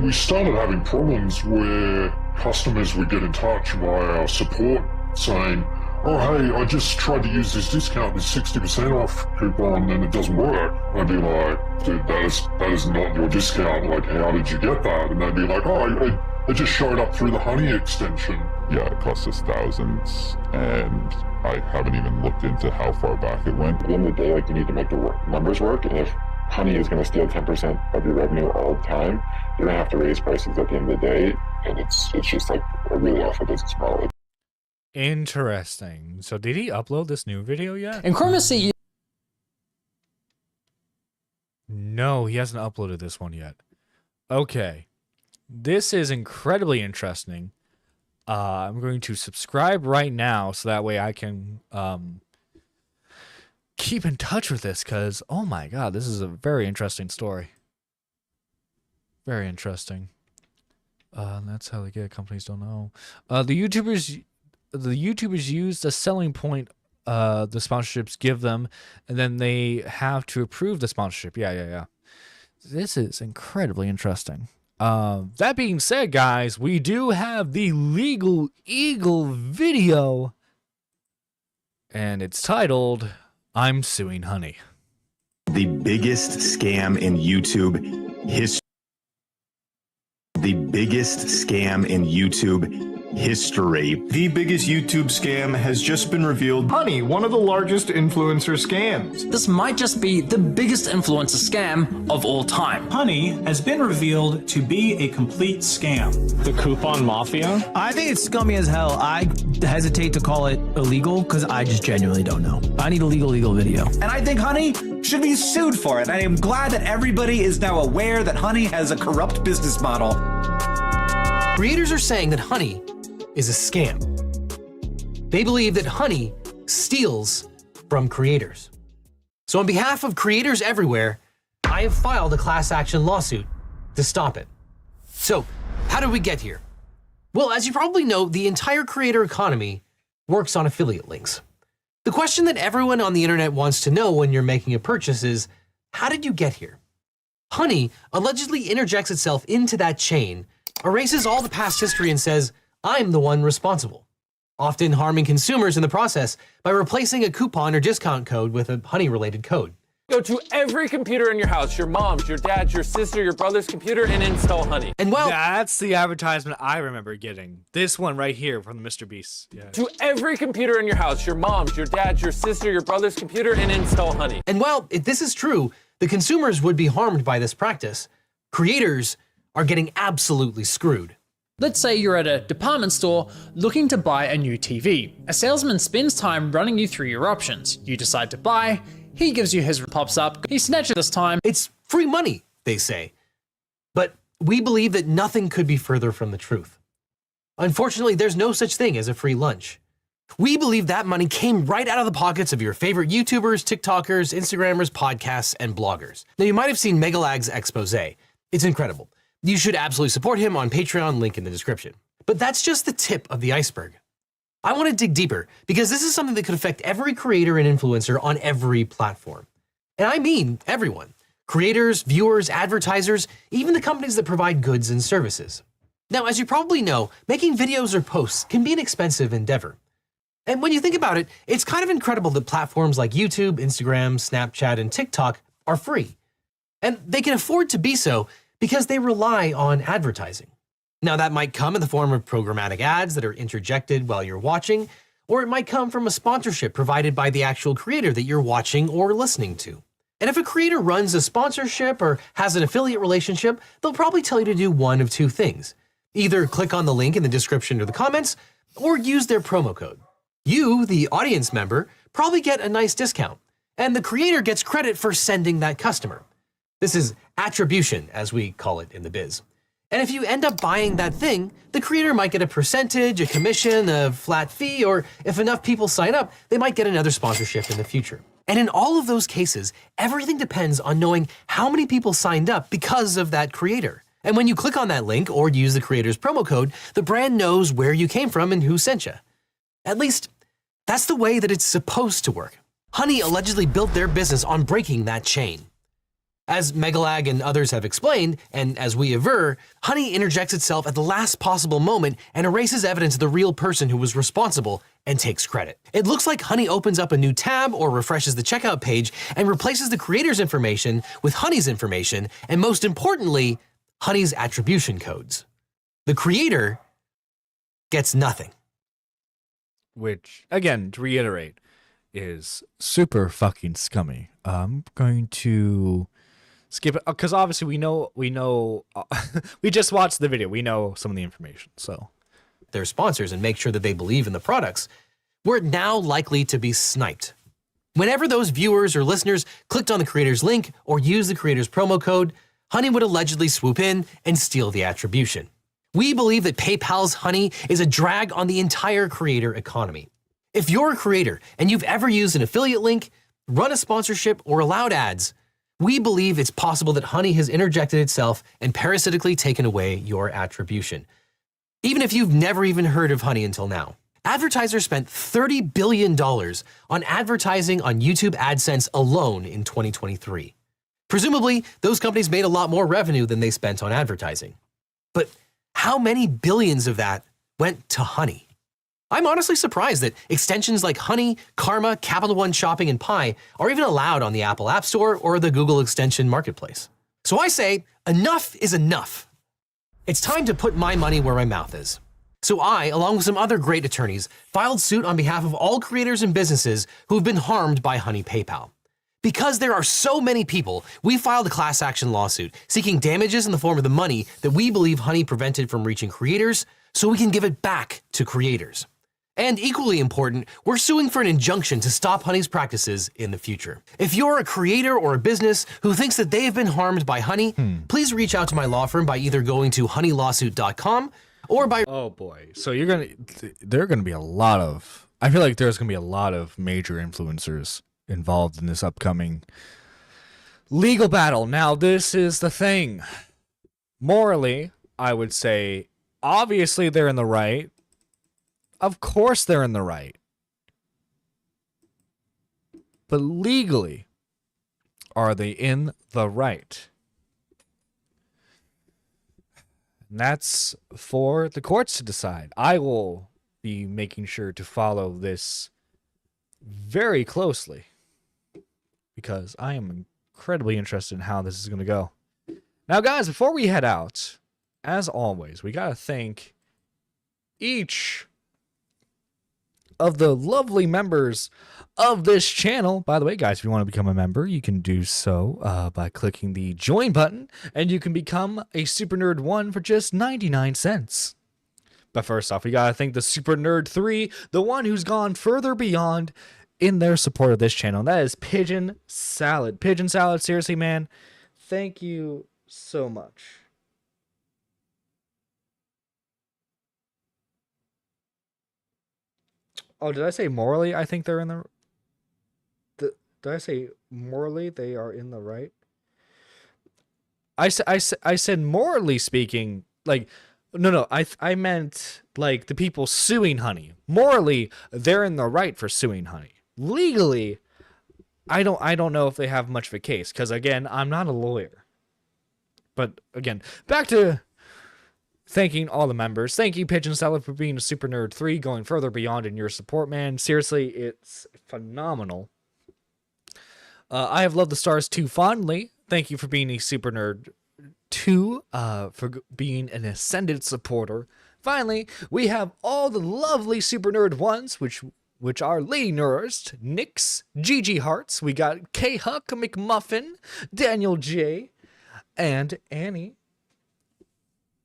We started having problems where customers would get in touch via our support saying, oh hey, I just tried to use this discount, this 60% off coupon, and it doesn't work. And I'd be like, dude, that is not your discount. Like, how did you get that? And they'd be like, oh, I just showed up through the Honey extension. Yeah, it cost us thousands, and I haven't even looked into how far back it went. At the end of the day, like, you need to make the numbers work, and if Honey is going to steal 10% of your revenue all the time, you're going to have to raise prices at the end of the day, and it's just like a really awful business model. Interesting. So did he upload this new video yet? And Chroma CEO. No, he hasn't uploaded this one yet. Okay. This is incredibly interesting. I'm going to subscribe right now so that way I can keep in touch with this, because, oh my god, this is a very interesting story. Very interesting. That's how they get companies don't know. The YouTubers use the selling point the sponsorships give them, and then they have to approve the sponsorship. Yeah. This is incredibly interesting. That being said, guys, we do have the Legal Eagle video, and it's titled, I'm Suing Honey. The biggest scam in YouTube history. The biggest scam in YouTube history. The biggest YouTube scam has just been revealed. Honey, one of the largest influencer scams. This might just be the biggest influencer scam of all time. Honey has been revealed to be a complete scam. The coupon mafia? I think it's scummy as hell. I hesitate to call it illegal because I just genuinely don't know. I need a legal video. And I think Honey should be sued for it. I am glad that everybody is now aware that Honey has a corrupt business model. Creators are saying that Honey is a scam. They believe that Honey steals from creators. So on behalf of creators everywhere, I have filed a class action lawsuit to stop it. So how did we get here? Well, as you probably know, the entire creator economy works on affiliate links. The question that everyone on the internet wants to know when you're making a purchase is, how did you get here? Honey allegedly interjects itself into that chain, erases all the past history and says, I'm the one responsible, often harming consumers in the process by replacing a coupon or discount code with a Honey-related code. Go to every computer in your house, your mom's, your dad's, your sister, your brother's computer, and install Honey. And well, that's the advertisement I remember getting. This one right here from Mr. Beast. Yeah. To every computer in your house, your mom's, your dad's, your sister, your brother's computer, and install Honey. And while if this is true, the consumers would be harmed by this practice. Creators are getting absolutely screwed. Let's say you're at a department store looking to buy a new TV. A salesman spends time running you through your options. You decide to buy, he gives you his pops up, he snatches this time. It's free money, they say. But we believe that nothing could be further from the truth. Unfortunately, there's no such thing as a free lunch. We believe that money came right out of the pockets of your favorite YouTubers, TikTokers, Instagrammers, podcasts, and bloggers. Now you might have seen Megalag's expose. It's incredible. You should absolutely support him on Patreon, link in the description. But that's just the tip of the iceberg. I want to dig deeper because this is something that could affect every creator and influencer on every platform. And I mean everyone. Creators, viewers, advertisers, even the companies that provide goods and services. Now, as you probably know, making videos or posts can be an expensive endeavor. And when you think about it, it's kind of incredible that platforms like YouTube, Instagram, Snapchat, and TikTok are free. And they can afford to be so because they rely on advertising. Now that might come in the form of programmatic ads that are interjected while you're watching, or it might come from a sponsorship provided by the actual creator that you're watching or listening to. And if a creator runs a sponsorship or has an affiliate relationship, they'll probably tell you to do one of two things. Either click on the link in the description or the comments, or use their promo code. You, the audience member, probably get a nice discount, and the creator gets credit for sending that customer. This is attribution, as we call it in the biz. And if you end up buying that thing, the creator might get a percentage, a commission, a flat fee, or if enough people sign up, they might get another sponsorship in the future. And in all of those cases, everything depends on knowing how many people signed up because of that creator. And when you click on that link or use the creator's promo code, the brand knows where you came from and who sent you. At least, that's the way that it's supposed to work. Honey allegedly built their business on breaking that chain. As Megalag and others have explained, and as we aver, Honey interjects itself at the last possible moment and erases evidence of the real person who was responsible and takes credit. It looks like Honey opens up a new tab or refreshes the checkout page and replaces the creator's information with Honey's information, and most importantly, Honey's attribution codes. The creator gets nothing. Which, again, to reiterate, is super fucking scummy. I'm going to skip it because obviously we know we just watched the video. We know some of the information. So their sponsors and make sure that they believe in the products, we're now likely to be sniped. Whenever those viewers or listeners clicked on the creator's link or used the creator's promo code, Honey would allegedly swoop in and steal the attribution. We believe that PayPal's Honey is a drag on the entire creator economy. If you're a creator and you've ever used an affiliate link, run a sponsorship, or allowed ads, we believe it's possible that Honey has interjected itself and parasitically taken away your attribution. Even if you've never even heard of Honey until now. Advertisers spent $30 billion on advertising on YouTube AdSense alone in 2023. Presumably, those companies made a lot more revenue than they spent on advertising. But how many billions of that went to Honey? I'm honestly surprised that extensions like Honey, Karma, Capital One Shopping, and Pi are even allowed on the Apple App Store or the Google Extension Marketplace. So I say, enough is enough. It's time to put my money where my mouth is. So I, along with some other great attorneys, filed suit on behalf of all creators and businesses who have been harmed by Honey PayPal. Because there are so many people, we filed a class action lawsuit seeking damages in the form of the money that we believe Honey prevented from reaching creators so we can give it back to creators. And equally important, we're suing for an injunction to stop Honey's practices in the future. If you're a creator or a business who thinks that they have been harmed by Honey, please reach out to my law firm by either going to honeylawsuit.com or by... Oh boy. So there are gonna be a lot of, I feel like there's gonna be a lot of major influencers involved in this upcoming legal battle. Now, this is the thing. Morally, I would say, obviously they're in the right. Of course they're in the right. But legally, are they in the right? And that's for the courts to decide. I will be making sure to follow this very closely, because I am incredibly interested in how this is going to go. Now, guys, before we head out, as always, we got to thank each of the lovely members of this channel. By the way, guys, if you want to become a member, you can do so by clicking the join button, and you can become a Super Nerd 1 for just 99 cents. But first off, we got to thank the Super Nerd 3, the one who's gone further beyond in their support of this channel. That is Pigeon Salad. Pigeon Salad, seriously, man, thank you so much. Oh, did I say morally? I think they're in the... Did I say morally they are in the right? I said morally speaking, like... No, I meant like the people suing Honey. Morally, they're in the right for suing Honey. Legally, I don't know if they have much of a case, because again, I'm not a lawyer. But again, back to thanking all the members. Thank you, Pigeon Salad, for being a Super Nerd 3, going further beyond in your support, man. Seriously, it's phenomenal. I have loved the stars too fondly. Thank you for being a Super Nerd 2, for being an ascended supporter. Finally, we have all the lovely Super Nerd 1s, which are Lady Nerdiest, Nix, Gigi Hearts. We got K Huck McMuffin, Daniel J, and Annie.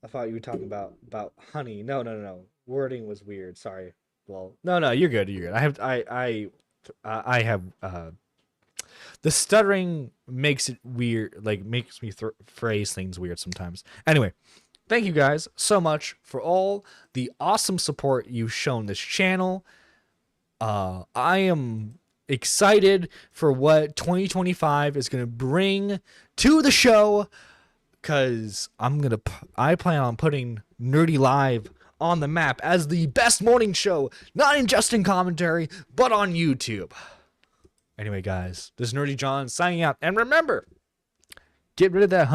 I thought you were talking about Honey. No. Wording was weird. Sorry. Well, no, you're good. I have the stuttering makes it weird, like makes me phrase things weird sometimes. Anyway, thank you guys so much for all the awesome support you've shown this channel. I am excited for what 2025 is going to bring to the show, because I plan on putting Nerdy Live on the map as the best morning show, not in just in commentary, but on YouTube. Anyway, guys, this is Nerdy John signing out. And remember, Get rid of that